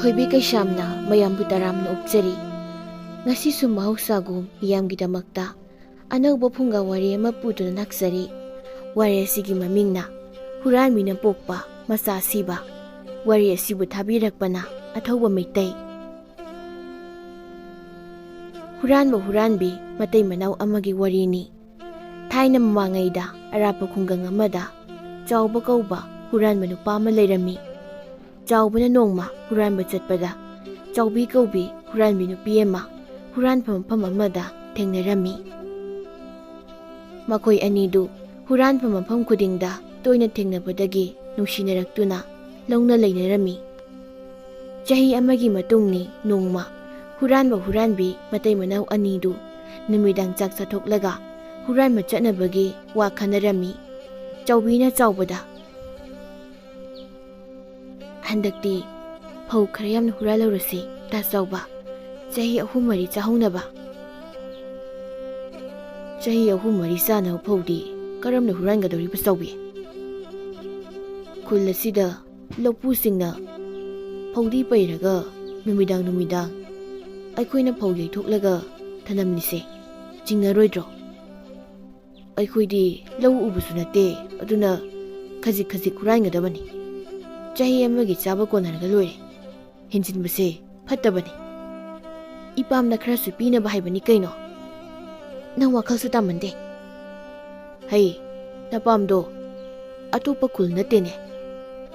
ꯊꯣꯏꯕꯤ ꯀꯩꯁꯥꯝꯅ ꯃꯌꯥꯝꯕꯨ ꯇꯔꯥꯝꯅ ꯑꯣꯛꯆꯔꯤ꯫ ꯉꯁꯤꯁꯨ ꯃꯍꯧꯁꯥꯒꯨꯝ ꯃꯤꯌꯥꯝꯒꯤꯗꯃꯛꯇ ꯑꯅꯧꯕ ꯐꯨꯡꯒꯥ ꯋꯥꯔꯤ ꯑꯃ ꯄꯨꯗꯨꯅ ꯂꯥꯛꯆꯔꯤ꯫ ꯋꯥꯔꯤ ꯑꯁꯤꯒꯤ ꯃꯃꯤꯡꯅ ꯍꯨꯔꯥꯟꯕꯤꯅ ꯄꯣꯛꯄ ꯃꯆꯥ ꯁꯤꯕ꯫ ꯋꯥꯔꯤ ꯑꯁꯤꯕꯨ ꯊꯥꯕꯤꯔꯛꯄꯅ ꯑꯊꯧꯕ ꯃꯩꯇꯩ꯫ ꯍꯨꯔꯥꯟꯕ ꯍꯨꯔꯥꯟꯕꯤ ꯃꯇꯩ ꯃꯅꯥꯎ ꯑꯃꯒꯤ ꯋꯥꯔꯤꯅꯤ꯫ ꯊꯥꯏꯅ ꯃꯃꯥꯡꯉꯩꯗ ꯑꯔꯥꯞꯄ ꯈꯨꯡꯒꯪ ꯑꯃꯗ ꯆꯥꯎꯕ ꯀꯧꯕ ꯍꯨꯔꯥꯟꯕ ꯅꯨꯄꯥ ꯑꯃ ꯂꯩꯔꯝꯃꯤ꯫ ꯆꯥꯎꯕꯅ ꯅꯣꯡꯃ ꯍꯨꯔꯥꯟꯕ ꯆꯠꯄꯗ ꯆꯥꯎꯕꯤ ꯀꯧꯕꯤ ꯍꯨꯔꯥꯟꯕꯤ ꯅꯨꯄꯤ ꯑꯃ ꯍꯨꯔꯥꯟꯐꯝ ꯃꯐꯝ ꯑꯃꯗ ꯊꯦꯡꯅꯔꯝꯃꯤ꯫ ꯃꯈꯣꯏ ꯑꯅꯤꯗꯨ ꯍꯨꯔꯥꯟꯐꯝ ꯃꯐꯝ ꯈꯨꯗꯤꯡꯗ ꯇꯣꯏꯅ ꯊꯦꯡꯅꯕꯗꯒꯤ ꯅꯨꯡꯁꯤꯅꯔꯛꯇꯨꯅ ꯂꯧꯅ ꯂꯩꯅꯔꯝꯃꯤ꯫ ꯆꯍꯤ ꯑꯃꯒꯤ ꯃꯇꯨꯡꯅꯤ ꯅꯣꯡꯃ ꯍꯨꯔꯥꯟꯕ ꯍꯨꯔꯥꯟꯕꯤ ꯃꯇꯩ ꯃꯅꯥꯎ ꯑꯅꯤꯗꯨ ꯅꯨꯃꯤꯗꯥꯡ ꯆꯥꯛ ꯆꯥꯊꯣꯛꯂꯒ ꯍꯨꯔꯥꯟꯕ ꯆꯠꯅꯕꯒꯤ ꯋꯥ ꯈꯟꯅꯔꯝꯃꯤ꯫ ꯆꯥꯎꯕꯤꯅ ꯆꯥꯎꯕꯗ, "ꯍꯟꯗꯛꯇꯤ ꯐꯧ ꯈꯔ ꯌꯥꯝꯅ ꯍꯨꯔꯥꯜꯍꯧꯔꯁꯤ ꯇꯥ ꯆꯥꯎꯕ, ꯆꯍꯤ 3-4 ꯆꯥꯍꯧꯅꯕ." "ꯆꯍꯤ 3-4 ꯆꯥꯅꯕ ꯐꯧꯗꯤ ꯀꯔꯝꯅ ꯍꯨꯔꯥꯟꯒꯗꯧꯔꯤꯕ ꯆꯥꯎꯕꯤ? ꯈꯨꯜ ꯑꯁꯤꯗ ꯂꯧꯄꯨꯁꯤꯡꯅ ꯐꯧꯗꯤ ꯄꯩꯔꯒ ꯅꯨꯃꯤꯗꯥꯡ ꯑꯩꯈꯣꯏꯅ ꯐꯧ ꯌꯩꯊꯣꯛꯂꯒ ꯊꯅꯝꯂꯤꯁꯦ ꯆꯤꯡꯅꯔꯣꯏꯗ꯭ꯔꯣ? ꯑꯩꯈꯣꯏꯗꯤ ꯂꯧ ꯎꯕꯁꯨ ꯅꯠꯇꯦ, ꯑꯗꯨꯅ ꯈꯖꯤꯛ ꯈꯖꯤꯛ ꯍꯨꯔꯥꯟꯒꯗꯕꯅꯤ꯫ ꯆꯍꯤ ꯑꯃꯒꯤ ꯆꯥꯕ ꯀꯣꯟꯅꯔꯒ ꯂꯣꯏꯔꯦ. ꯍꯦꯟꯖꯤꯟꯕꯁꯦ ꯐꯠꯇꯕꯅꯤ. ꯏꯄꯥꯝꯗ ꯈꯔꯁꯨ ꯄꯤꯅꯕ ꯍꯥꯏꯕꯅꯤ ꯀꯩꯅꯣ. ꯅꯪ ꯋꯥꯈꯜꯁꯨ ꯇꯥꯃꯟꯗꯦ." "ꯍꯩ, ꯅꯄꯥꯝꯗꯣ ꯑꯇꯣꯞꯄ ꯈꯨꯜ ꯅꯠꯇꯦꯅꯦ,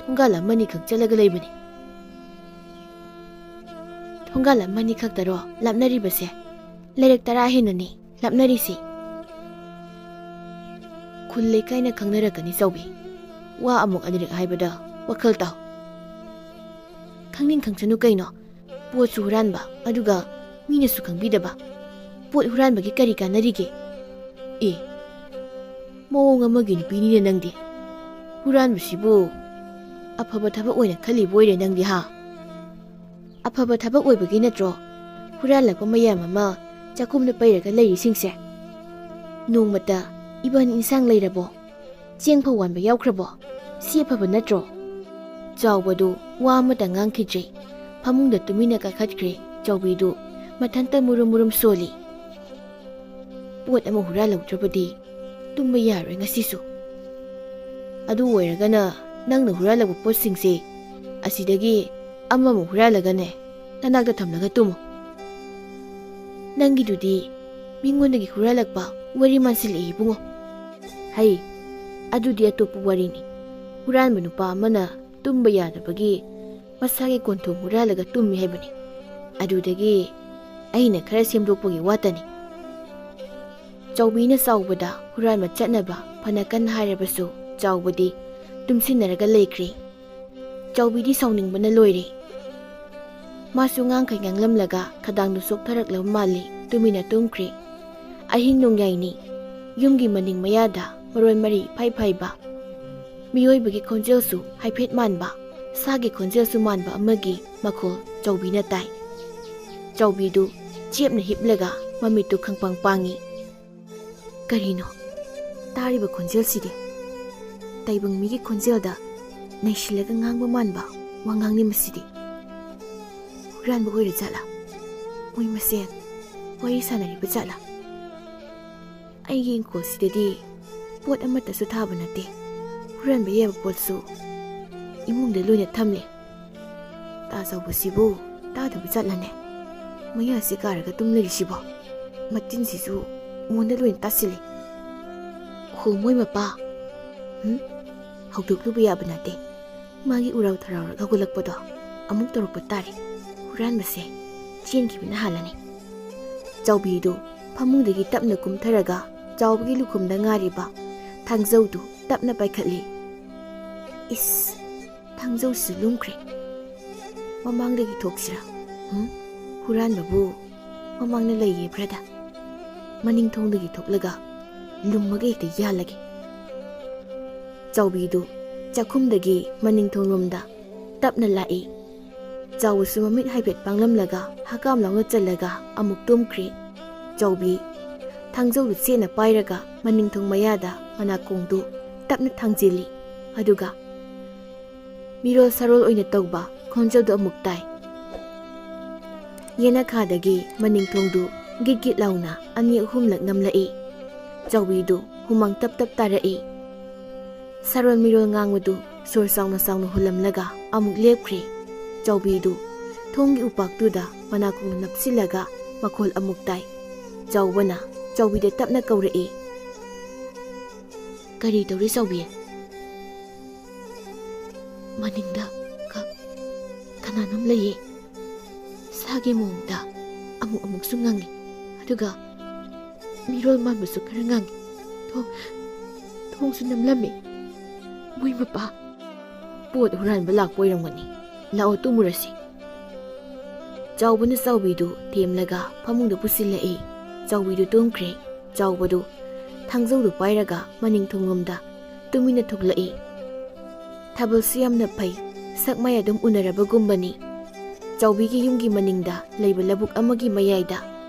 ꯊꯣꯡꯒꯥꯜ ꯑꯃꯅꯤꯈꯛ ꯆꯠꯂꯒ ꯂꯩꯕꯅꯤ." "ꯊꯣꯡꯒꯥꯜ ꯑꯃꯅꯤ ꯈꯛꯇꯔꯣ ꯂꯥꯞꯅꯔꯤꯕꯁꯦ? ꯂꯩꯔꯛ 10 ꯍꯦꯟꯅꯅꯤ ꯂꯥꯞꯅꯔꯤꯁꯤ." "ꯈꯨꯜ ꯂꯩꯀꯥꯏꯅ ꯈꯪꯅꯔꯛꯀꯅꯤ ꯆꯥꯎꯕꯤ. ꯋꯥ ꯑꯃꯨꯛ ꯑꯅꯤꯔꯛ ꯍꯥꯏꯕꯗ ꯋꯥꯈꯜ ꯇꯥꯎ." "ꯈꯪꯅꯤꯡ ꯈꯪꯁꯅꯨ ꯀꯩꯅꯣ. ꯄꯣꯠꯁꯨ ꯍꯨꯔꯥꯟꯕ, ꯑꯗꯨꯒ ꯃꯤꯅꯁꯨ ꯈꯪꯕꯤꯗꯕ. ꯄꯣꯠ ꯍꯨꯔꯥꯟꯕꯒꯤ ꯀꯔꯤ ꯀꯥꯟꯅꯔꯤꯒꯦ? ꯑꯦ, ꯃꯑꯣꯡ ꯑꯃꯒꯤ ꯅꯨꯄꯤꯅꯤꯅꯦ ꯅꯪꯗꯤ. ꯍꯨꯔꯥꯟꯕꯁꯤꯕꯨ ꯑꯐꯕ ꯊꯕꯛ ꯑꯣꯏꯅ ꯈꯜꯂꯤꯕ ꯑꯣꯏꯔꯦ ꯅꯪꯗꯤ ꯍꯥ? ꯑꯐꯕ ꯊꯕꯛ ꯑꯣꯏꯕꯒꯤ ꯅꯠꯇ꯭ꯔꯣ ꯍꯨꯔꯥꯜꯂꯛꯄ ꯃꯌꯥꯝ ꯑꯃ ꯆꯥꯛꯈꯨꯝꯗ ꯄꯩꯔꯒ ꯂꯩꯔꯤꯁꯤꯡꯁꯦ? ꯅꯣꯡꯃꯇ ꯏꯕꯥꯅꯤ ꯏꯟꯁꯥꯡ ꯂꯩꯔꯕꯣ? ꯆꯦꯡ ꯐꯧ ꯋꯥꯟꯕ ꯌꯥꯎꯈ꯭ꯔꯕꯣ? ꯁꯤ ꯑꯐꯕ ꯅꯠꯇ꯭ꯔꯣ?" ꯆꯥꯎꯕꯗꯨ ꯋꯥ ꯑꯃꯇ ꯉꯥꯡꯈꯤꯗ꯭ꯔꯦ꯫ ꯐꯃꯨꯡꯗ ꯇꯨꯃꯤꯟꯅ ꯀꯥꯈꯠꯈ꯭ꯔꯦ꯫ ꯆꯥꯎꯕꯤꯗꯨ ꯃꯊꯟꯇ ꯃꯨꯔꯨꯝ ꯃꯨꯔꯨꯝ ꯁꯣꯜꯂꯤ꯫ "ꯄꯣꯠ ꯑꯃ ꯍꯨꯔꯥꯜꯍꯧꯗ꯭ꯔꯕꯗꯤ ꯇꯨꯝꯕ ꯌꯥꯔꯣꯏ ꯉꯁꯤꯁꯨ. ꯑꯗꯨ ꯑꯣꯏꯔꯒꯅ ꯅꯪꯅ ꯍꯨꯔꯥꯜꯂꯛꯄ ꯄꯣꯠꯁꯤꯡꯁꯦ ꯑꯁꯤꯗꯒꯤ ꯑꯃꯃꯨꯛ ꯍꯨꯔꯥꯜꯂꯒꯅꯦ ꯅꯅꯥꯛꯇ ꯊꯝꯂꯒ ꯇꯨꯝꯃꯨ. ꯅꯪꯒꯤꯗꯨꯗꯤ ꯃꯤꯉꯣꯟꯗꯒꯤ ꯍꯨꯔꯥꯜꯂꯛꯄ ꯋꯥꯔꯤ ꯃꯥꯟꯁꯤꯜꯂꯛꯏ ꯏꯕꯨꯡꯉꯣ." "ꯍꯩ, ꯑꯗꯨꯗꯤ ꯑꯇꯣꯞꯄ ꯋꯥꯔꯤꯅꯤ. ꯍꯨꯔꯥꯟꯕ ꯅꯨꯄꯥ ꯑꯃꯅ ꯇꯨꯝꯕ ꯌꯥꯗꯕꯒꯤ ꯃꯁꯥꯒꯤ ꯀꯣꯟꯊꯣꯡ ꯍꯨꯔꯥꯜꯂꯒ ꯇꯨꯝꯃꯤ ꯍꯥꯏꯕꯅꯤ. ꯑꯗꯨꯗꯒꯤ ꯑꯩꯅ ꯈꯔ ꯁꯦꯝꯗꯣꯛꯄꯒꯤ ꯋꯥꯇꯅꯤ." ꯆꯥꯎꯕꯤꯅ ꯆꯥꯎꯕꯗ ꯍꯨꯔꯥꯟꯕ ꯆꯠꯅꯕ ꯐꯅ ꯀꯟꯅ ꯍꯥꯏꯔꯕꯁꯨ ꯆꯥꯎꯕꯗꯤ ꯇꯨꯝꯁꯤꯟꯅꯔꯒ ꯂꯩꯈ꯭ꯔꯦ꯫ ꯆꯥꯎꯕꯤꯗꯤ ꯁꯥꯎꯅꯤꯡꯕꯅ ꯂꯣꯏꯔꯦ꯫ ꯃꯥꯁꯨ ꯉꯥꯡꯈꯩ ꯉꯥꯡꯂꯝꯂꯒ ꯈꯗꯥꯡꯗꯨ ꯆꯣꯛꯊꯔꯛꯂꯕ ꯃꯥꯜꯂꯤ, ꯇꯨꯃꯤꯟꯅ ꯇꯨꯝꯈ꯭ꯔꯦ꯫ ꯑꯍꯤꯡ ꯅꯣꯡꯌꯥꯏꯅꯤ꯫ ꯌꯨꯝꯒꯤ ꯃꯅꯤꯡ ꯃꯌꯥꯗ ꯃꯔꯣꯏ ꯃꯔꯤ ꯐꯩ ꯐꯩꯕ, ꯃꯤꯑꯣꯏꯕꯒꯤ ꯈꯣꯟꯖꯦꯜꯁꯨ ꯍꯥꯏꯐꯦꯠ ꯃꯥꯟꯕ, ꯁꯥꯒꯤ ꯈꯣꯟꯖꯦꯜꯁꯨ ꯃꯥꯟꯕ ꯑꯃꯒꯤ ꯃꯈꯣꯜ ꯆꯥꯎꯕꯤꯅ ꯇꯥꯏ꯫ ꯆꯥꯎꯕꯤꯗꯨ ꯆꯦꯞꯅ ꯍꯤꯞꯂꯒ ꯃꯃꯤꯠꯇꯨ ꯈꯪꯄꯥꯡ ꯄꯥꯡꯉꯤ꯫ ꯀꯔꯤꯅꯣ ꯇꯥꯔꯤꯕ ꯈꯣꯟꯖꯦꯜꯁꯤꯗꯤ? ꯇꯥꯏꯕꯪ ꯃꯤꯒꯤ ꯈꯣꯟꯖꯦꯜꯗ ꯅꯩꯁꯤꯜꯂꯒ ꯉꯥꯡꯕ ꯃꯥꯟꯕ ꯋꯥꯉꯥꯡꯅꯤ ꯃꯁꯤꯗꯤ꯫ ꯍꯨꯔꯥꯟꯕ ꯑꯣꯏꯔ ꯖꯥꯠꯂꯥ? ꯃꯣꯏ ꯃꯁꯦꯟ ꯋꯥꯔꯤ ꯁꯥꯟꯅꯔꯤꯕ ꯖꯥꯠꯂꯥ? ꯑꯩꯒꯤ ꯏꯪꯈꯣꯜꯁꯤꯗꯗꯤ ꯄꯣꯠ ꯑꯃꯠꯇꯁꯨ ꯊꯥꯕ ꯅꯠꯇꯦ. ꯍꯨꯔꯥꯟꯕ ꯌꯥꯕ ꯄꯣꯠꯁꯨ ꯏꯃꯨꯡꯗ ꯂꯣꯏꯅ ꯊꯝꯂꯤ. ꯇꯥꯆꯧꯕꯁꯤꯕꯨ ꯇꯥꯗꯕ ꯖꯥꯠꯂꯅꯦ? ꯃꯌꯥꯁꯤ ꯀꯥꯔꯒ ꯇꯨꯝꯂꯤꯔꯤꯁꯤꯕꯣ? ꯃꯇꯤꯟꯁꯤꯁꯨ ꯃꯣꯟꯗ ꯂꯣꯏꯅ ꯇꯥꯁꯤꯜꯂꯤ. ꯍꯣ, ꯃꯣꯏ ꯃꯄꯥ. ꯍꯧꯗꯣꯛꯂꯨꯕ ꯌꯥꯕ ꯅꯠꯇꯦ. ꯃꯥꯒꯤ ꯎꯔꯥꯎ ꯊꯔꯥꯎꯔꯒ ꯍꯧꯒꯠꯂꯛꯄꯗꯣ ꯑꯃꯨꯛ ꯇꯧꯔꯛꯄ ꯇꯥꯔꯦ. ꯍꯨꯔꯥꯟꯕꯁꯦ ꯆꯦꯟꯈꯤꯕꯅ ꯍꯥꯜꯂꯅꯤ." ꯆꯥꯎꯕꯤꯗꯨ ꯐꯃꯨꯡꯗꯒꯤ ꯇꯞꯅ ꯀꯨꯝꯊꯔꯒ ꯆꯥꯎꯕꯒꯤ ꯂꯨꯈꯨꯝꯗ ꯉꯥꯔꯤꯕ ꯊꯥꯡꯖꯧꯗꯨ ꯇꯞꯅ ꯄꯥꯏꯈꯠꯂꯤ꯫ ꯏꯁ, ꯊꯥꯡꯖꯧꯁꯨ ꯂꯨꯝꯈ꯭ꯔꯦ. ꯃꯃꯥꯡꯗꯒꯤ ꯊꯣꯛꯁꯤꯔꯥ? ꯍꯨꯔꯥꯟꯕꯕꯨ ꯃꯃꯥꯡꯗ ꯂꯩꯌꯦꯕ꯭ꯔꯗ? ꯃꯅꯤꯡ ꯊꯣꯡꯗꯒꯤ ꯊꯣꯛꯂꯒ ꯂꯨꯝꯃꯒ ꯍꯦꯛꯇ ꯌꯥꯜꯂꯒꯦ. ꯆꯥꯎꯕꯤꯗꯨ ꯆꯥꯛꯈꯨꯝꯗꯒꯤ ꯃꯅꯤꯡ ꯊꯣꯡꯂꯣꯝꯗ ꯇꯞꯅ ꯂꯥꯛꯏ꯫ ꯆꯥꯎꯕꯁꯨ ꯃꯃꯤꯠ ꯍꯥꯏꯐꯦꯠ ꯄꯥꯡꯂꯝꯂꯒ ꯍꯀꯥꯝ ꯂꯥꯎꯅ ꯆꯜꯂꯒ ꯑꯃꯨꯛ ꯇꯨꯝꯈ꯭ꯔꯦ꯫ ꯆꯥꯎꯕꯤ ꯊꯥꯡꯖꯧꯗꯨ ꯆꯦꯠꯅ ꯄꯥꯏꯔꯒ ꯃꯅꯤꯡꯊꯣꯡ ꯃꯌꯥꯗ ꯃꯅꯥꯀꯣꯡꯗꯨ ꯇꯞꯅ ꯊꯥꯡꯖꯤꯜꯂꯤ꯫ ꯑꯗꯨꯒ ꯃꯤꯔꯣꯜ ꯁꯥꯔꯣꯜ ꯑꯣꯏꯅ ꯇꯧꯕ ꯈꯣꯟꯖꯦꯜꯗꯨ ꯑꯃꯨꯛ ꯇꯥꯏ꯫ ꯌꯦꯅꯈꯥꯗꯒꯤ ꯃꯅꯤꯡꯊꯣꯡꯗꯨ ꯒꯤꯠ ꯒꯤꯠ ꯂꯥꯎꯅ ꯑꯅꯤ ꯑꯍꯨꯝꯂꯛ ꯅꯝꯂꯛꯏ꯫ ꯆꯥꯎꯕꯤꯗꯨ ꯍꯨꯃꯥꯡ ꯇꯞ ꯇꯞ ꯇꯥꯔꯛꯏ꯫ ꯁꯥꯔꯣꯜ ꯃꯤꯔꯣꯜ ꯉꯥꯡꯕꯗꯨ ꯁꯣꯔ ꯆꯥꯎꯅ ꯆꯥꯎꯅ ꯍꯨꯜꯂꯝꯂꯒ ꯑꯃꯨꯛ ꯂꯦꯞꯈ꯭ꯔꯦ꯫ ꯆꯥꯎꯕꯤꯗꯨ ꯊꯣꯡꯒꯤ ꯎꯄꯥꯛꯇꯨꯗ ꯃꯅꯥꯀꯣꯡ ꯅꯞꯁꯤꯜꯂꯒ ꯃꯈꯣꯜ ꯑꯃꯨꯛ ꯇꯥꯏ꯫ ꯆꯥꯎꯕꯅ ꯆꯥꯎꯕꯤꯗ ꯇꯞꯅ ꯀꯧꯔꯛꯏ꯫ "ꯀꯔꯤ ꯇꯧꯔꯤ ꯆꯥꯎꯕꯤ?" "ꯃꯅꯤꯡꯗ ꯀꯅꯥꯅꯣꯝ ꯂꯩꯌꯦ꯫ ꯁꯥꯒꯤ ꯃꯑꯣꯡꯗ ꯑꯃꯨꯛ ꯑꯃꯨꯛꯁꯨ ꯉꯪꯏ, ꯑꯗꯨꯒ ꯃꯤꯔꯣꯜ ꯃꯥꯟꯕꯁꯨ ꯈꯔ ꯉꯥꯡꯏ꯫ ꯊꯣꯡꯁꯨ ꯅꯝꯂꯝꯃꯤ꯫ ꯃꯣꯏ ꯃꯄꯥ ꯄꯣꯠ ꯍꯨꯔꯥꯟꯕ ꯂꯥꯛꯄ ꯑꯣꯏꯔꯝꯒꯅꯤ꯫ ꯂꯥꯛꯑꯣ ꯇꯨꯝꯃꯨꯔꯁꯤ." ꯆꯥꯎꯕꯅ ꯆꯥꯎꯕꯤꯗꯨ ꯊꯦꯝꯂꯒ ꯐꯃꯨꯡꯗ ꯄꯨꯁꯤꯜꯂꯛꯏ꯫ ꯆꯥꯎꯕꯤꯗꯨ ꯇꯨꯝꯈ꯭ꯔꯦ꯫ ꯆꯥꯎꯕꯗꯨ ꯊꯥꯡꯖꯧꯗꯨ ꯄꯥꯏꯔꯒ ꯃꯅꯤꯡꯊꯣꯡꯂꯣꯝꯗ ꯇꯨꯃꯤꯟꯅ ꯊꯣꯛꯂꯛꯏ꯫ ꯊꯥꯕꯜꯁꯨ ꯌꯥꯝꯅ ꯐꯩ, ꯁꯛ ꯃꯥꯏ ꯑꯗꯨꯝ ꯎꯅꯔꯕꯒꯨꯝꯕꯅꯤ꯫ ꯆꯥꯎꯕꯤꯒꯤ ꯌꯨꯝꯒꯤ ꯃꯅꯤꯡꯗ ꯂꯩꯕ ꯂꯧꯕꯨꯛ ꯑꯃꯒꯤ ꯃꯌꯥꯏꯗ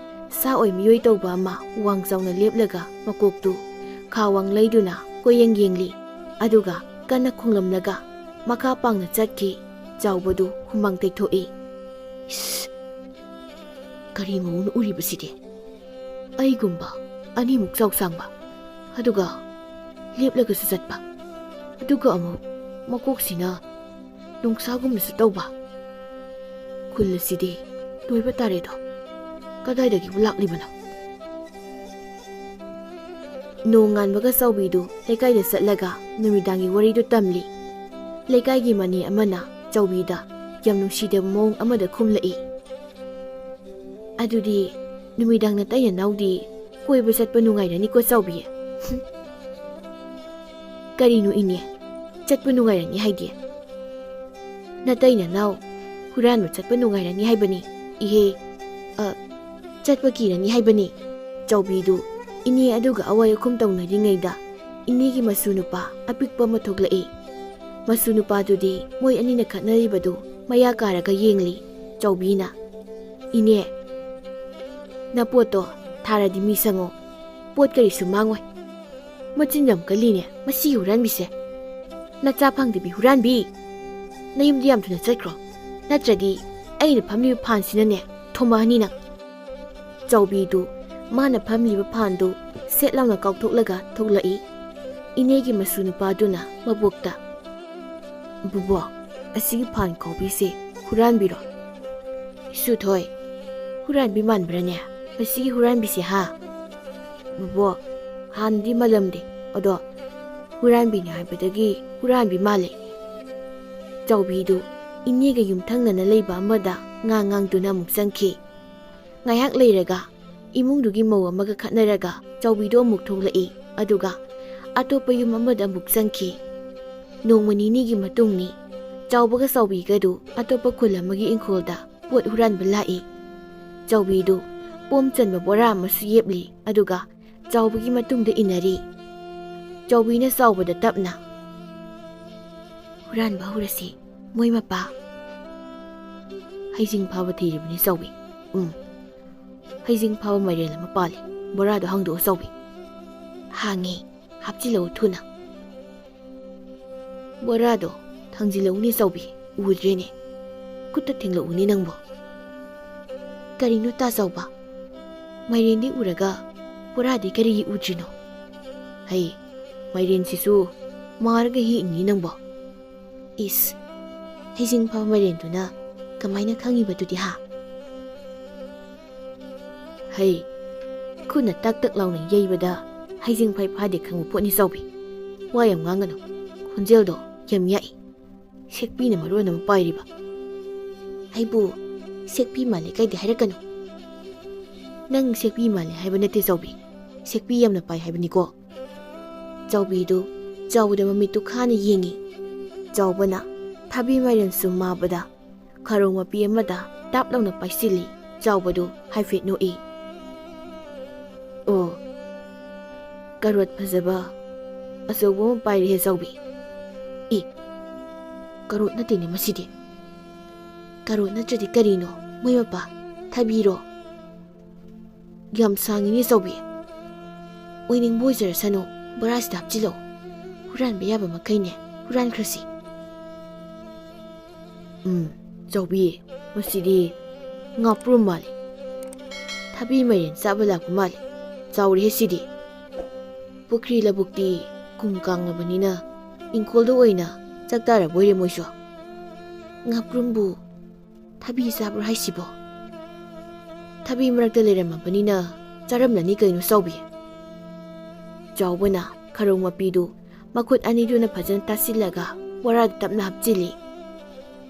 ꯁꯥ ꯑꯣꯏ ꯃꯤꯑꯣꯏ ꯇꯧꯕ ꯑꯃ ꯋꯥꯡ ꯆꯥꯎꯅ ꯂꯦꯞꯂꯒ ꯃꯀꯣꯛꯇꯨ ꯈꯥ ꯋꯥꯡ ꯂꯩꯗꯨꯅ ꯀꯣꯏꯌꯦꯡ ꯌꯦꯡꯂꯤ, ꯑꯗꯨꯒ ꯀꯟꯅ ꯈꯣꯡꯂꯝꯂꯒ ꯃꯈꯥ ꯄꯥꯡꯅ ꯆꯠꯈꯤ꯫ ꯆꯥꯎꯕꯗꯨ ꯍꯨꯃꯥꯡ ꯇꯩꯊꯣꯛꯏ꯫ "ꯏꯁ, ꯀꯔꯤ ꯃꯑꯣꯡꯅ ꯎꯔꯤꯕꯁꯤꯗꯤ? ꯑꯩꯒꯨꯝꯕ ꯑꯅꯤꯃꯨꯛ ꯆꯥꯎꯁꯥꯡꯕ, ꯑꯗꯨꯒ ꯂꯦꯞꯂꯒꯁꯨ ꯆꯠꯄ, ꯑꯗꯨꯒ ꯑꯃꯨꯛ ꯃꯀꯣꯛꯁꯤꯅ ꯅꯣꯡꯁꯥꯒꯨꯝꯅꯁꯨ ꯇꯧꯕ꯫ ꯈꯨꯜ ꯑꯁꯤꯗꯤ ꯂꯣꯏꯕ ꯇꯥꯔꯦꯗꯣ꯫ ꯀꯗꯥꯏꯗꯒꯤꯕꯨ ꯂꯥꯛꯂꯤꯕꯅꯣ?" ꯅꯣꯡ ꯉꯥꯟꯕꯒ ꯆꯥꯎꯕꯤꯗꯨ ꯂꯩꯀꯥꯏꯗ ꯆꯠꯂꯒ ꯅꯨꯃꯤꯗꯥꯡꯒꯤ ꯋꯥꯔꯤꯗꯨ ꯇꯝꯂꯤ꯫ ꯂꯩꯀꯥꯏꯒꯤ ꯃꯅꯦ ꯑꯃꯅ ꯆꯥꯎꯕꯤꯗ ꯌꯥꯝ ꯅꯨꯡꯁꯤꯗꯕ ꯃꯑꯣꯡ ꯑꯃꯗ ꯈꯨꯝꯂꯛꯏ꯫ "ꯑꯗꯨꯗꯤ ꯅꯨꯃꯤꯗꯥꯡ ꯅꯇꯩ ꯅꯅꯥꯎꯗꯤ ꯀꯣꯏꯕ ꯆꯠꯄ ꯅꯨꯡꯉꯥꯏꯔꯅꯤꯀꯣ ꯆꯥꯎꯕꯤ?" "ꯀꯔꯤꯅꯣ ꯏꯅꯦ, ꯆꯠꯄ ꯅꯨꯡꯉꯥꯏꯔꯅꯤ ꯍꯥꯏꯗꯤ? ꯅꯇꯩ ꯅꯅꯥꯎ ꯍꯨꯔꯥꯟꯕ ꯆꯠꯄ ꯅꯨꯡꯉꯥꯏꯔꯅꯤ ꯍꯥꯏꯕꯅꯤ ꯏꯍꯦ꯫ ꯆꯠꯄ ꯀꯤꯔꯅꯤ ꯍꯥꯏꯕꯅꯤ." ꯆꯥꯎꯕꯤꯗꯨ ꯏꯅꯦ ꯑꯗꯨꯒ ꯑꯋꯥꯏ ꯑꯈꯨꯝ ꯇꯧꯅꯔꯤꯉꯩꯗ ꯏꯅꯦꯒꯤ ꯃꯁꯨ ꯅꯨꯄꯥ ꯑꯄꯤꯛꯄ ꯑꯃ ꯊꯣꯛꯂꯛꯏ꯫ ꯃꯁꯨ ꯅꯨꯄꯥꯗꯨꯗꯤ ꯃꯣꯏ ꯑꯅꯤꯅ ꯈꯠꯅꯔꯤꯕꯗꯨ ꯃꯌꯥ ꯀꯥꯔꯒ ꯌꯦꯡꯂꯤ꯫ ꯆꯥꯎꯕꯤꯅ, "ꯏꯅꯦ, ꯅꯄꯣꯠꯇꯣ ꯊꯥꯔꯗꯤ ꯃꯤ ꯁꯪꯉꯣ, ꯄꯣꯠ ꯀꯔꯤꯁꯨ ꯃꯥꯡꯉꯣꯏ꯫ ꯃꯆꯤꯟ ꯌꯥꯝ ꯀꯜꯂꯤꯅꯦ ꯃꯁꯤꯒꯤ ꯍꯨꯔꯥꯟꯕꯤꯁꯦ꯫ ꯅꯆꯥ ꯐꯪꯗꯕꯤ ꯍꯨꯔꯥꯟꯕꯤ! ꯅꯌꯨꯝꯗ ꯌꯥꯝ ꯊꯨꯅ ꯆꯠꯈ꯭ꯔꯣ, ꯅꯠꯇ꯭ꯔꯗꯤ ꯑꯩꯅ ꯐꯝꯂꯤꯕ ꯐꯥꯟꯁꯤꯅꯅꯦ ꯊꯣꯝꯃꯛꯑꯅꯤ ꯅꯪ." ꯆꯥꯎꯕꯤꯗꯨ ꯃꯥꯅ ꯐꯝꯂꯤꯕ ꯐꯥꯟꯗꯨ ꯁꯦꯠ ꯂꯥꯎꯅ ꯀꯥꯎꯊꯣꯛꯂꯒ ꯊꯣꯛꯂꯛꯏ꯫ ꯏꯅꯦꯒꯤ ꯃꯁꯨ ꯅꯨꯄꯥꯗꯨꯅ ꯃꯕꯣꯛꯇ, "ꯕꯨꯕꯣꯛ, ꯑꯁꯤꯒꯤ ꯐꯥꯟ ꯀꯥꯎꯕꯤꯁꯦ ꯍꯨꯔꯥꯟꯕꯤꯔꯣ?" "ꯏꯁꯨꯊꯣꯏ, ꯍꯨꯔꯥꯟꯕꯤ ꯃꯥꯟꯕ꯭ꯔꯅꯦ ꯃꯁꯤꯒꯤ ꯍꯨꯔꯥꯟꯕꯤꯁꯦ ꯍꯥ?" "ꯕꯨꯕꯣꯛ, ꯍꯥꯟꯅꯗꯤ ꯃꯥꯜꯂꯝꯗꯦ, ꯑꯗꯣ ꯍꯨꯔꯥꯟꯕꯤꯅꯤ ꯍꯥꯏꯕꯗꯒꯤ ꯍꯨꯔꯥꯟꯕꯤ ꯃꯥꯜꯂꯦ." ꯆꯥꯎꯕꯤꯗꯨ ꯏꯅꯦꯒ ꯌꯨꯝꯊꯪꯅꯅ ꯂꯩꯕ ꯑꯃꯗ ꯉꯥꯡꯗꯨꯅ ꯑꯃꯨꯛ ꯆꯪꯈꯤ꯫ ꯉꯥꯏꯍꯥꯛ ꯂꯩꯔꯒ ꯏꯃꯨꯡꯗꯨꯒꯤ ꯃꯧ ꯑꯃꯒ ꯈꯠꯅꯔꯒ ꯆꯥꯎꯕꯤꯗꯨ ꯑꯃꯨꯛ ꯊꯣꯛꯂꯛꯏ, ꯑꯗꯨꯒ ꯑꯇꯣꯞꯄ ꯌꯨꯝ ꯑꯃꯗ ꯑꯃꯨꯛ ꯆꯪꯈꯤ꯫ ꯅꯣꯡꯃ ꯅꯤꯅꯤꯒꯤ ꯃꯇꯨꯡꯅꯤ ꯆꯥꯎꯕꯒ ꯆꯥꯎꯕꯤꯒꯗꯨ ꯑꯇꯣꯞꯄ ꯈꯨꯜ ꯑꯃꯒꯤ ꯏꯪꯈꯣꯜꯗ ꯄꯣꯠ ꯍꯨꯔꯥꯟꯕ ꯂꯥꯛꯏ꯫ ꯆꯥꯎꯕꯤꯗꯨ ꯄꯣꯝ ꯆꯟꯕ ꯕꯣꯔꯥ ꯑꯃꯁꯨ ꯌꯦꯞꯂꯤ, ꯑꯗꯨꯒ ꯆꯥꯎꯕꯒꯤ ꯃꯇꯨꯡꯗ ꯏꯟꯅꯔꯤ꯫ ꯆꯥꯎꯕꯤꯅ ꯆꯥꯎꯕꯗ ꯇꯞꯅ, "ꯍꯨꯔꯥꯟꯕ ꯍꯧꯔꯁꯤ, ꯃꯣꯏ ꯃꯄꯥ." "ꯍꯩꯖꯤꯡ ꯐꯥꯕ ꯊꯤꯔꯤꯕꯅꯤ ꯆꯥꯎꯕꯤ." "ꯍꯩꯖꯤꯡ ꯐꯥꯕ ꯃꯥꯏꯔꯦꯟ ꯑꯃ ꯄꯥꯜꯂꯤ, ꯕꯣꯔꯥꯗꯣ ꯍꯥꯡꯗꯣꯛꯑꯣ ꯆꯥꯎꯕꯤ." "ꯍꯥꯡꯉꯦ, ꯍꯥꯞꯆꯤꯜꯂꯛꯎ ꯊꯨꯅ." "ꯕꯣꯔꯥꯗꯣ ꯊꯥꯡꯖꯤꯜꯂꯛꯎꯅꯦ ꯆꯥꯎꯕꯤ, ꯎꯗ꯭ꯔꯦꯅꯦ, ꯈꯨꯠꯇ ꯊꯦꯡꯂꯛꯎꯅꯦ ꯅꯪꯕꯣ." "ꯀꯔꯤꯅꯣ ꯇꯥ ꯆꯥꯎꯕ, ꯃꯥꯏꯔꯦꯟꯗꯤ ꯎꯔꯒ ꯕꯣꯔꯥꯗꯤ ꯀꯔꯤꯒꯤ ꯎꯗ꯭ꯔꯤꯅꯣ?" "ꯍꯩ, ꯃꯥꯏꯔꯦꯟꯁꯤꯁꯨ ꯃꯥꯔꯒ ꯍꯦꯛꯏꯅꯤ ꯅꯪꯕꯣ." "ꯏꯁ, ꯍꯩꯖꯤꯡ ꯐꯥꯕ ꯃꯥꯏꯔꯦꯟꯗꯨꯅ ꯀꯃꯥꯏꯅ ꯈꯪꯉꯤꯕꯗꯨꯗꯤ ꯍꯥ?" "ꯍꯩ, ꯈꯨꯠꯅ ꯇꯛ ꯇꯛ ꯂꯥꯎꯅ ꯌꯩꯕꯗ ꯍꯩꯖꯤꯡ ꯐꯥꯏ ꯐꯥꯗꯦ ꯈꯪꯕ ꯄꯣꯠꯅꯤ ꯆꯥꯎꯕꯤ꯫ ꯋꯥ ꯌꯥꯝ ꯉꯥꯡꯒꯅꯨ, ꯈꯣꯟꯖꯦꯜꯗꯣ ꯌꯥꯝ ꯌꯥꯛꯏ, ꯁꯦꯛꯄꯤꯅ ꯃꯔꯣꯟ ꯑꯃ ꯄꯥꯏꯔꯤꯕ." "ꯑꯩꯕꯨ ꯁꯦꯛꯄꯤ ꯃꯥꯜꯂꯦ ꯀꯩꯗꯤ ꯍꯥꯏꯔꯛꯀꯅꯨ." "ꯅꯪ ꯁꯦꯛꯄꯤ ꯃꯥꯜꯂꯦ ꯍꯥꯏꯕ ꯅꯠꯇꯦ ꯆꯥꯎꯕꯤ, ꯁꯦꯛꯄꯤ ꯌꯥꯝꯅ ꯄꯥꯏ ꯍꯥꯏꯕꯅꯤꯀꯣ." ꯆꯥꯎꯕꯤꯗꯨ ꯆꯥꯎꯕꯗ ꯃꯃꯤꯠꯇꯨ ꯈꯥꯅ ꯌꯦꯡꯉꯤ꯫ ꯆꯥꯎꯕꯅ ꯊꯥꯕꯤ ꯃꯥꯏꯔꯦꯟꯁꯨ ꯃꯥꯕꯗ ꯈꯥꯔꯣꯡ ꯃꯄꯤ ꯑꯃꯗ ꯇꯥꯞ ꯂꯥꯎꯅ ꯄꯥꯏꯁꯤꯜꯂꯤ꯫ ꯆꯥꯎꯕꯗꯨ ꯍꯥꯏꯐꯦꯠ ꯅꯣꯛꯏ꯫ "ꯑꯣ, ꯀꯔꯣꯠ ꯐꯖꯕ ꯑꯆꯧꯕ ꯑꯃ ꯄꯥꯏꯔꯦꯍꯦ ꯆꯥꯎꯕꯤ." "ꯀꯔꯣꯠ ꯅꯠꯇꯦꯅꯦ ꯃꯁꯤꯗꯤ." "ꯀꯔꯣꯠ ꯅꯠꯇ꯭ꯔꯗꯤ ꯀꯔꯤꯅꯣ ꯃꯣꯏ ꯃꯄꯥ, ꯊꯕꯤꯔꯣ?" "ꯌꯥꯝ ꯁꯥꯡꯉꯤꯅꯦ ꯆꯥꯎꯕꯤ." "ꯑꯣꯏꯅꯤꯡꯕ ꯑꯣꯏꯖꯔꯁꯅꯨ, ꯕꯣꯔꯥꯁꯤꯗ ꯍꯥꯞꯆꯤꯜꯂꯛꯎ, ꯍꯨꯔꯥꯟꯕ ꯌꯥꯕ ꯃꯈꯩꯅꯦ ꯍꯨꯔꯥꯟꯈ꯭ꯔꯁꯤ." "ꯆꯥꯎꯕꯤ, ꯃꯁꯤꯗꯤ ngaprum mali. Thabi mairen saba lakpa mali. Chauri he sidi. Pukri labukti kumkang labanina. Ingkoldo oina chaktara boire moisho. Ngaprumbu thabi sabro haisibo. Thabi marakta leramabanina charamlani kainu saubi. Chawbana kharong mapidu makut aniduna phajan tasilaga warad tapna hapchili.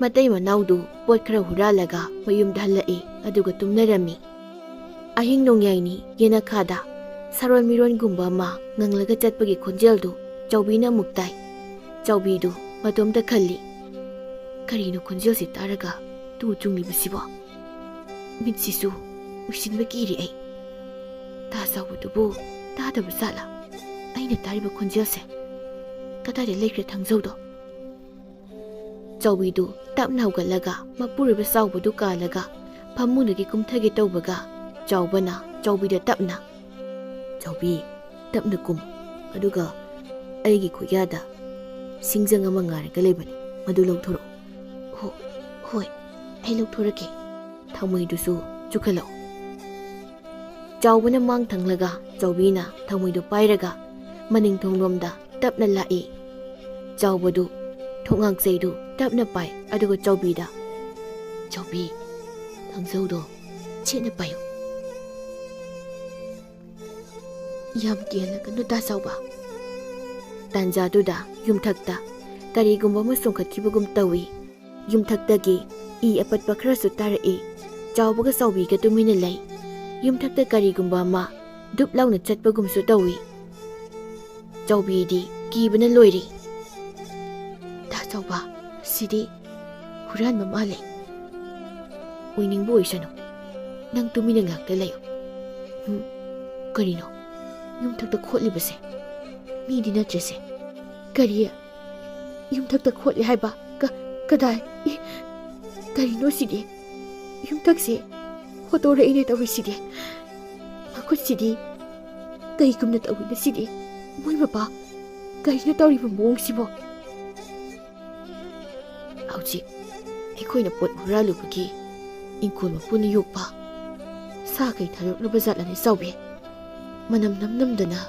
Matay manawdu pot khara huralaga mayumda halai aduga tumnarami. Ahing nongyayni yena khada saron miron gumba ma nganglaga chatpagi khonjeldu chawbina muktay. Chawbidu matomda khalli. Karino khonjel si taraga tu chungli bisibo. Mitsisu usinba kiri ai. Ta sawdubu ta da basala. Aina tariba khonjel se. Kadare lekre thangzawdo. Chawbidu tapna hawgalaga mapuriba sawbudu kalaga phamunagi kumthage tawbaga chawbana chawbida tapna. Chawbi tapna kum aduga aigi khuyada singjang ama ngaraga lebani madu lawthoro. Hoi ai lawthorake thamaidusu chukhalau. Chawbana mang thanglaga chawbina thamaidu pairaga maning thonglomda tapna lai. Chawbadu thongang seidu tapna pai aduga chawbida. Chawbi thangzawdo chena payo. Yam kielaga nuta sawba. Tanjaduda yumthakta karigumba ma songkhatkibagum tawi. Yumthaktagi I apatpa kharasu tarai. Chawbaga sawbiga tumina lai. Yumthakta karigumba ma dup launa chatpagumsu tawi. Chawbidi kibana loiri. Ta chawba sidi huranba male. Uiningbu oisano. Nang tumina ngakta layo. Karino? Yumthakta khotlibase. Midi natrese. Kariya? Yumthakta khotli haiba. Kadai? Karino sidi? Yumthakse hotora ine tawi sidi. Makut sidi. Kaigumna tawi na sidi. Moy mapa. Karino tawriba mong sibo. Hawjik. Aikoina pot huralubagi. Ingkol mapuna yokpa. Sa kay thalok zatlani sawbi. Manam namdana.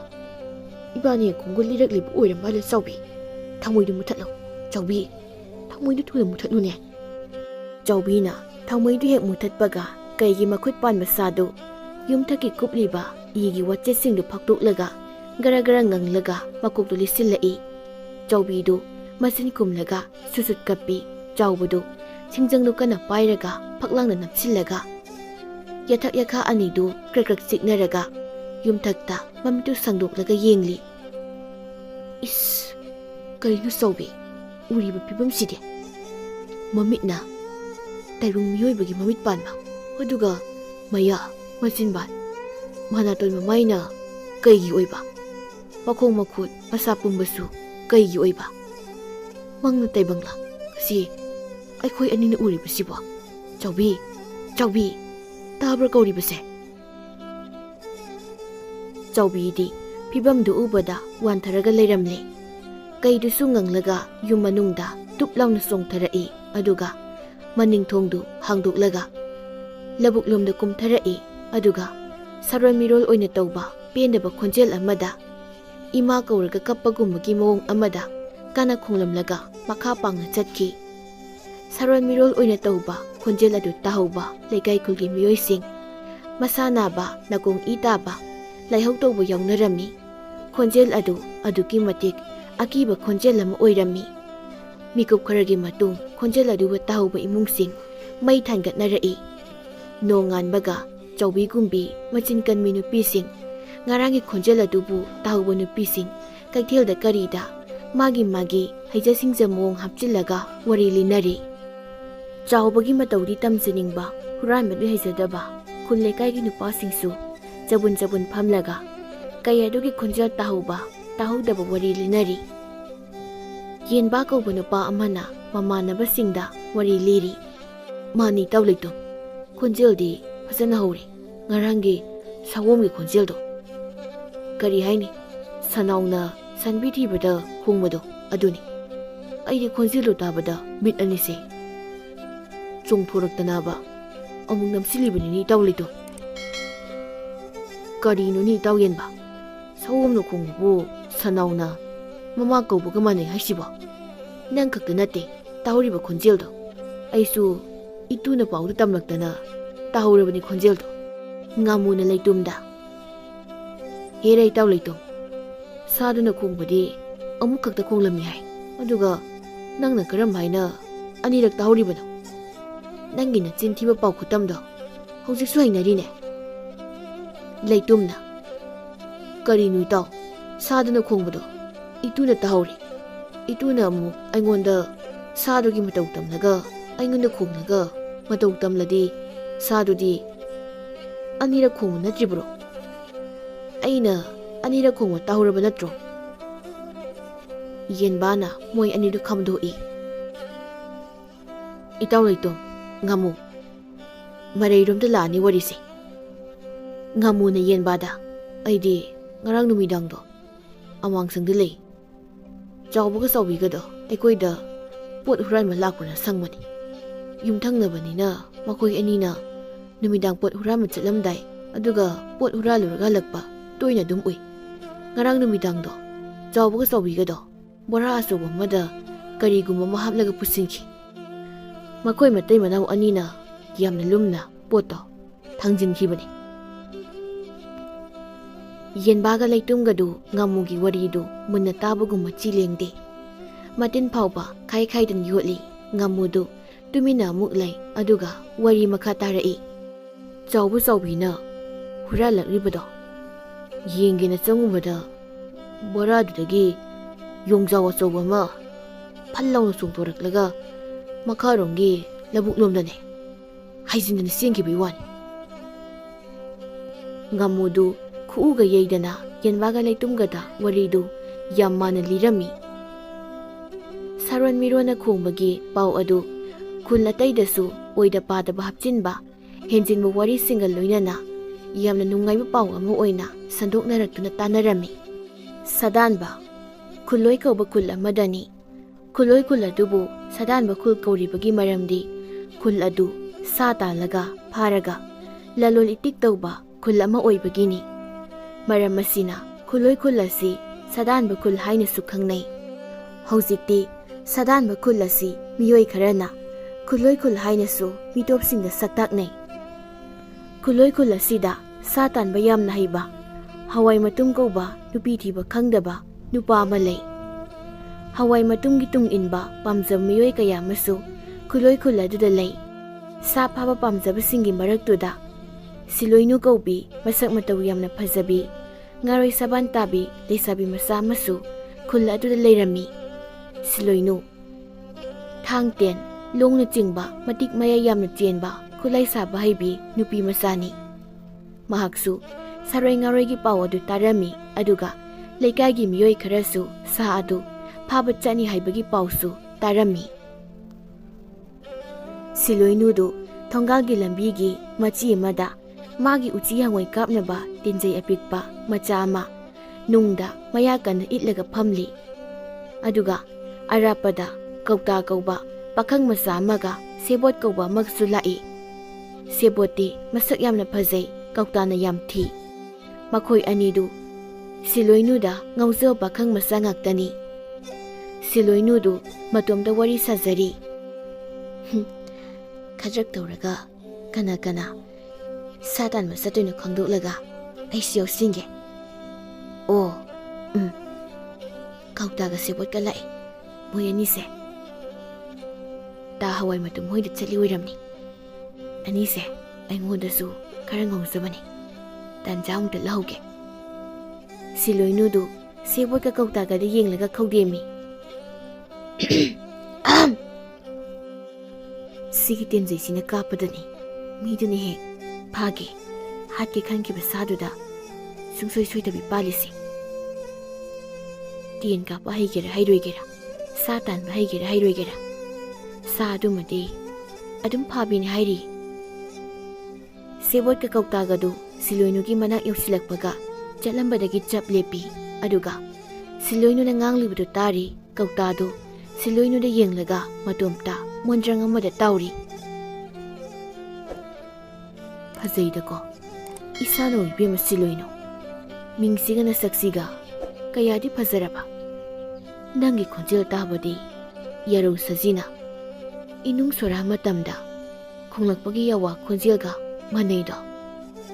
Ibani konggol liraglib oiram bala sawbi. Thamoydu muthatlo. Chawbi. Thamoydu thula muthatlo ne. Chawbi na thamoydu hek muthatpaga kaigi makhut panba sadu. Yumthaki kupliba igi wachesingdu phaktoklaga gara nganglaga makokdu lisillai. Chawbidu masin kumlaga susut kappi. Chawbudu singjanglu kana pairaga phaklangna napsillaga. Yathak yakha anidu krak siknaraga. Yumthakta mamitu sangdoklaga yengli. Is karino sawbi uriba pibam sidi. Mamitna tairung miyoybagi mamit panba. Aduga maya masinban manaton mamayna kaigi oiba. Makhong makhut masa pumbasu kaigi oiba. Mangna taibangla si aikhoi anina uriba sibo. Chawbi Chawbi tabra kauribase. Chawbidi pibamdu ubada wantharaga leiramle. Kaidusu nganglaga yum manungda tuplauna songtharai aduga maning thongdu hangdoklaga labuklomda kumtharai aduga saron mirol oina tawba pendaba khonjel amada ima kauraga kappagumagi mawong amada kana khonglamlaga makha pangna chatki. Saron mirol oina tawba khonjel adu tahauba lekai khulgi miyoising masanaba nakong itaba laihau tawba yawnarami. Khonjel adu aduki matik akiba khonjel ama oirami. Mikup kharagi matung khonjel adu tahauba imungsing mai thangatnarai. Nonganbaga Chawbi gumbi machin kanmi nupising ngarangi khonjel adubu tahauba nupising kaithelda karida magi haijasing jamong hapchilaga wari linari. Chawbagi matawdi tamjaningba huranbadu haijadaba khunle kaigi nupasingsu jabun phamlaga kayadugi khonjel tahudaba wari linari. Yenba kauba nupa amana mamanabasingda wari liri. Mani tawleitum khonjeldi phajana hore ngarangi sawomgi khonjeldo. Kari haini sanauna sanbi thibada khongmado aduni. Aidi khonjeldo tabada bit anise chungthoraktanaba ꯑꯃꯨꯛ ꯅꯝꯁꯤꯜꯂꯤꯕꯅꯤꯅꯤ ꯏꯇꯥꯎ ꯂꯩꯇꯣꯝ꯫ ꯀꯔꯤꯅꯣꯅꯤ ꯏꯇꯥꯎ ꯌꯦꯟꯕ? ꯁꯑꯣꯝꯅ ꯈꯣꯡꯕꯕꯨ ꯁꯟꯅꯥꯎꯅ ꯃꯃꯥ ꯀꯧꯕꯒ ꯃꯥꯟꯅꯩ ꯍꯥꯏꯁꯤꯕꯣ? ꯅꯪ ꯈꯛꯇ ꯅꯠꯇꯦ ꯇꯥꯍꯧꯔꯤꯕ ꯈꯣꯟꯖꯦꯜꯗꯣ, ꯑꯩꯁꯨ ꯏꯇꯨꯅ ꯄꯥꯎꯗ ꯇꯝꯂꯛꯇꯅ ꯇꯥꯍꯧꯔꯕꯅꯤ ꯈꯣꯟꯖꯦꯜꯗꯣ꯫ ꯉꯥꯃꯨꯅ ꯂꯩꯇꯣꯝꯗ, ꯍꯦꯔꯥ ꯏꯇꯥꯎ ꯂꯩꯇꯣꯝ, ꯁꯥꯗꯨꯅ ꯈꯣꯡꯕꯗꯤ ꯑꯃꯨꯛ ꯈꯛꯇ ꯈꯣꯡꯂꯝꯃꯤ ꯍꯥꯏ, ꯑꯗꯨꯒ ꯅꯪꯅ ꯀꯔꯝ ꯍꯥꯏꯅ ꯑꯅꯤꯔꯛ ꯇꯥꯍꯧꯔꯤꯕꯅꯣ? ꯅꯪꯒꯤ ꯅꯆꯤꯟ ꯊꯤꯕ ꯄꯥꯎ ꯈꯨꯠꯇꯝꯗꯣ ꯍꯧꯖꯤꯛꯁꯨ ꯍꯩꯅꯔꯤꯅꯦ꯫ ꯂꯩꯇꯣꯝꯅ, ꯀꯔꯤꯅꯣ ꯏꯇꯥꯎ, ꯁꯥꯗꯨꯅ ꯈꯣꯡꯕꯗꯣ ꯏꯇꯨꯅ ꯇꯥꯍꯧꯔꯤ, ꯏꯇꯨꯅ ꯑꯃꯨꯛ ꯑꯩꯉꯣꯟꯗ ꯁꯥꯗꯨꯒꯤ ꯃꯇꯧ ꯇꯝꯂꯒ ꯑꯩꯉꯣꯟꯗ ꯈꯣꯡꯂꯒ ꯃꯇꯧ ꯇꯝꯂꯗꯤ ꯁꯥꯗꯨꯗꯤ ꯑꯅꯤꯔꯛ ꯈꯣꯡꯕ ꯅꯠꯇ꯭रिꯕ꯭ꯔꯣ? ꯑꯩꯅ ꯑꯅꯤꯔꯛ ꯈꯣꯡꯕ ꯇꯥꯍꯧꯔꯕ ꯅꯠꯇ꯭ꯔꯣ? ꯌꯦꯟꯕꯥꯅ ꯃꯣꯏ ꯑꯅꯤꯗꯨ ꯈꯝꯗꯣꯛꯏ꯫ ꯏꯇꯥꯎ ꯂꯩꯇꯣꯝ, ꯉꯥꯃꯨ, ꯃꯔꯩꯔꯣꯝꯗ ꯂꯥꯛꯑꯅꯤ ꯋꯥꯔꯤꯁꯦ꯫ ꯉꯥꯃꯨꯅ ꯌꯦꯟꯕꯥꯗ, ꯑꯩꯗꯤ ꯉꯔꯥꯡ ꯅꯨꯃꯤꯗꯥꯡꯗꯣ ꯑꯋꯥꯡꯁꯪꯗ ꯂꯩ, ꯆꯥꯎꯕꯒ ꯆꯥꯎꯕꯤꯒꯗꯣ ꯑꯩꯈꯣꯏꯗ ꯄꯣꯠ ꯍꯨꯔꯥꯟꯕ ꯂꯥꯛꯄꯅ ꯁꯪꯕꯅꯤ꯫ ꯌꯨꯝꯊꯪꯅꯕꯅꯤꯅ ꯃꯈꯣꯏ ꯑꯅꯤꯅ ꯅꯨꯃꯤꯗꯥꯡ ꯄꯣꯠ ꯍꯨꯔꯥꯟꯕ ꯆꯠꯂꯝꯗꯥꯏ ꯑꯗꯨꯒ ꯄꯣꯠ ꯍꯨꯔꯥꯜꯂꯨꯔꯒ ꯍꯜꯂꯛꯄ ꯇꯣꯏꯅ ꯑꯗꯨꯝ ꯎꯏ꯫ ꯉꯔꯥꯡ ꯅꯨꯃꯤꯗꯥꯡꯗꯣ ꯆꯥꯎꯕꯒ ꯆꯥꯎꯕꯤꯒꯗꯣ ꯕꯣꯔꯥ ꯑꯆꯧꯕ ꯑꯃꯗ ꯀꯔꯤꯒꯨꯝꯕ ꯑꯃ ꯍꯥꯞꯂꯒ ꯄꯨꯁꯤꯟꯈꯤ꯫ ꯃꯈꯣꯏ ꯃꯇꯩ ꯃꯅꯥꯎ ꯑꯅꯤꯅ ꯌꯥꯝꯅ ꯂꯨꯝꯅ ꯄꯣꯠꯇꯣ ꯊꯥꯡꯖꯤꯟꯈꯤꯕꯅꯤ꯫ ꯌꯦꯟꯕꯥꯒ ꯂꯩꯇꯣꯝꯒꯗꯨ ꯉꯥꯃꯨꯒꯤ ꯋꯥꯔꯤꯗꯨ ꯃꯨꯟꯅ ꯇꯥꯕꯒꯨꯝ ꯃꯆꯤ ꯂꯦꯡꯗꯦ꯫ ꯃꯇꯤꯟ ꯐꯥꯎꯕ ꯈꯥꯏ ꯈꯥꯏꯗꯅ ꯌꯣꯠꯂꯤ꯫ ꯉꯥꯃꯨꯗꯨ ꯇꯨꯃꯤꯟꯅ ꯑꯃꯨꯛ ꯂꯩ, ꯑꯗꯨꯒ ꯋꯥꯔꯤ ꯃꯈꯥ ꯇꯥꯔꯛꯏ꯫ ꯆꯥꯎꯕ ꯆꯥꯎꯕꯤꯅ ꯍꯨꯔꯥꯜꯂꯛꯂꯤꯕꯗꯣ ꯌꯦꯡꯒꯦꯅ ꯆꯪꯉꯨꯕꯗ ꯕꯣꯔꯥꯗꯨꯗꯒꯤ ꯌꯣꯡꯖꯥꯎ ꯑꯆꯧꯕ ꯑꯃ ꯐꯜ ꯂꯥꯎꯅ ꯆꯣꯡꯊꯣꯔꯛꯂꯒ ꯃꯈꯥꯔꯣꯝꯒꯤ ꯂꯧꯕꯨꯛꯂꯣꯝꯗꯅꯦ ꯍꯥꯏꯖꯤꯟꯗꯅ ꯆꯦꯟꯈꯤꯕꯒꯤ ꯋꯥꯅꯤ꯫ ꯉꯥꯃꯨꯗꯨ ꯈꯨꯎꯒ ꯌꯩꯗꯅ ꯌꯦꯟꯕꯥꯒ ꯂꯩꯇꯣꯝꯒꯗ ꯋꯥꯔꯤꯗꯨ ꯌꯥꯝ ꯃꯥꯟꯅ ꯂꯤꯔꯝꯃꯤ꯫ ꯁꯥꯔꯣꯟ ꯃꯤꯔꯣꯟꯅ ꯈꯣꯡꯕꯒꯤ ꯄꯥꯎ ꯑꯗꯨ ꯈꯨꯜ ꯑꯇꯩꯗꯁꯨ ꯑꯣꯏꯗ ꯄꯥꯗꯕ ꯍꯥꯞꯆꯤꯟꯕ ꯍꯦꯟꯖꯤꯟꯕ ꯋꯥꯔꯤꯁꯤꯡꯒ ꯂꯣꯏꯅꯅ ꯌꯥꯝꯅ ꯅꯨꯡꯉꯥꯏꯕ ꯄꯥꯎ ꯑꯃ ꯑꯣꯏꯅ ꯁꯟꯗꯣꯛꯅꯔꯛꯇꯨꯅ ꯇꯥꯟꯅꯔꯝꯃꯤ꯫ ꯁꯥꯗꯥꯟꯕ ꯈꯨꯜꯂꯣꯏ ꯀꯧꯕ ꯈꯨꯜ ꯑꯃꯗꯅꯤ꯫ ꯈꯨꯜꯂꯣꯏ ꯈꯨꯜ ꯑꯗꯨꯕꯨ ꯁꯥꯗꯥꯟꯕ ꯈꯨꯜ ꯀꯧꯔꯤꯕꯒꯤ ꯃꯔꯝꯗꯤ ꯈꯨꯜ ꯑꯗꯨ ꯁꯥ ꯇꯥꯜꯂꯒ ꯐꯥꯔꯒ ꯂꯂꯣꯟ ꯏꯇꯤꯛ ꯇꯧꯕ ꯈꯨꯜ ꯑꯃ ꯑꯣꯏꯕꯒꯤꯅꯤ꯫ ꯃꯔꯝ ꯑꯁꯤꯅ ꯈꯨꯜꯂꯣꯏ ꯈꯨꯜ ꯑꯁꯤ ꯁꯥꯗꯥꯟꯕ ꯈꯨꯜ ꯍꯥꯏꯅꯁꯨ ꯈꯪꯅꯩ꯫ ꯍꯧꯖꯤꯛꯇꯤ ꯁꯥꯗꯥꯟꯕ ꯈꯨꯜ ꯑꯁꯤ ꯃꯤꯑꯣꯏ ꯈꯔꯅ ꯈꯨꯜꯂꯣꯏ ꯈꯨꯜ ꯍꯥꯏꯅꯁꯨ ꯃꯤꯇꯣꯞꯁꯤꯡꯗ ꯁꯛꯇꯥꯛꯅꯩ꯫ ꯈꯨꯜꯂꯣꯏ ꯈꯨꯜ ꯑꯁꯤꯗ ꯁꯥ ꯇꯥꯟꯕ ꯌꯥꯝꯅ ꯍꯩꯕ ꯍꯋꯥꯏ ꯃꯇꯨꯝ ꯀꯧꯕ ꯅꯨꯄꯤ ꯊꯤꯕ ꯈꯪꯗꯕ ꯅꯨꯄꯥ ꯑꯃ ꯂꯩ꯫ ꯍꯋꯥꯏ ꯃꯇꯨꯝꯒꯤ ꯇꯨꯡ inba ꯄꯥꯝꯖꯕ ꯃꯤꯑꯣꯏ ꯀꯌꯥ ꯑꯃꯁꯨ ꯈꯨꯜꯂꯣꯏ ꯈꯨꯜ ꯑꯗꯨꯗ ꯂꯩ꯫ ꯁꯥ ꯐꯥꯕ ꯄꯥꯝꯖꯕꯁꯤꯡꯒꯤ ꯃꯔꯛꯇꯨꯗ ꯁꯤꯂꯣꯏꯅꯨ ꯀꯧꯕꯤ ꯃꯁꯛ ꯃꯇꯧ ꯌꯥꯝꯅ ꯐꯖꯕꯤ ꯉꯥꯔꯣꯏ ꯁꯕꯥꯟ ꯇꯥꯕꯤ ꯂꯩꯁꯥꯕꯤ ꯃꯆꯥ ꯑꯃꯁꯨ ꯈꯨꯜ ꯑꯗꯨꯗ ꯂꯩꯔꯝꯃꯤ꯫ ꯁꯤꯂꯣꯏꯅꯨ ꯊꯥꯡ ꯇꯦꯟ ꯂꯣꯡꯅ ꯆꯤꯡꯕ ꯃꯇꯤꯛ ꯃꯌꯥꯏ ꯌꯥꯝꯅ ꯆꯦꯟꯕ ꯈꯨꯠꯂꯥꯏ ꯁꯥꯕ ꯍꯩꯕꯤ ꯅꯨꯄꯤ ꯃꯆꯥꯅꯤ꯫ ꯃꯍꯥꯛꯁꯨ ꯁꯥꯔꯣꯏ ꯉꯥꯔꯣꯏꯒꯤ ꯄꯥꯎ ꯑꯗꯨ ꯇꯥꯔꯝꯃꯤ, ꯑꯗꯨꯒ ꯂꯩꯀꯥꯏꯒꯤ ꯃꯤꯑꯣꯏ ꯈꯔꯁꯨ ꯁꯥ ꯑꯗꯨ ꯐꯥꯕ ꯆꯠꯅꯤ ꯍꯥꯏꯕꯒꯤ ꯄꯥꯎꯁꯨ ꯇꯥꯔꯝꯃꯤ꯫ ꯁꯤꯂꯣꯏꯅꯨꯗꯨ ꯊꯣꯡꯒꯥꯜꯒꯤ ꯂꯝꯕꯤꯒꯤ ꯃꯆꯤ ꯑꯃꯗ ꯃꯥꯒꯤ ꯎꯆꯤ ꯍꯪꯉꯣꯏ ꯀꯥꯞꯅꯕ ꯇꯤꯟꯖꯩ ꯑꯄꯤꯛꯄ ꯃꯆꯥ ꯑꯃ ꯅꯨꯡꯗ ꯃꯌꯥ ꯀꯟꯅ ꯏꯠꯂꯒ ꯐꯝꯂꯤ꯫ ꯑꯗꯨꯒ ꯑꯔꯥꯞꯄꯗ ꯀꯧꯇꯥ ꯀꯧꯕ ꯄꯥꯈꯪ ꯃꯆꯥ ꯑꯃꯒ ꯁꯦꯕꯣꯠ ꯀꯧꯕ ꯑꯃꯒꯁꯨ ꯂꯥꯛꯏ꯫ ꯁꯦꯕꯣꯠꯇꯤ ꯃꯁꯛ ꯌꯥꯝꯅ ꯐꯖꯩ, ꯀꯧꯇꯥꯅ ꯌꯥꯝ ꯊꯤ꯫ ꯃꯈꯣꯏ ꯑꯅꯤꯗꯨ ꯁꯤꯂꯣꯏꯅꯨꯗ ꯉꯥꯎꯖꯕ ꯄꯥꯈꯪ ꯃꯆꯥ ꯉꯥꯛꯇꯅꯤ꯫ ꯁꯤꯂꯣꯏꯅꯨꯗꯨ ꯃꯇꯣꯝꯗ ꯋꯥꯔꯤ ꯁꯥꯖꯔꯤ꯫ ꯈꯗ꯭ꯔꯛ ꯇꯧꯔꯒ ꯀꯅꯥ ꯀꯅꯥ ꯁꯥ ꯇꯥꯟꯕ ꯆꯠꯇꯣꯏꯅꯣ ꯈꯪꯗꯣꯛꯂꯒ ꯑꯩꯁꯨ ꯌꯥꯎꯁꯤꯟꯒꯦ꯫ ꯑꯣ ꯀꯧꯇꯥꯒ ꯁꯦꯕꯣꯠꯀ ꯂꯥꯛꯏ꯫ ꯃꯣꯏ ꯑꯅꯤꯁꯦ ꯇꯥ ꯍꯋꯥꯏ ꯃꯇꯨꯝ ꯍꯣꯏꯗ ꯆꯠꯂꯤ ꯑꯣꯏꯔꯝꯅꯤ꯫ ꯑꯅꯤꯁꯦ ꯑꯩꯉꯣꯟꯗꯁꯨ ꯈꯔ ꯉꯥꯎꯖꯕꯅꯤ, ꯇꯥꯟꯖꯥ ꯑꯃꯨꯛꯇ ꯂꯧꯍꯧꯒꯦ꯫ ꯁꯤꯂꯣꯏꯅꯨꯗꯨ ꯁꯦꯕꯣꯠꯀ ꯀꯧꯇꯥꯒꯗ ꯌꯦꯡꯂꯒ ꯈꯧꯗꯦꯝꯃꯤ꯫ ꯁꯤꯒꯤ ꯇꯦꯟꯖꯩꯁꯤꯅ ꯀꯥꯞꯄꯗꯅꯤ ꯃꯤꯗꯨꯅ ꯍꯦꯛ ꯐꯥꯒꯦ ꯍꯥꯠꯀꯦ ꯈꯟꯈꯤꯕ ꯁꯥꯗꯨꯗ ꯁꯨꯡꯁꯣꯏ ꯁꯣꯏꯗꯕꯤ ꯄꯥꯜꯂꯤꯁꯤ꯫ ꯇꯦꯟ ꯀꯥꯞꯄ ꯍꯩꯒꯦꯔꯥ ꯍꯩꯔꯣꯏꯒꯦꯔꯥ, ꯁꯥ ꯇꯥꯟꯕ ꯍꯩꯒꯦꯔꯥ ꯍꯩꯔꯣꯏꯒꯦꯔꯥ, ꯁꯥ ꯑꯗꯨꯃꯗꯤ ꯑꯗꯨꯝ ꯐꯥꯕꯤꯅꯤ ꯍꯥꯏꯔꯤ꯫ ꯁꯦꯕꯣꯠꯀ ꯀꯧꯇꯥꯒꯗꯨ ꯁꯤꯂꯣꯏꯅꯨꯒꯤ ꯃꯅꯥꯛ ꯌꯧꯁꯤꯜꯂꯛꯄꯒ ꯆꯠꯂꯝꯕꯗꯒꯤ ꯆꯞ ꯂꯦꯞꯄꯤ꯫ ꯑꯗꯨꯒ ꯁꯤꯂꯣꯏꯅꯨꯅ ꯉꯥꯡꯂꯤꯕꯗꯨ ꯇꯥꯔꯤ꯫ ꯀꯧꯇꯥꯗꯨ ꯁꯤꯂꯣꯏꯅꯨꯗ ꯌꯦꯡꯂꯒ ꯃꯇꯣꯝꯇ ꯃꯣꯟꯗ꯭ꯔꯪ ꯑꯃꯗ ꯇꯥꯎꯔꯤ꯫ ꯐꯖꯩꯗꯀꯣ ꯏꯁꯥꯅ ꯑꯣꯏꯕꯦꯝꯃ ꯁꯤꯂꯣꯏꯅꯣ ꯃꯤꯡꯁꯤꯒ ꯅꯁꯛꯁꯤꯒ ꯀꯌꯥꯗꯤ ꯐꯖꯔꯕ ꯅꯪꯒꯤ ꯈꯣꯟꯖꯦꯜ ꯇꯥꯕꯗꯤ ꯌꯥꯔꯧ ꯁꯖꯤꯅ ꯏꯅꯨꯡ ꯁꯣꯔꯥ ꯃꯇꯝꯗ ꯈꯣꯡꯂꯛꯄꯒꯤ ꯌꯥꯋꯥ ꯈꯣꯟꯖꯦꯜꯒ ꯃꯥꯟꯅꯩꯗꯣ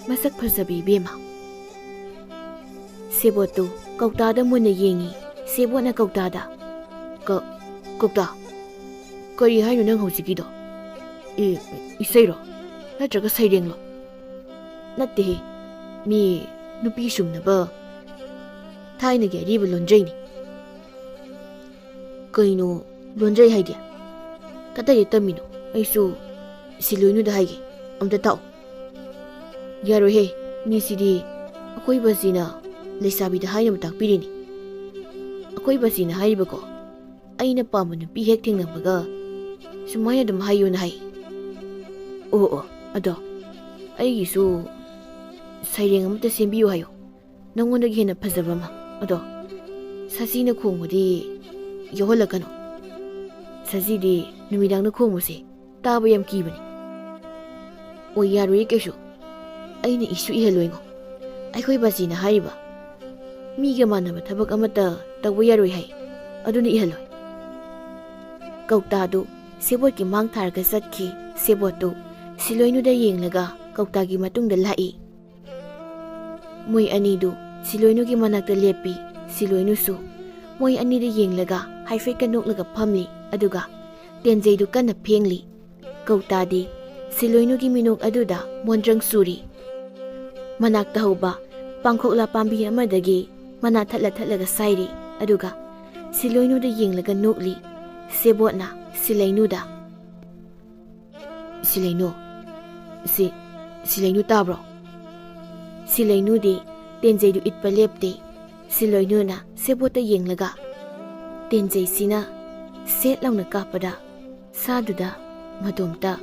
ꯃꯁꯛ ꯐꯖꯕꯤ ꯏꯕꯦꯝꯃ ꯁꯦꯕꯣꯠꯇꯨ ꯀꯧꯇꯥꯗ ꯃꯨꯟꯅ ꯌꯦꯡꯉꯤ ꯁꯦꯕꯣꯠꯅ ꯀꯧꯇꯥꯗ ꯀꯧꯇꯥ ꯀꯔꯤ ꯍꯥꯏꯅꯣ ꯅꯪ ꯍꯧꯖꯤꯛꯀꯤꯗꯣ ꯏꯁꯩꯔꯣ ꯅꯠꯇ꯭ꯔꯒ ꯁꯩꯔꯦꯡꯂꯣ ꯅꯠꯇꯦꯍꯦ ꯃꯤ ꯅꯨꯄꯤ ꯁꯨꯝꯅꯕ ꯊꯥꯏꯅꯒꯤ ꯑꯔꯤꯕ ꯂꯣꯟꯖꯩꯅꯤ ꯀꯩꯅꯣ ꯂꯣꯟꯖꯩ ꯍꯥꯏꯗꯤ ꯀꯗꯥꯏꯗ ꯇꯝꯃꯤꯅꯣ ꯑꯩꯁꯨ ꯁꯤꯂꯣꯏꯅꯨꯗ ꯍꯥꯏꯒꯦ ꯑꯝꯇ ꯇꯥꯛꯑꯣ ꯌꯥꯔꯣꯏꯍꯦ ꯃꯤꯁꯤꯗꯤ ꯑꯩꯈꯣꯏ ꯕꯥꯁꯤꯅ ꯂꯩꯁꯥꯕꯤꯗ ꯍꯥꯏꯅꯕ ꯇꯥꯛꯄꯤꯔꯤꯅꯤ ꯑꯩꯈꯣꯏ ꯕꯥꯁꯤꯅ ꯍꯥꯏꯔꯤꯕꯀꯣ ꯑꯩꯅ ꯄꯥꯝꯕ ꯅꯨꯄꯤ ꯍꯦꯛ ꯊꯦꯡꯅꯕꯒ ꯁꯨꯃꯥꯏꯅ ꯑꯗꯨꯝ ꯍꯥꯏꯌꯣꯅ ꯍꯥꯏ ꯑꯣ ꯑꯗꯣ ꯑꯩꯒꯤꯁꯨ ꯁꯩꯔꯦꯡ ꯑꯃꯇ ꯁꯦꯝꯕꯤꯌꯨ ꯍꯥꯏꯌꯣ ꯅꯪꯉꯣꯟꯗꯒꯤ ꯍꯦꯟꯅ ꯐꯖꯕ ꯑꯃ ꯑꯗꯣ ꯁꯖꯤꯅ ꯈꯣꯡꯕꯗꯤ ꯌꯥꯎꯍꯜꯂꯛꯀꯅꯣ ꯁꯖꯤꯗꯤ ꯅꯨꯃꯤꯗꯥꯡꯗ ꯈꯣꯡꯕꯁꯦ ꯇꯥꯕ ꯌꯥꯝ ꯀꯤꯕꯅꯤ ꯑꯣ ꯌꯥꯔꯣꯏꯌꯦ ꯀꯩꯁꯨ ꯑꯩꯅ ꯏꯁꯨ ꯏꯍꯜꯂꯣꯏꯉꯣ ꯑꯩꯈꯣꯏ ꯕꯥꯁꯤꯅ ꯍꯥꯏꯔꯤꯕ ꯃꯤꯒ ꯃꯥꯟꯅꯕ ꯊꯕꯛ ꯑꯃꯠꯇ ꯇꯧꯕ ꯌꯥꯔꯣꯏ ꯍꯥꯏ ꯑꯗꯨꯅ ꯏꯍꯜꯂꯣꯏ ꯀꯧꯇꯥꯗꯨ ꯁꯦꯕꯣꯠꯀꯤ ꯃꯥꯡ ꯊꯥꯔꯒ ꯆꯠꯈꯤ ꯁꯦꯕꯣꯠꯇꯨ ꯁꯤꯂꯣꯏꯅꯨꯗ ꯌꯦꯡꯂꯒ ꯀꯧꯇꯥꯒꯤ ꯃꯇꯨꯡꯗ ꯂꯥꯛꯏ ꯃꯣꯏ ꯑꯅꯤꯗꯨ ꯁꯤꯂꯣꯏꯅꯨꯒꯤ ꯃꯅꯥꯛꯇ ꯂꯦꯞꯄꯤ ꯁꯤꯂꯣꯏꯅꯨꯁꯨ ꯃꯣꯏ ꯑꯅꯤꯗ ꯌꯦꯡꯂꯒ ꯍꯥꯏꯐꯦꯠꯀ ꯅꯣꯛꯂꯒ ꯐꯝꯂꯤ ꯑꯗꯨꯒ ꯇꯦꯟꯖꯩꯗꯨ ꯀꯟꯅ ꯐꯦꯡꯂꯤ ꯀꯧꯇꯥꯗꯤ ꯁꯤꯂꯣꯏꯅꯨꯒꯤ ꯃꯤꯅꯣꯛ ꯑꯗꯨꯗ ꯃꯣꯟꯗ꯭ꯔꯪ ꯁꯨꯔꯤ ꯃꯅꯥꯛꯇ ꯍꯧꯕ ꯄꯥꯡꯈꯣꯛꯂꯥ ꯄꯥꯝꯕꯤ ꯑꯃꯗꯒꯤ ꯃꯅꯥ ꯊꯠꯂꯒ ꯁꯥꯏꯔꯤ ꯑꯗꯨꯒ ꯁꯤꯂꯣꯏꯅꯨꯗ ꯌꯦꯡꯂꯒ ꯅꯣꯛꯂꯤ ꯁꯦꯕꯣꯠꯅ ꯁꯤꯂꯩꯅꯨꯗ ꯁꯤꯂꯩꯅꯨ ꯁꯤꯂꯩꯅꯨ ꯇꯥꯕ꯭ꯔꯣ ꯁꯤꯂꯩꯅꯨꯗꯤ ꯇꯦꯟꯖꯩꯗꯨ ꯏꯠꯄ ꯂꯦꯞꯇꯦ ꯁꯤꯂꯣꯏꯅꯨꯅ ꯁꯦꯕꯣꯠꯇ ꯌꯦꯡꯂꯒ ꯇꯦꯟꯖꯩꯁꯤꯅ ꯁꯦꯠ ꯂꯥꯎꯅ ꯀꯥꯞꯄꯗ ꯁꯥꯗꯨꯗ ꯃꯇꯣꯝꯇ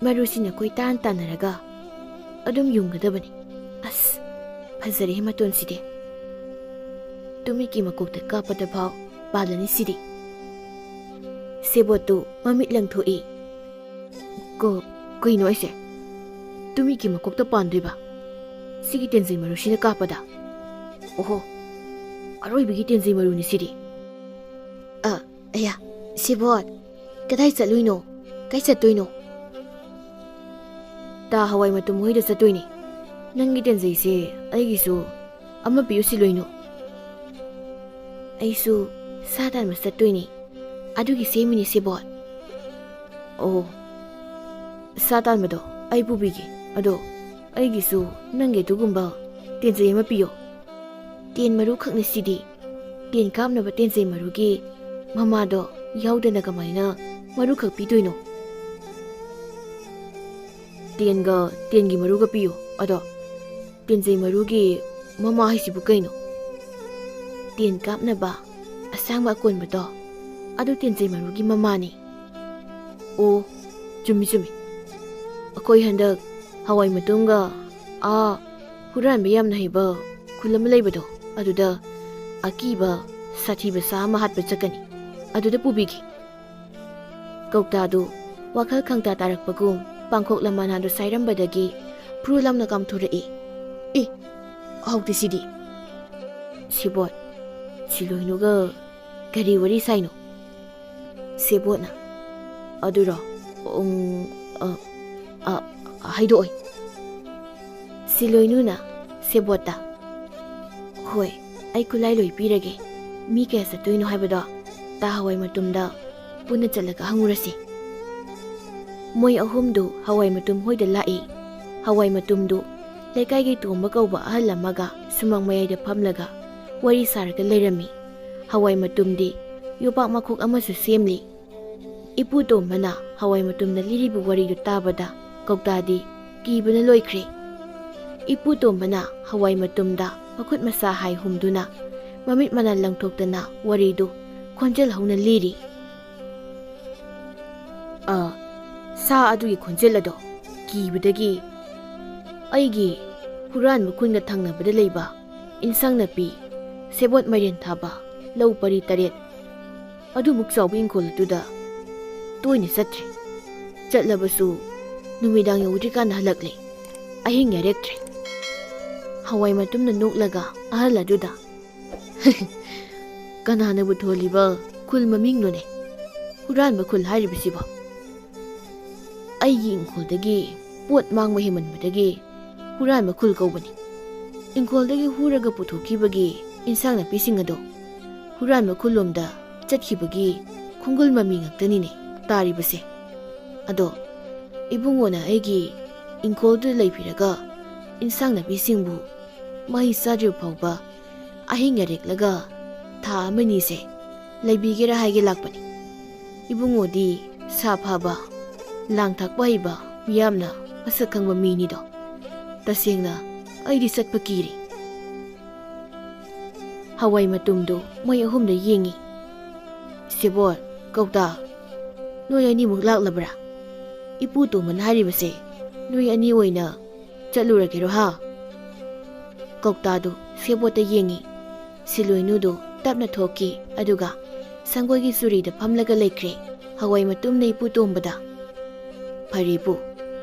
ꯃꯔꯨꯁꯤꯅ ꯀꯣꯏꯇꯥꯟ ꯇꯥꯟꯅꯔꯒ ꯑꯗꯨꯝ ꯌꯨꯡꯒꯗꯕꯅꯤ ꯑꯁ ꯐꯖꯔꯦꯍꯦ ꯃꯇꯣꯟꯁꯤꯗꯤ ꯇꯨꯃꯤꯠꯀꯤ ꯃꯀꯣꯛꯇ ꯀꯥꯞꯄꯗ ꯐꯥꯎ ꯄꯥꯜꯂꯅꯤ ꯁꯤꯗꯤ ꯁꯦꯕꯣꯠꯇꯨ ꯃꯃꯤꯠ ꯂꯪꯊꯣꯛꯏ ꯀꯩꯅꯣ ꯑꯩꯁꯦ ꯇꯨꯃꯤꯠꯀꯤ ꯃꯀꯣꯛꯇ ꯄꯥꯟꯗꯣꯏꯕ ꯁꯤꯒꯤ ꯇꯦꯟꯖꯩ ꯃꯔꯨꯁꯤꯅ ꯀꯥꯞꯄꯗ ꯑꯣꯍꯣ ꯑꯔꯣꯏꯕꯒꯤ ꯇꯦꯟꯖꯩ ꯃꯔꯨꯅꯤ ꯁꯤꯗꯤ ꯑꯌꯥ ꯁꯦꯕꯣꯠ ꯀꯗꯥꯏ ꯆꯠꯂꯨꯏꯅꯣ ꯀꯥꯏ ꯆꯠꯇꯣꯏꯅꯣ ꯇꯥ ꯍꯋꯥꯏ ꯃꯇꯨꯝ ꯍꯣꯏꯗ ꯆꯠꯇꯣꯏꯅꯤ ꯅꯪꯒꯤ ꯇꯦꯟꯖꯩꯁꯦ ꯑꯩꯒꯤꯁꯨ ꯑꯃ ꯄꯤꯌꯨ ꯁꯤꯂꯣꯏꯅꯨ ꯑꯩꯁꯨ ꯁꯥ ꯇꯥꯟꯕ ꯆꯠꯇꯣꯏꯅꯤ ꯑꯗꯨꯒꯤ ꯁꯦꯝꯃꯤꯅꯤ ꯁꯦꯕꯣꯠ ꯑꯣ ꯁꯥ ꯇꯥꯟꯕꯗꯣ ꯑꯩ ꯄꯨꯕꯤꯒꯦ ꯑꯗꯣ ꯑꯩꯒꯤꯁꯨ ꯅꯪꯒꯤ ꯑꯗꯨꯒꯨꯝꯕ ꯇꯦꯟꯖꯩ ꯑꯃ ꯄꯤꯌꯣ ꯇꯦꯟ ꯃꯔꯨ ꯈꯛꯅꯤ ꯁꯤꯗꯤ ꯇꯦꯟ ꯀꯥꯞꯅꯕ ꯇꯦꯟꯖꯩ ꯃꯔꯨꯒꯤ ꯃꯃꯥꯗꯣ ꯌꯥꯎꯗꯅ ꯀꯃꯥꯏꯅ ꯃꯔꯨ ꯈꯛ ꯄꯤꯗꯣꯏꯅꯣ ꯇꯦꯟꯒꯤ ꯃꯔꯨꯒ ꯄꯤꯌꯣ ꯑꯗꯣ ꯇꯦꯟꯖꯩ ꯃꯔꯨꯒꯤ ꯃꯃꯥ ꯍꯥꯏꯁꯤꯕꯨ ꯀꯩꯅꯣ ꯇꯦꯟ ꯀꯥꯞꯅꯕ ꯑꯁꯥꯡꯕ ꯑꯀꯣꯟꯕꯗꯣ ꯑꯗꯨ ꯇꯦꯟꯖꯩ ꯃꯔꯨꯒꯤ ꯃꯃꯥꯅꯤ ꯑꯣ ꯆꯨꯝꯃꯤ ꯑꯩꯈꯣꯏ ꯍꯟꯗꯛ ꯍꯋꯥꯏ ꯃꯇꯨꯝꯒ ꯍꯨꯔꯥꯟꯕ ꯌꯥꯝꯅ ꯍꯩꯕ ꯈꯨꯜ ꯑꯃ ꯂꯩꯕꯗꯣ ꯑꯗꯨꯗ ꯑꯀꯤꯕ ꯁꯥꯊꯤꯕ ꯁꯥ ꯑꯃ ꯍꯥꯠꯄ ꯆꯠꯀꯅꯤ ꯑꯗꯨꯗ ꯄꯨꯕꯤꯒꯦ ꯀꯧꯇꯥꯗꯨ ꯋꯥꯈꯜ ꯈꯪꯇꯥ ꯇꯥꯔꯛꯄꯒꯨꯝ ꯄꯥꯡꯈꯣꯛꯂ ꯃꯅꯥꯗꯨ ꯁꯥꯏꯔꯝꯕꯗꯒꯤ ꯐ꯭ꯔꯨ ꯂꯥꯎꯅ ꯀꯥꯝꯊꯣꯔꯛꯏ ꯍꯥꯎꯇꯦ ꯁꯤꯗꯤ ꯁꯦꯕꯣꯠ ꯁꯤꯂꯣꯏꯅꯨꯒ ꯀꯔꯤ ꯋꯥꯔꯤ ꯁꯥꯏꯅꯣ ꯁꯦꯕꯣꯠꯅ ꯑꯗꯨꯔꯣ ꯍꯥꯏꯗꯣꯛꯑꯣꯏ ꯁꯤꯂꯣꯏꯅꯨꯅ ꯁꯦꯕꯣꯠꯇ ꯍꯣꯏ ꯑꯩ ꯈꯨꯠꯂꯥꯏ ꯂꯣꯏ ꯄꯤꯔꯒꯦ ꯃꯤ ꯀꯌꯥ ꯆꯠꯇꯣꯏꯅꯣ ꯍꯥꯏꯕꯗꯣ ꯇꯥ ꯍꯋꯥꯏ ꯃꯇꯨꯝꯗ ꯄꯨꯟꯅ ꯆꯠꯂꯒ ꯍꯪꯉꯨꯔꯁꯤ ꯃꯣꯏ ꯑꯍꯨꯝꯗꯨ ꯍꯋꯥꯏ ꯃꯇꯨꯝ ꯍꯣꯏꯗ ꯂꯥꯛꯏ ꯍꯋꯥꯏ ꯃꯇꯨꯝꯗꯨ ꯂꯩꯀꯥꯏꯒꯤ ꯇꯣꯝꯕ ꯀꯧꯕ ꯑꯍꯜ ꯑꯃꯒ ꯁꯨꯃꯥꯡ ꯃꯌꯥꯏꯗ ꯐꯝꯂꯒ ꯋꯥꯔꯤ ꯁꯥꯔꯒ ꯂꯩꯔꯝꯃꯤ ꯍꯋꯥꯏ ꯃꯇꯨꯝꯗꯤ ꯌꯣꯄꯥꯛ ꯃꯈꯣꯛ ꯑꯃꯁꯨ ꯁꯦꯝꯂꯤ ꯏꯄꯨ ꯇꯣꯝꯕꯅ ꯍꯋꯥꯏ ꯃꯇꯨꯝꯅ ꯂꯤꯔꯤꯕ ꯋꯥꯔꯤꯗꯨ ꯇꯥꯕꯗ ꯀꯧꯇꯥꯗꯤ ꯀꯤꯕꯅ ꯂꯣꯏꯈ꯭ꯔꯦ ꯏꯄꯨ ꯇꯣꯝꯕꯅ ꯍꯋꯥꯏ ꯃꯇꯨꯝꯗ ꯃꯈꯨꯠ ꯃꯁꯥ ꯍꯥꯏ ꯍꯨꯝꯗꯨꯅ ꯃꯃꯤꯠ ꯃꯅꯥ ꯂꯪꯊꯣꯛꯇꯅ ꯋꯥꯔꯤꯗꯨ ꯈꯣꯟꯖꯦꯜ ꯍꯧꯅ ꯂꯤꯔꯤ ꯁꯥ ꯑꯗꯨꯒꯤ ꯈꯣꯟꯖꯦꯜ ꯑꯗꯣ ꯀꯤꯕꯗꯒꯤ ꯑꯩꯒꯤ ꯍꯨꯔꯥꯟꯕ ꯈꯨꯟꯒ ꯊꯪꯅꯕꯗ ꯂꯩꯕ ꯏꯟꯁꯥꯡ ꯅꯥꯄꯤ ꯁꯦꯕꯣꯠ ꯃꯥꯏꯔꯦꯟ ꯊꯥꯕ ꯂꯧ ꯄꯔꯤ 3 ꯑꯗꯨꯃꯨꯛ ꯆꯥꯎꯕ ꯏꯪꯈꯣꯜ ꯑꯗꯨꯗ ꯇꯣꯏꯅ ꯆꯠꯇ꯭ꯔꯦ ꯆꯠꯂꯕꯁꯨ ꯅꯨꯃꯤꯗꯥꯡ ꯌꯧꯗ꯭ꯔꯤꯀꯥꯟꯗ ꯍꯜꯂꯛꯂꯦ ꯑꯍꯤꯡ ꯌꯥꯔꯦꯛꯇ꯭ꯔꯦ꯫ ꯍꯋꯥꯏ ꯃꯇꯨꯝꯅ ꯅꯣꯛꯂꯒ ꯑꯍꯜ ꯑꯗꯨꯗ ꯀꯅꯥꯅꯕꯨ ꯊꯣꯜꯂꯤꯕ ꯈꯨꯜ ꯃꯃꯤꯡꯅꯣꯅꯦ? ꯍꯨꯔꯥꯟꯕ ꯈꯨꯜ ꯍꯥꯏꯔꯤꯕꯁꯤꯕꯣ? ꯑꯩꯒꯤ ꯏꯪꯈꯣꯜꯗꯒꯤ ꯄꯣꯠ ꯃꯥꯡꯕ ꯍꯦꯟꯃꯟꯕꯗꯒꯤ ꯍꯨꯔꯥꯟꯕ ꯈꯨꯜ ꯀꯧꯕꯅꯤ꯫ ꯏꯪꯈꯣꯜꯗꯒꯤ ꯍꯨꯔꯒ ꯄꯨꯊꯣꯛꯈꯤꯕꯒꯤ ꯏꯟꯁꯥꯡ ꯅꯥꯄꯤꯁꯤꯡ ꯑꯗꯣ ꯍꯨꯔꯥꯟꯕ ꯈꯨꯜꯂꯣꯝꯗ ꯆꯠꯈꯤꯕꯒꯤ ꯈꯣꯡꯒꯨꯜ ꯃꯃꯤ ꯉꯥꯛꯇꯅꯤꯅꯦ ꯇꯥꯔꯤꯕꯁꯦ꯫ ꯑꯗꯣ ꯏꯕꯨꯡꯉꯣꯅ ꯑꯩꯒꯤ ꯏꯪꯈꯣꯜꯗꯨꯗ ꯂꯩꯕꯤꯔꯒ ꯏꯟꯁꯥꯡ ꯅꯥꯄꯤꯁꯤꯡꯕꯨ ꯃꯍꯩ ꯆꯥꯗ꯭ꯔꯤꯕ ꯐꯥꯎꯕ ꯑꯍꯤꯡ ꯌꯥꯔꯦꯛꯂꯒ ꯊꯥ ꯑꯃꯅꯤꯁꯦ ꯂꯩꯕꯤꯒꯦꯔꯥ ꯍꯥꯏꯒꯦ ꯂꯥꯛꯄꯅꯤ꯫ ꯏꯕꯨꯡꯉꯣꯗꯤ ꯁꯥ ꯐꯥꯕ, ꯂꯥꯡ ꯊꯥꯛꯄ ꯍꯩꯕ ꯃꯤꯌꯥꯝꯅ ꯃꯁꯛ ꯈꯪꯕ ꯃꯤꯅꯤꯗꯣ꯫ ꯇꯁꯦꯡꯅ ꯑꯩꯗꯤ ꯆꯠꯄ ꯀꯤꯔꯤ꯫ ꯍꯋꯥꯏ ꯃꯇꯨꯝꯗꯨ ꯃꯣꯏ ꯑꯍꯨꯝꯗ ꯌꯦꯡꯉꯤ꯫ ꯁꯦꯕꯣꯠ, ꯀꯧꯇꯥ, ꯅꯣꯏ ꯑꯅꯤꯃꯨꯛ ꯂꯥꯛꯂꯕ꯭ꯔꯥ? ꯏꯄꯨ ꯇꯣꯝꯕꯅ ꯍꯥꯏꯔꯤꯕꯁꯦ ꯅꯣꯏ ꯑꯅꯤ ꯑꯣꯏꯅ ꯆꯠꯂꯨꯔꯒꯦꯔꯣ ꯍꯥ? ꯀꯧꯇꯥꯗꯨ ꯁꯦꯕꯣꯠꯇ ꯌꯦꯡꯉꯤ꯫ ꯁꯤꯂꯣꯏꯅꯨꯗꯨ ꯇꯞꯅ ꯊꯣꯛꯈꯤ ꯑꯗꯨꯒ ꯁꯪꯒꯣꯏꯒꯤ ꯆꯨꯔꯤꯗ ꯐꯝꯂꯒ ꯂꯩꯈ꯭ꯔꯦ꯫ ꯍꯋꯥꯏ ꯃꯇꯨꯝꯅ ꯏꯄꯨ ꯇꯣꯝꯕꯗ ꯐꯔꯦ ꯏꯄꯨ,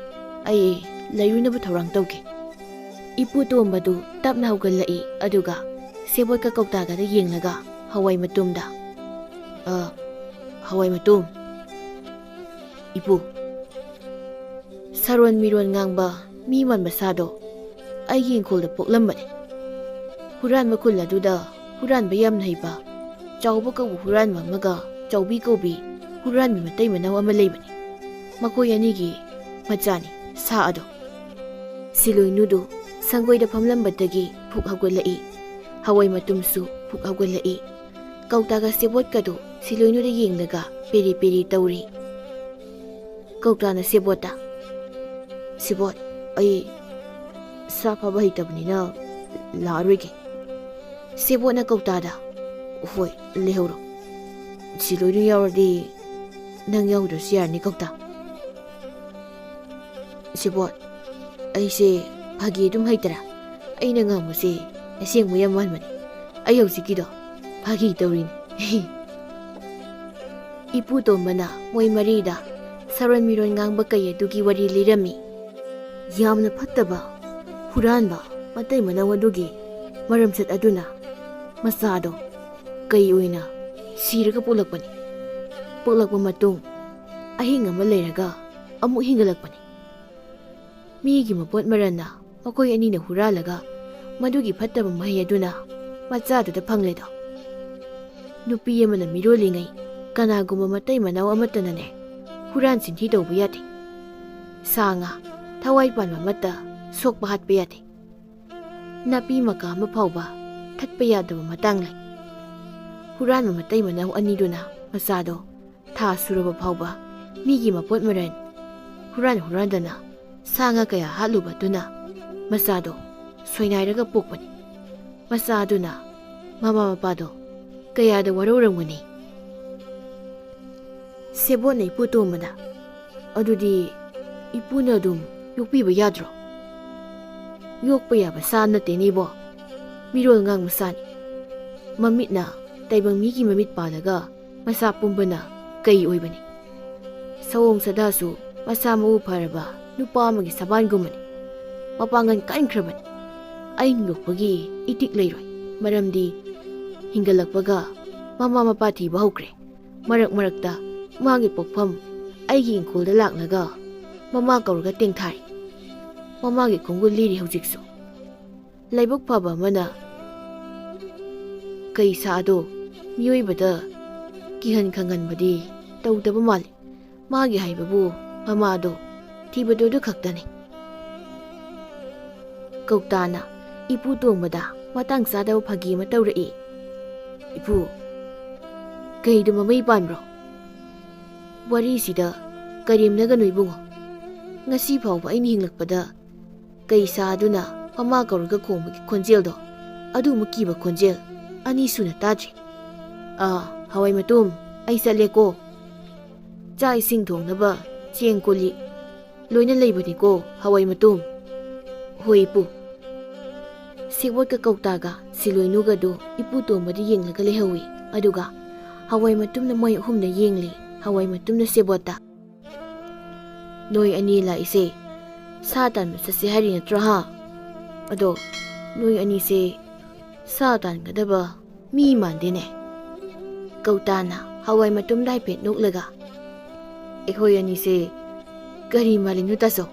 ꯑꯩ ꯂꯩꯔꯨꯅꯕ ꯊꯧꯔꯥꯡ ꯇꯧꯒꯦ꯫ ꯏꯄꯨ ꯇꯣꯝꯕꯗꯨ ꯇꯞꯅ ꯍꯧꯒꯠꯂꯛꯏ ꯑꯗꯨꯒ ꯁꯦꯕꯣꯠꯀ ꯀꯧꯇꯥꯒꯗ ꯌꯦꯡꯂꯒ ꯍꯋꯥꯏ ꯃꯇꯨꯝꯗ ꯍꯋꯥꯏ ꯃꯇꯨꯝ, ꯏꯄꯨ, ꯁꯔꯣꯟ ꯃꯤꯔꯣꯟ ꯉꯥꯡꯕ ꯃꯤ ꯃꯥꯟꯕ ꯁꯥꯗꯣ ꯑꯩꯒꯤ ꯏꯪꯈꯣꯜꯗ ꯄꯣꯛꯂꯝꯕꯅꯤ꯫ ꯍꯨꯔꯥꯟꯕ ꯈꯨꯜ ꯑꯗꯨꯗ ꯍꯨꯔꯥꯟꯕ ꯌꯥꯝꯅ ꯍꯩꯕ ꯆꯥꯎꯕ ꯀꯧꯕ ꯍꯨꯔꯥꯟꯕ ꯑꯃꯒ ꯆꯥꯎꯕꯤ ꯀꯧꯕꯤ ꯍꯨꯔꯥꯟꯕꯤ ꯃꯇꯩ ꯃꯅꯥꯎ ꯑꯃ ꯂꯩꯕꯅꯤ꯫ ꯃꯈꯣꯏ ꯑꯅꯤꯒꯤ ꯃꯆꯥꯅꯤ ꯁꯥ ꯑꯗꯣ꯫ ꯁꯤꯂꯣꯏꯅꯨꯗꯨ ꯁꯪꯒꯣꯏꯗ ꯐꯝꯂꯝꯕꯗꯒꯤ ꯐꯨꯛ ꯍꯧꯒꯠꯂꯛꯏ꯫ ꯍꯋꯥꯏ ꯃꯇꯨꯝꯁꯨ ꯐꯨꯛ ꯍꯧꯒꯠꯂꯛꯏ꯫ ꯀꯧꯇꯥꯒ ꯁꯦꯕꯣꯠꯀꯗꯨ ꯁꯤꯂꯣꯏꯅꯨꯗ ꯌꯦꯡꯂꯒ ꯄꯦꯔꯤ ꯄꯦꯔꯤ ꯇꯧꯔꯤ꯫ ꯀꯧꯇꯥꯅ ꯁꯦꯕꯣꯠꯇ ꯁꯦꯕꯣꯠ, ꯑꯩ ꯁꯥ ꯐꯥꯕ ꯍꯩꯇꯕꯅꯤꯅ ꯂꯥꯛꯑꯔꯣꯏꯒꯦ꯫ ꯁꯦꯕꯣꯠꯅ ꯀꯧꯇꯥꯗ ꯍꯣꯏ ꯂꯩꯍꯧꯔꯣ, ꯁꯤꯂꯣꯏꯅꯨ ꯌꯥꯎꯔꯗꯤ ꯅꯪ ꯌꯥꯎꯗ꯭ꯔꯁꯨ ꯌꯥꯔꯅꯤ ꯀꯧꯇꯥ꯫ ꯁꯦꯕꯣꯠ, ꯑꯩꯁꯦ ꯐꯥꯒꯤ ꯑꯗꯨꯝ ꯍꯩꯇꯔꯥ? ꯑꯩꯅ ꯉꯥꯡꯕꯁꯦ ꯑꯁꯦꯡꯕ ꯌꯥꯝ ꯃꯥꯟꯕꯅꯤ꯫ ꯑꯩ ꯍꯧꯖꯤꯛꯀꯤꯗꯣ ꯐꯥꯒꯤ ꯇꯧꯔꯤꯅꯤ꯫ ꯏꯄꯨ ꯇꯣꯝꯕꯅ ꯃꯣꯏ ꯃꯔꯤꯗ ꯁꯔꯣꯟ ꯃꯤꯔꯣꯟ ꯉꯥꯡꯕ ꯀꯩ ꯑꯗꯨꯒꯤ ꯋꯥꯔꯤ ꯂꯤꯔꯝꯃꯤ꯫ ꯌꯥꯝꯅ ꯐꯠꯇꯕ ꯍꯨꯔꯥꯟꯕ ꯃꯇꯩ ꯃꯅꯥꯎ ꯑꯗꯨꯒꯤ ꯃꯔꯝꯆꯠ ꯑꯗꯨꯅ ꯃꯆꯥꯗꯣ ꯀꯩ ꯑꯣꯏꯅ ꯁꯤꯔꯒ ꯄꯣꯛꯂꯛꯄꯅꯤ꯫ ꯄꯣꯛꯂꯛꯄ ꯃꯇꯨꯡ ꯑꯍꯤꯡ ꯑꯃ ꯂꯩꯔꯒ ꯑꯃꯨꯛ ꯍꯤꯡꯒꯠꯂꯛꯄꯅꯤ꯫ ꯃꯤꯒꯤ ꯃꯄꯣꯠ ꯃꯔꯟꯅ ꯃꯈꯣꯏ ꯑꯅꯤꯅ ꯍꯨꯔꯥꯜꯂꯒ ꯃꯗꯨꯒꯤ ꯐꯠꯇꯕ ꯃꯍꯩ ꯑꯗꯨꯅ ꯃꯆꯥꯗꯨꯗ ꯐꯪꯂꯦꯗꯣ꯫ ꯅꯨꯄꯤ ꯑꯃꯅ ꯃꯤꯔꯣꯜꯂꯤꯉꯩ ꯀꯅꯥꯒꯨꯝꯕ ꯃꯇꯩ ꯃꯅꯥꯎ ꯑꯃꯠꯇꯅꯅꯦ ꯍꯨꯔꯥꯟ ꯆꯤꯟꯊꯤ ꯇꯧꯕ ꯌꯥꯗꯦ꯫ ꯁꯥ ꯉꯥ ꯊꯋꯥꯏ ꯄꯥꯟꯕ ꯑꯃꯠꯇ ꯁꯣꯛꯄ ꯍꯥꯠꯄ ꯌꯥꯗꯦ꯫ ꯅꯥꯄꯤ ꯃꯀꯥ ꯑꯃ ꯐꯥꯎꯕ ꯊꯠꯄ ꯌꯥꯗꯕ ꯃꯇꯥꯡ ꯂꯩ꯫ ꯍꯨꯔꯥꯟꯕ ꯃꯇꯩ ꯃꯅꯥꯎ ꯑꯅꯤꯗꯨꯅ ꯃꯆꯥꯗꯣ ꯊꯥ ꯁꯨꯔꯕ ꯐꯥꯎꯕ ꯃꯤꯒꯤ ꯃꯄꯣꯠ ꯃꯔꯟ ꯍꯨꯔꯥꯟꯗꯅ ꯁꯥ ꯉꯥ ꯀꯌꯥ ꯍꯥꯠꯂꯨꯕꯗꯨꯅ ꯃꯆꯥꯗꯣ ꯁꯣꯏꯅꯥꯏꯔꯒ ꯄꯣꯛꯄꯅꯤ꯫ ꯃꯆꯥ ꯑꯗꯨꯅ ꯃꯃꯥ ꯃꯄꯥꯗꯣ ꯀꯌꯥꯗ ꯋꯥꯔꯧꯔꯝꯒꯅꯤ꯫ ꯁꯦꯕꯣꯠꯅ ꯏꯄꯨ ꯇꯣꯝꯕꯗ ꯑꯗꯨꯗꯤ ꯏꯄꯨꯅ ꯑꯗꯨꯝ ꯌꯣꯛꯄꯤꯕ ꯌꯥꯗ꯭ꯔꯣ? ꯌꯣꯛꯄ ꯌꯥꯕ ꯁꯥ ꯅꯠꯇꯦꯅꯦ ꯏꯕꯣ, ꯃꯤꯔꯣꯜ ꯉꯥꯡꯕ ꯁꯥꯅꯤ꯫ ꯃꯃꯤꯠꯅ ꯇꯥꯏꯕꯪ ꯃꯤꯒꯤ ꯃꯃꯤꯠ ꯄꯥꯜꯂꯒ ꯃꯁꯥ ꯄꯨꯝꯕꯅ ꯀꯩ ꯑꯣꯏꯕꯅꯤ? ꯁꯑꯣꯡ ꯁꯥꯗꯥꯁꯨ ꯃꯁꯥ ꯃꯎ ꯐꯔꯕ ꯅꯨꯄꯥ ꯑꯃꯒꯤ ꯁꯕꯥꯟꯒꯨꯝꯕꯅꯤ꯫ ꯃꯄꯥꯡꯒꯜ ꯀꯟꯈ꯭ꯔꯕꯅꯤ꯫ ꯑꯩꯅ ꯌꯣꯛꯄꯒꯤ ꯏꯇꯤꯛ ꯂꯩꯔꯣꯏ, ꯃꯔꯝꯗꯤ ꯍꯤꯡꯒꯠꯂꯛꯄꯒ ꯃꯃꯥ ꯃꯄꯥ ꯊꯤꯕ ꯍꯧꯈ꯭ꯔꯦ꯫ ꯃꯔꯛ ꯃꯔꯛꯇ ꯃꯥꯒꯤ ꯄꯣꯛꯐꯝ ꯑꯩꯒꯤ ꯏꯪꯈꯣꯜꯗ ꯂꯥꯛꯂꯒ ꯃꯃꯥ ꯀꯧꯔꯒ ꯇꯦꯡꯊꯥꯔꯤ꯫ ꯃꯃꯥꯒꯤ ꯈꯣꯡꯒꯨꯜ ꯂꯤꯔꯤ ꯍꯧꯖꯤꯛꯁꯨ꯫ ꯂꯥꯏꯕꯛ ꯐꯕ ꯑꯃꯅ ꯀꯩ ꯁꯥ ꯑꯗꯣ ꯃꯤꯑꯣꯏꯕꯗ ꯀꯤꯍꯟ ꯈꯪꯍꯟꯕꯗꯤ ꯇꯧꯗꯕ ꯃꯥꯜꯂꯤ꯫ ꯃꯥꯒꯤ ꯍꯥꯏꯕꯕꯨ ꯃꯃꯥꯗꯣ ꯊꯤꯕꯗꯣ ꯑꯗꯨ ꯈꯛꯇꯅꯤ꯫ ꯀꯧꯇꯥꯅ ꯏꯄꯨ ꯇꯣꯝꯕꯗ ꯃꯇꯥꯡ ꯆꯥꯗꯕ ꯐꯥꯒꯤ ꯑꯃ ꯇꯧꯔꯛꯏ꯫ ꯏꯄꯨ, ꯀꯩꯗꯣ ꯃꯃꯩ ꯄꯥꯟꯕ꯭ꯔꯣ? ꯋꯥꯔꯤꯁꯤꯗ ꯀꯔꯦꯝꯅꯒꯅꯨ ꯏꯕꯨꯡꯉꯣ꯫ ꯉꯁꯤ ꯐꯥꯎꯕ ꯑꯩꯅ ꯍꯤꯡꯂꯛꯄꯗ ꯀꯩ ꯁꯥ ꯑꯗꯨꯅ ꯃꯃꯥ ꯀꯧꯔꯒ ꯈꯣꯡꯕꯒꯤ ꯈꯣꯟꯖꯦꯜꯗꯣ ꯑꯗꯨꯃꯨꯛ ꯀꯤꯕ ꯈꯣꯟꯖꯦꯜ ꯑꯅꯤ ꯁꯨꯅ ꯇꯥꯗ꯭ꯔꯤ꯫ ꯍꯋꯥꯏ ꯃꯇꯨꯝ, ꯑꯩ ꯆꯠꯂꯦꯀꯣ꯫ ꯆꯥꯛ ꯏꯁꯤꯡ ꯊꯣꯡꯅꯕ ꯆꯦꯡ ꯀꯣꯜꯂꯤ ꯂꯣꯏꯅ ꯂꯩꯕꯅꯤꯀꯣ ꯍꯋꯥꯏ ꯃꯇꯨꯝ꯫ ꯍꯣꯏ ꯏꯄꯨ꯫ ꯁꯦꯕꯣꯠꯀ ꯀꯧꯇꯥꯒ ꯁꯤꯂꯣꯏꯅꯨꯒꯗꯨ ꯏꯄꯨ ꯇꯣꯝꯕꯗ ꯌꯦꯡꯂꯒ ꯂꯩꯍꯧꯏ ꯑꯗꯨꯒ ꯍꯋꯥꯏ ꯃꯇꯨꯝꯅ ꯃꯣꯏ ꯑꯍꯨꯝꯗ ꯌꯦꯡꯂꯤ꯫ ꯍꯋꯥꯏ ꯃꯇꯨꯝꯅ ꯁꯦꯕꯣꯠꯇ ꯅꯣꯏ ꯑꯅꯤ ꯂꯥꯛꯏꯁꯦ ꯁꯥ ꯇꯥꯟꯕ ꯆꯠꯁꯦ ꯍꯥꯏꯔꯤ ꯅꯠꯇ꯭ꯔꯣ ꯍꯥ? ꯑꯗꯣ ꯅꯣꯏ ꯑꯅꯤꯁꯦ ꯁꯥ ꯇꯥꯟꯒꯗꯕ ꯃꯤ ꯃꯥꯟꯗꯦꯅꯦ꯫ ꯀꯧꯇꯥꯅ ꯍꯋꯥꯏ ꯃꯇꯨꯝꯗ ꯍꯥꯏꯐꯦꯠ ꯅꯣꯛꯂꯒ, ꯑꯩꯈꯣꯏ ꯑꯅꯤꯁꯦ ꯀꯔꯤ ꯃꯥꯜꯂꯤꯅꯣ ꯇꯥꯆꯧ?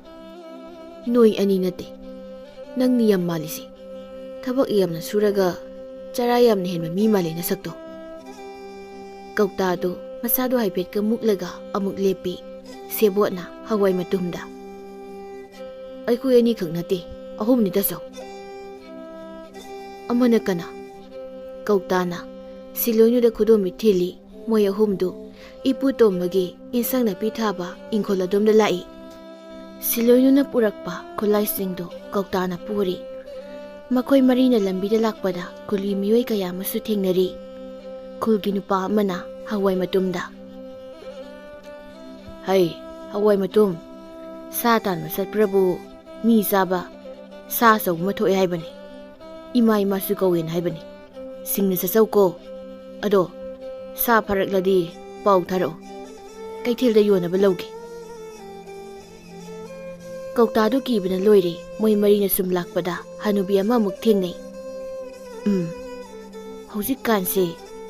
ꯅꯣꯏ ꯑꯅꯤ ꯅꯠꯇꯦ, ꯅꯪꯅꯤ ꯌꯥꯝ ꯃꯥꯜꯂꯤꯁꯤ꯫ ꯊꯕꯛ ꯌꯥꯝꯅ ꯁꯨꯔꯒ ꯆꯔꯥ ꯌꯥꯝꯅ ꯍꯦꯟꯕ ꯃꯤ ꯃꯥꯜꯂꯤ ꯅꯁꯛꯇꯣ꯫ ꯀꯧꯇꯥꯗꯣ ꯃꯁꯥꯗꯣ ꯍꯥꯏꯐꯦꯠꯀ ꯃꯨꯛꯂꯒ ꯑꯃꯨꯛ ꯂꯦꯞꯄꯤ ꯁꯦꯕꯣꯠꯅ ꯍꯋꯥꯏ ꯃꯇꯨꯝꯗ꯫ ꯑꯩꯈꯣꯏ ꯑꯅꯤꯈꯛ ꯅꯠꯇꯦ, ꯑꯍꯨꯝꯅꯤ ꯇꯥꯆꯧ꯫ ꯑꯃꯅ ꯀꯅꯥ? ꯀꯧꯇꯥꯅ ꯁꯤꯂꯣꯏꯅꯨꯗ ꯈꯨꯗꯣꯝꯕꯤ ꯊꯤꯜꯂꯤ꯫ ꯃꯣꯏ ꯑꯍꯨꯝꯗꯨ ꯏꯄꯨ ꯇꯣꯝꯕꯒꯤ ꯏꯟꯁꯥꯡ ꯅꯥꯄꯤ ꯊꯥꯕ ꯏꯪꯈꯣꯜ ꯑꯗꯣꯝꯗ ꯂꯥꯛꯏ꯫ ꯁꯤꯂꯣꯏꯅꯨꯅ ꯄꯨꯔꯛꯄ ꯈꯨꯠꯂꯥꯏꯁꯤꯡꯗꯨ ꯀꯧꯇꯥꯅ ꯄꯨꯔꯤ꯫ ꯃꯈꯣꯏ ꯃꯔꯤꯅ ꯂꯝꯕꯤꯗ ꯂꯥꯛꯄꯗ ꯈꯨꯜꯒꯤ ꯃꯤꯑꯣꯏ ꯀꯌꯥ ꯑꯃꯁꯨ ꯊꯦꯡꯅꯔꯤ꯫ ꯈꯨꯜꯒꯤ ꯅꯨꯄꯥ ꯑꯃꯅ ꯍꯋꯥꯏ ꯃꯇꯨꯝꯗ, "ꯍꯩ ꯍꯋꯥꯏ ꯃꯇꯨꯝ, ꯁꯥ ꯇꯥꯟꯕ ꯆꯠꯄ꯭ꯔꯕꯨ ꯃꯤ ꯆꯥꯕ ꯁꯥ ꯑꯆꯧꯕ ꯑꯃ ꯊꯣꯛꯑꯦ ꯍꯥꯏꯕꯅꯤ꯫ ꯏꯃꯥ ꯏꯃꯥꯁꯨ ꯀꯧꯋꯦꯅ ꯍꯥꯏꯕꯅꯤ꯫ ꯁꯤꯡꯅ ꯆꯠꯆꯧꯀꯣ꯫ ꯑꯗꯣ ꯁꯥ ꯐꯥꯔꯛꯂꯗꯤ ꯄꯥꯎ ꯊꯥꯔꯛꯑꯣ, ꯀꯩꯊꯦꯜꯗ ꯌꯣꯟꯅꯕ ꯂꯧꯒꯦ." ꯀꯧꯇꯥꯗꯨ ꯀꯤꯕꯅ ꯂꯣꯏꯔꯦ꯫ ꯃꯣꯏ ꯃꯔꯤꯅ ꯁꯨꯝ ꯂꯥꯛꯄꯗ ꯍꯅꯨꯕꯤ ꯑꯃ ꯑꯃꯨꯛ ꯊꯦꯡꯅꯩ꯫ "ꯍꯧꯖꯤꯛꯀꯥꯟꯁꯦ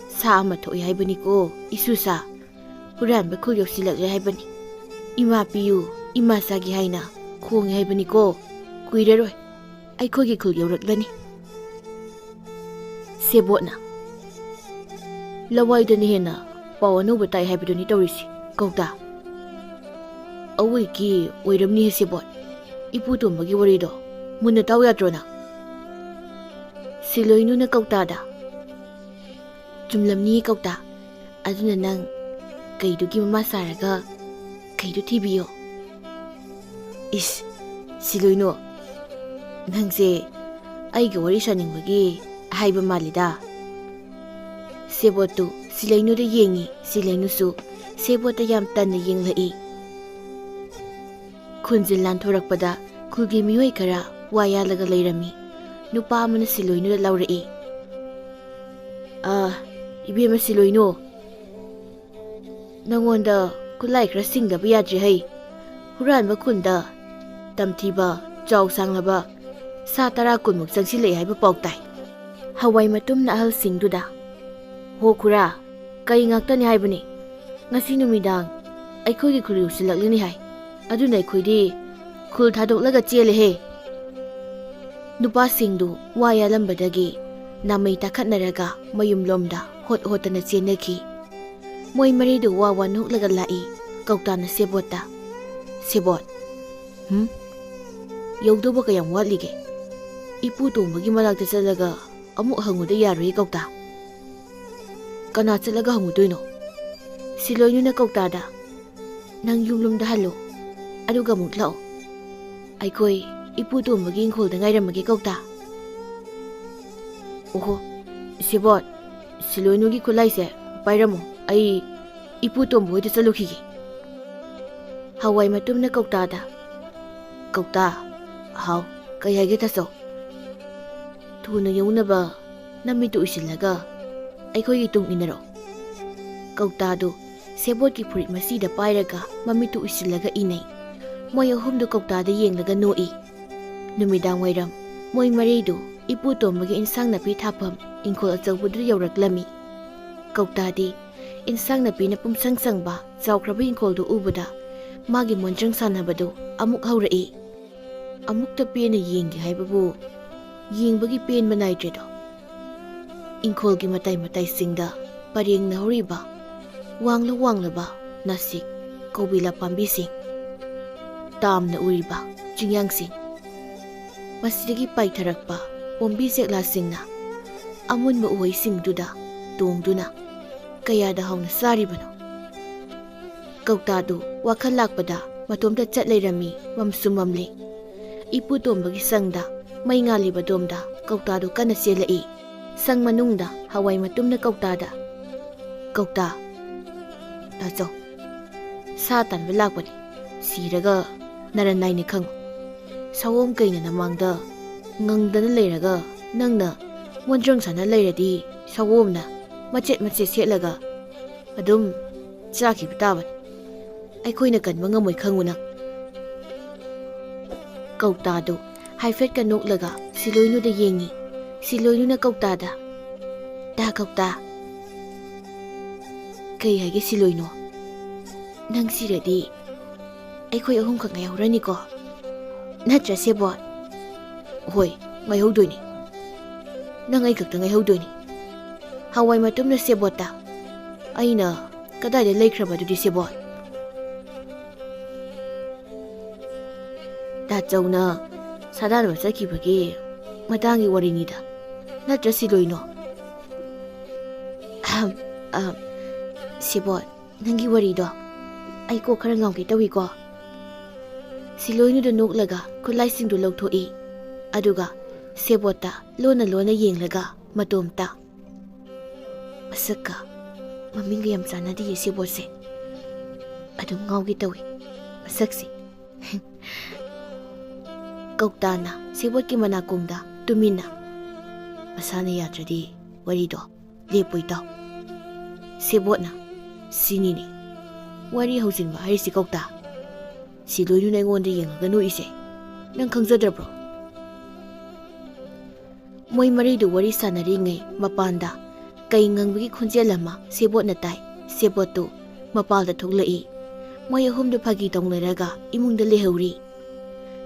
ꯁꯥ ꯑꯃ ꯊꯣꯛꯑꯦ ꯍꯥꯏꯕꯅꯤꯀꯣ, ꯏꯁꯨꯁꯥ꯫ ꯍꯨꯔꯥꯟꯕ ꯈꯨꯜ ꯌꯧꯁꯤꯜꯂꯛꯂꯦ ꯍꯥꯏꯕꯅꯤ꯫ ꯏꯃꯥ ꯄꯤꯌꯨ, ꯏꯃꯥ ꯆꯥꯒꯦ ꯍꯥꯏꯅ ꯈꯣꯡꯉꯦ ꯍꯥꯏꯕꯅꯤꯀꯣ꯫ ꯀꯨꯏꯔꯔꯣꯏ ꯑꯩꯈꯣꯏꯒꯤ ꯈꯨꯜ ꯌꯧꯔꯛꯂꯅꯤ." ꯁꯦꯕꯣꯠꯅ, "ꯂꯋꯥꯏꯗꯅ ꯍꯦꯟꯅ ꯄꯥꯎ ꯑꯅꯧꯕ ꯇꯥꯏ ꯍꯥꯏꯕꯗꯨꯅꯤ ꯇꯧꯔꯤꯁꯤ ꯀꯧꯇꯥ." "ꯑꯋꯣꯏꯒꯤ ꯑꯣꯏꯔꯝꯅꯤꯍꯦ ꯁꯦꯕꯣꯠ, ꯏꯄꯨ ꯇꯣꯝꯕꯒꯤ ꯋꯥꯔꯤꯗꯣ ꯃꯨꯟꯅ ꯇꯥꯎ ꯌꯥꯗ꯭ꯔꯣ ꯅꯪ?" ꯁꯤꯂꯣꯏꯅꯨꯅ ꯀꯧꯇꯥꯗ, "ꯆꯨꯝꯂꯝꯅꯤꯌꯦ ꯀꯧꯇꯥ, ꯑꯗꯨꯅ ꯅꯪ ꯀꯩꯗꯨꯒꯤ ꯃꯃꯥ ꯁꯥꯔꯒ ꯀꯩꯗꯨ ꯊꯤꯕꯤꯌꯣ." "ꯏꯁ ꯁꯤꯂꯣꯏꯅꯨ, ꯅꯪꯁꯦ ꯑꯩꯒ ꯋꯥꯔꯤ ꯁꯥꯅꯤꯡꯕꯒꯤ ꯍꯥꯏꯕ ꯃꯥꯜꯂꯤꯗ." ꯁꯦꯕꯣꯠꯇꯨ ꯁꯤꯂꯩꯅꯨꯗ ꯌꯦꯡꯉꯤ꯫ ꯁꯤꯂꯩꯅꯨꯁꯨ ꯁꯦꯕꯣꯠꯇ ꯌꯥꯝ ꯇꯟꯅ ꯌꯦꯡꯂꯛꯏ꯫ ꯈꯨꯟꯖꯤꯜ ꯂꯥꯟꯊꯣꯔꯛꯄꯗ ꯈꯨꯜꯒꯤ ꯃꯤꯑꯣꯏ ꯈꯔ ꯋꯥ ꯌꯥꯜꯂꯒ ꯂꯩꯔꯝꯃꯤ꯫ ꯅꯨꯄꯥ ꯑꯃꯅ ꯁꯤꯂꯣꯏꯅꯨꯗ ꯂꯥꯎꯔꯛꯏ, "ꯏꯕꯦꯝꯃ ꯁꯤꯂꯣꯏꯅꯨ, ꯅꯪꯉꯣꯟꯗ ꯈꯨꯠꯂꯥꯏ ꯈꯔ ꯁꯤꯡꯗꯕ ꯌꯥꯗ꯭ꯔꯦ ꯍꯩ꯫ ꯍꯨꯔꯥꯟꯕ ꯈꯨꯟꯗ ꯇꯝꯊꯤꯕ ꯆꯥꯎ ꯁꯥꯡꯂꯕ ꯁꯥ 10-20ꯃꯨꯛ ꯆꯪꯁꯤꯜꯂꯛꯏ ꯍꯥꯏꯕ ꯄꯥꯎ ꯇꯥꯏ." ꯍꯋꯥꯏ ꯃꯇꯨꯝꯅ ꯑꯍꯜꯁꯤꯡꯗꯨꯗ, "ꯍꯣ ꯈꯨꯔꯥ, ꯀꯩ ꯉꯥꯛꯇꯅꯤ ꯍꯥꯏꯕꯅꯤ? ꯉꯁꯤ ꯅꯨꯃꯤꯗꯥꯡ ꯑꯩꯈꯣꯏꯒꯤ ꯈꯨꯜ ꯌꯧꯁꯤꯜꯂꯛꯂꯅꯤ ꯍꯥꯏ꯫ ꯑꯗꯨꯅ ꯑꯩꯈꯣꯏꯗꯤ ꯈꯨꯜ ꯊꯥꯗꯣꯛꯂꯒ ꯆꯦꯜꯂꯦꯍꯦ." ꯅꯨꯄꯥꯁꯤꯡꯗꯨ ꯋꯥ ꯌꯥꯜꯂꯝꯕꯗꯒꯤ ꯅꯥꯃꯩ ꯇꯥꯈꯠꯅꯔꯒ ꯃꯌꯨꯝꯂꯣꯝꯗ ꯍꯣꯠ ꯍꯣꯠꯇꯅ ꯆꯦꯟꯅꯈꯤ꯫ ꯃꯣꯏ ꯃꯔꯤꯗꯨ ꯋꯥ ꯋꯥ ꯅꯣꯛꯂꯒ ꯂꯥꯛꯏ꯫ ꯀꯧꯇꯥꯅ ꯁꯦꯕꯣꯠꯇ, "ꯁꯦꯕꯣꯠ, ꯌꯧꯗꯧꯕ ꯀꯌꯥꯝ ꯋꯥꯠꯂꯤꯒꯦ? ꯏꯄꯨ ꯇꯣꯝꯕꯒꯤ ꯃꯅꯥꯛꯇ ꯆꯠꯂꯒ ꯑꯃꯨꯛ ꯍꯪꯉꯨꯗ ꯌꯥꯔꯣꯏꯌꯦ ꯀꯧꯇꯥ." "ꯀꯅꯥ ꯆꯠꯂꯒ ꯍꯪꯉꯨꯗꯣꯏꯅꯣ?" ꯁꯤꯂꯣꯏꯅꯨꯅ ꯀꯧꯇꯥꯗ, "ꯅꯪ ꯌꯨꯝꯂꯣꯝꯗ ꯍꯜꯂꯣ, ꯑꯗꯨꯒ ꯑꯃꯨꯛ ꯂꯥꯛꯑꯣ꯫ ꯑꯩꯈꯣꯏ ꯏꯄꯨ ꯇꯣꯝꯕꯒꯤ ꯏꯪꯈꯣꯜꯗ ꯉꯥꯏꯔꯝꯃꯒꯦ ꯀꯧꯇꯥ." "ꯑꯣꯍꯣ ꯁꯦꯕꯣꯠ, ꯁꯤꯂꯣꯏꯅꯨꯒꯤ ꯈꯨꯠꯂꯥꯏꯁꯦ ꯄꯥꯏꯔꯝꯃꯣ, ꯑꯩ ꯏꯄꯨ ꯇꯣꯝꯕ ꯍꯣꯏꯗ ꯆꯠꯂꯨꯈꯤꯒꯦ." ꯍꯋꯥꯏ ꯃꯇꯨꯝꯅ ꯀꯧꯇꯥꯗ, "ꯀꯧꯇꯥ, ꯍꯥꯎ, ꯀꯩ ꯍꯥꯏꯒꯦ ꯇꯥꯆꯧ?" "ꯊꯨꯅ ꯌꯧꯅꯕ ꯅꯃꯤꯠꯇꯨ ꯎꯏꯁꯤꯜꯂꯒ ꯑꯩꯈꯣꯏꯒꯤ ꯇꯨꯡ ꯏꯟꯅꯔꯛꯑꯣ." ꯀꯧꯇꯥꯗꯨ ꯁꯦꯕꯣꯠꯀꯤ ꯐꯨꯔꯤꯠ ꯃꯆꯤꯗ ꯄꯥꯏꯔꯒ ꯃꯃꯤꯠꯇꯨ ꯎꯏꯁꯤꯜꯂꯒ ꯏꯟꯅꯩ꯫ ꯃꯣꯏ ꯑꯍꯨꯝꯗꯨ ꯀꯧꯇꯥꯗ ꯌꯦꯡꯂꯒ ꯅꯣꯛꯏ꯫ ꯅꯨꯃꯤꯗꯥꯡ ꯋꯥꯏꯔꯝ ꯃꯣꯏ ꯃꯔꯤꯗꯨ ꯏꯄꯨ ꯇꯣꯝꯕꯒꯤ ꯏꯟꯁꯥꯡ ꯅꯥꯄꯤ ꯊꯥꯐꯝ ꯏꯪꯈꯣꯜ ꯑꯆꯧꯕꯗꯨꯗ ꯌꯧꯔꯛꯂꯝꯃꯤ꯫ ꯀꯧꯇꯥꯗꯤ ꯏꯟꯁꯥꯡ ꯅꯥꯄꯤꯅ ꯄꯨꯝꯁꯪ ꯁꯪꯕ ꯆꯥꯎꯈ꯭ꯔꯕ ꯏꯪꯈꯣꯜꯗꯨ ꯎꯕꯗ ꯃꯥꯒꯤ ꯃꯣꯟꯗ꯭ꯔꯪ ꯁꯥꯟꯅꯕꯗꯨ ꯑꯃꯨꯛ ꯍꯧꯔꯛꯏ꯫ ꯑꯃꯨꯛꯇ ꯄꯦꯟꯅ ꯌꯦꯡꯒꯦ ꯍꯥꯏꯕꯕꯨ ꯌꯦꯡꯕꯒꯤ ꯄꯦꯟꯕ ꯅꯥꯏꯗ꯭ꯔꯦꯗꯣ꯫ ꯏꯪꯈꯣꯜꯒꯤ ꯃꯇꯥꯏ ꯃꯇꯥꯏꯁꯤꯡꯗ ꯄꯔꯦꯡꯅ ꯍꯧꯔꯤꯕ ꯋꯥꯡꯂ ꯋꯥꯡꯂꯕ ꯅꯥꯁꯤꯛ ꯀꯧꯕꯤꯂꯥ ꯄꯥꯝꯕꯤꯁꯤꯡ, ꯇꯥꯝꯅ ꯎꯔꯤꯕ ꯆꯤꯡꯌꯥꯡꯁꯤꯡ, ꯃꯁꯤꯗꯒꯤ ꯄꯥꯏꯊꯔꯛꯄ ꯄꯣꯝꯕꯤ ꯆꯦꯛꯂꯥꯁꯤꯡꯅ ꯑꯃꯨꯟꯕ ꯎꯍꯩꯁꯤꯡꯗꯨꯗ ꯇꯣꯡꯗꯨꯅ ꯀꯌꯥꯗ ꯍꯥꯎꯅ ꯆꯥꯔꯤꯕꯅꯣ꯫ ꯀꯧꯇꯥꯗꯨ ꯋꯥꯈꯜ ꯂꯥꯛꯄꯗ ꯃꯇꯣꯝꯇ ꯆꯠ ꯂꯩꯔꯝꯃꯤ꯫ ꯃꯝꯁꯨ ꯃꯝꯂꯤ꯫ ꯏꯄꯨ ꯇꯣꯝꯕꯒꯤ ꯁꯪꯗ ꯃꯩ ꯉꯥꯜꯂꯤꯕꯗꯣꯝꯗ ꯀꯧꯇꯥꯗꯨ ꯀꯟꯅ ꯆꯦꯜꯂꯛꯏ꯫ ꯁꯪ ꯃꯅꯨꯡꯗ ꯍꯋꯥꯏ ꯃꯇꯨꯝꯅ ꯀꯧꯇꯥꯗ, "ꯀꯧꯇꯥ, ꯇꯥꯆꯧ, ꯁꯥ ꯇꯥꯟꯕ ꯂꯥꯛꯄꯅꯤ, ꯁꯤꯔꯒ ꯅꯔꯟ ꯅꯥꯏꯅ ꯈꯪꯉꯨ꯫ ꯁꯥꯋꯣꯝ ꯀꯩꯅ ꯅꯃꯥꯡꯗ ꯉꯪꯗꯅ ꯂꯩꯔꯒ ꯅꯪꯅ ꯃꯣꯟꯗ꯭ꯔꯪ ꯁꯥꯟꯅ ꯂꯩꯔꯗꯤ ꯁꯥꯋꯣꯝꯅ ꯃꯆꯦꯠ ꯃꯆꯦꯠ ꯁꯦꯠꯂꯒ ꯑꯗꯨꯝ ꯆꯥꯈꯤꯕ ꯇꯥꯕꯅꯤ꯫ ꯑꯩꯈꯣꯏꯅ ꯀꯟꯕ ꯉꯝꯃꯣꯏ ꯈꯪꯉꯨ ꯅꯪ." ꯀꯧꯇꯥꯗꯨ ꯍꯥꯏꯐꯦꯠꯀ ꯅꯣꯛꯂꯒ ꯁꯤꯂꯣꯏꯅꯨꯗ ꯌꯦꯡꯉꯤ꯫ ꯁꯤꯂꯣꯏꯅꯨꯅ ꯀꯧꯇꯥꯗ "ꯇꯥ ꯀꯧꯇꯥ." "ꯀꯩ ꯍꯥꯏꯒꯦ ꯁꯤꯂꯣꯏꯅꯨ? ꯅꯪ ꯁꯤꯔꯗꯤ ꯑꯩꯈꯣꯏ ꯑꯍꯨꯝꯈꯛ ꯉꯥꯏꯍꯧꯔꯅꯤꯀꯣ? ꯅꯠꯇ꯭ꯔ ꯁꯦꯕꯣꯠ?" "ꯍꯣꯏ, ꯉꯥꯏꯍꯧꯗꯣꯏꯅꯤ꯫ ꯅꯪ ꯑꯩ ꯈꯛꯇ ꯉꯥꯏꯍꯧꯗꯣꯏꯅꯤ꯫ ꯍꯋꯥꯏ ꯃꯇꯨꯝꯅ ꯁꯦꯕꯣꯠꯇ ꯑꯩꯅ ꯀꯗꯥꯏꯗ ꯂꯩꯈ꯭ꯔꯕꯗꯨꯗꯤ ꯁꯦꯕꯣꯠ?" "ꯇꯥꯆꯧꯅ ꯁꯥꯗꯥꯟꯕ ꯆꯠꯈꯤꯕꯒꯤ ꯃꯇꯥꯡꯒꯤ ꯋꯥꯔꯤꯅꯤꯗ, ꯅꯠꯇ꯭ꯔ ꯁꯤꯂꯣꯏꯅꯨ?" "ꯁꯦꯕꯣꯠ, ꯅꯪꯒꯤ ꯋꯥꯔꯤꯗꯣ ꯑꯩ ꯀꯣꯛ ꯈꯔ ꯉꯥꯎꯒꯦ ꯇꯧꯏꯀꯣ." ꯁꯤꯂꯣꯏꯅꯨꯗ ꯅꯣꯛꯂꯒ ꯈꯨꯠꯂꯥꯏꯁꯤꯡꯗꯨ ꯂꯧꯊꯣꯛꯏ꯫ ꯑꯗꯨꯒ ꯁꯦꯕꯣꯠꯇ ꯂꯣꯟꯅ ꯂꯣꯟꯅ ꯌꯦꯡꯂꯒ ꯃꯇꯣꯝꯇ "ꯃꯁꯛꯀ ꯃꯃꯤꯡꯒ ꯌꯥꯝ ꯆꯥꯟꯅꯗꯤꯌꯦ ꯁꯦꯕꯣꯠꯁꯦ. ꯑꯗꯨꯝ ꯉꯥꯎꯒꯦ ꯇꯧꯏ ꯃꯁꯛꯁꯦ." ꯀꯧꯇꯥꯅ ꯁꯦꯕꯣꯠꯀꯤ ꯃꯅꯥꯀꯣꯡꯗ ꯇꯨꯃꯤꯟꯅ "ꯃꯁꯥꯅ ꯌꯥꯗ꯭ꯔꯗꯤ ꯋꯥꯔꯤꯗꯣ ꯂꯦꯞꯄꯣꯏ ꯇꯥꯎ." ꯁꯦꯕꯣꯠꯅ "ꯁꯤꯅꯤꯅꯦ ꯋꯥꯔꯤ ꯍꯧꯖꯤꯟꯕ ꯍꯥꯏꯔꯤꯁꯤ ꯀꯧꯇꯥ. ꯁꯤꯂꯣꯏꯅꯨꯅ ꯑꯩꯉꯣꯟꯗ ꯌꯦꯡꯂꯒ ꯅꯣꯛꯏꯁꯦ ꯅꯪ ꯈꯪꯖꯗ꯭ꯔꯕ꯭ꯔꯣ?" ꯃꯣꯏ ꯃꯔꯤꯗꯨ ꯋꯥꯔꯤ ꯁꯥꯟꯅꯔꯤꯉꯩ ꯃꯄꯥꯟꯗ ꯀꯩ ꯉꯪꯕꯒꯤ ꯈꯣꯟꯖꯦꯜ ꯑꯃ ꯁꯦꯕꯣꯠꯅ ꯇꯥꯏ꯫ ꯁꯦꯕꯣꯠꯇꯨ ꯃꯄꯥꯜꯗ ꯊꯣꯛꯂꯛꯏ꯫ ꯃꯣꯏ ꯑꯍꯨꯝꯗꯨ ꯐꯥꯒꯤ ꯇꯧꯅꯔꯒ ꯏꯃꯨꯡꯗ ꯂꯩꯍꯧꯔꯤ꯫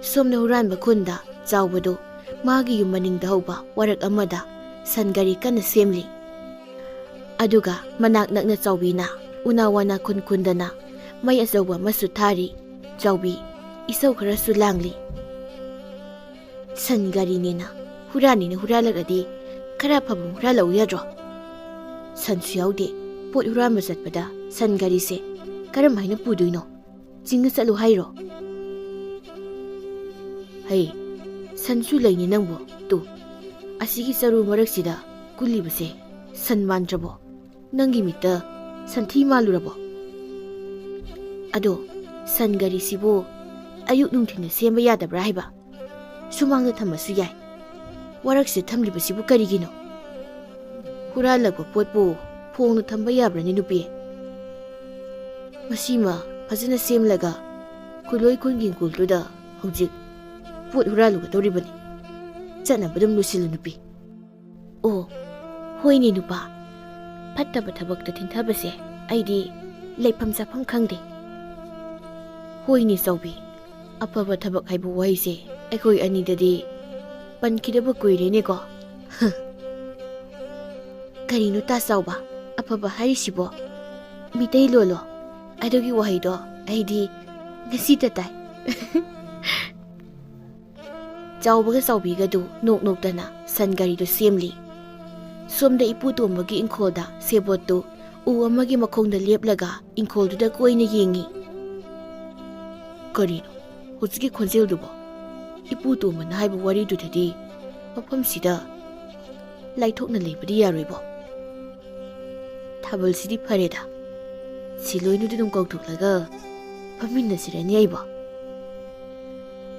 ꯁꯣꯝꯅ ꯍꯨꯔꯥꯟꯕ ꯈꯨꯟꯗ ꯆꯥꯎꯕꯗꯨ ꯃꯥꯒꯤ ꯌꯨꯝ ꯃꯅꯤꯡꯗ ꯍꯧꯕ ꯋꯥꯔꯛ ꯑꯃꯗ ꯁꯟꯒꯥꯔꯤ ꯀꯟꯅ ꯁꯦꯝꯂꯤ꯫ ꯑꯗꯨꯒ ꯃꯅꯥꯛ ꯅꯛꯅ ꯆꯥꯎꯕꯤꯅ ꯎꯅꯥ ꯋꯥꯅꯥ ꯈꯨꯟ ꯈꯨꯟꯗꯅ ꯃꯩ ꯑꯆꯧꯕ ꯑꯃꯁꯨ ꯊꯥꯔꯤ꯫ ꯆꯥꯎꯕꯤ ꯏꯁꯧ ꯈꯔꯁꯨ ꯂꯥꯡꯂꯤ꯫ "ꯁꯟꯒꯥꯔꯤꯅꯦꯅ ꯍꯨꯔꯥꯟꯅꯤꯅ ꯍꯨꯔꯥꯜꯂꯛꯑꯗꯤ ꯈꯔ ꯐꯕ ꯍꯨꯔꯥꯜꯂꯛꯎ ꯌꯥꯗ꯭ꯔꯣ? ꯁꯟꯁꯨ ꯌꯥꯎꯗꯦ ꯄꯣꯠ ꯍꯨꯔꯥꯟꯕ ꯆꯠꯄꯗ ꯁꯟꯒꯥꯔꯤꯁꯦ ꯀꯔꯝ ꯍꯥꯏꯅ ꯄꯨꯗꯣꯏꯅꯣ? ꯆꯤꯡꯅ ꯆꯠꯂꯨ ꯍꯥꯏꯔꯣ?" "ꯍꯩ, ꯁꯟꯁꯨ ꯂꯩꯅꯤ ꯅꯪꯕꯨ. ꯇꯨ ꯑꯁꯤꯒꯤ ꯆꯔꯨ ꯃꯔꯛꯁꯤꯗ ꯀꯨꯜꯂꯤꯕꯁꯦ ꯁꯟ ꯃꯥꯟꯗ꯭ꯔꯕꯣ? ꯅꯪꯒꯤ ꯃꯤꯠꯇ ꯁꯟꯊꯤ ꯃꯥꯜꯂꯨꯔꯕꯣ? ꯑꯗꯣ ꯁꯟꯒꯥꯔꯤꯁꯤꯕꯨ ꯑꯌꯨꯛ ꯅꯨꯡꯊꯤꯟꯗ ꯁꯦꯝꯕ ꯌꯥꯗꯕ꯭ꯔꯥ ꯍꯥꯏꯕ? ꯁꯨꯃꯥꯡꯗ ꯊꯝꯃꯁꯨ ꯌꯥꯏ. ꯋꯥꯔꯛꯁꯤꯗ ꯊꯝꯂꯤꯕꯁꯤꯕꯨ ꯀꯔꯤꯒꯤꯅꯣ? ꯍꯨꯔꯥꯜꯂꯛꯄ ꯄꯣꯠꯄꯨ ꯐꯣꯡꯅ ꯊꯝꯕ ꯌꯥꯕ꯭ꯔꯅꯤ ꯅꯨꯄꯤ? ꯃꯁꯤꯃ ꯐꯖꯅ ꯁꯦꯝꯂꯒ ꯈꯨꯂꯣꯏ ꯈꯨꯟꯒꯤ ꯏꯪꯈꯣꯜꯗꯨꯗ ꯍꯧꯖꯤꯛ ꯄꯣꯠ ꯍꯨꯔꯥꯜꯂꯨꯒꯗꯧꯔꯤꯕꯅꯤ. ꯆꯠꯅꯕ ꯑꯗꯨꯝ ꯂꯣꯏꯁꯤꯜꯂꯨ ꯅꯨꯄꯤ." "ꯑꯣ, ꯍꯣꯏꯅꯦ ꯅꯨꯄꯥ. ꯐꯠꯇꯕ ꯊꯕꯛꯇ ꯊꯤꯟꯊꯕꯁꯦ ꯑꯩꯗꯤ ꯂꯩꯐꯝ ꯆꯥꯐꯝ ꯈꯪꯗꯦ." "ꯍꯣꯏꯅꯦ ꯆꯥꯎꯕꯤ, ꯑꯐꯕ ꯊꯕꯛ ꯍꯥꯏꯕ ꯋꯥꯍꯩꯁꯦ ꯑꯩꯈꯣꯏ ꯑꯅꯤꯗꯗꯤ ꯄꯟꯈꯤꯗꯕ ꯀꯨꯏꯔꯦꯅꯦꯀꯣ." "ꯀꯔꯤꯅꯣ ꯇꯥ ꯆꯥꯎꯕ ꯑꯐꯕ ꯍꯥꯏꯔꯤꯁꯤꯕꯣ? ꯃꯤꯇꯩꯂꯣꯟꯂꯣ? ꯑꯗꯨꯒꯤ ꯋꯥꯍꯩꯗꯣ ꯑꯩꯗꯤ ꯉꯁꯤꯇ ꯇꯥꯏ." ꯆꯥꯎꯕꯒ ꯆꯥꯎꯕꯤꯒꯗꯨ ꯅꯣꯛ ꯅꯣꯛꯇꯅ ꯁꯟꯒꯥꯔꯤꯗꯨ ꯁꯦꯝꯂꯤ꯫ ꯁꯣꯝꯗ ꯏꯄꯨ ꯇꯣꯝꯕꯒꯤ ꯏꯪꯈꯣꯜꯗ ꯁꯦꯕꯣꯠꯇꯨ ꯎ ꯑꯃꯒꯤ ꯃꯈꯣꯡꯗ ꯂꯦꯞꯂꯒ ꯏꯪꯈꯣꯜꯗꯨꯗ ꯀꯣꯏꯅ ꯌꯦꯡꯉꯤ꯫ "ꯀꯔꯤꯅꯣ ꯍꯧꯖꯤꯛꯀꯤ ꯈꯣꯟꯖꯦꯜꯗꯨꯕꯣ? ꯏꯄꯨ ꯇꯣꯝꯕꯅ ꯍꯥꯏꯕ ꯋꯥꯔꯤꯗꯨꯗꯗꯤ ꯃꯐꯝꯁꯤꯗ ꯂꯥꯏꯊꯣꯛꯅ ꯂꯩꯕꯗꯤ ꯌꯥꯔꯣꯏꯕꯣ? ꯊꯥꯕꯜꯁꯤꯗꯤ ꯐꯔꯦꯗ. ꯁꯤꯂꯣꯏꯅꯨꯗꯨ ꯑꯗꯨꯝ ꯀꯧꯊꯣꯛꯂꯒ ꯐꯝꯃꯤꯟꯅꯁꯤꯔꯅꯤ ꯑꯩꯕꯣ."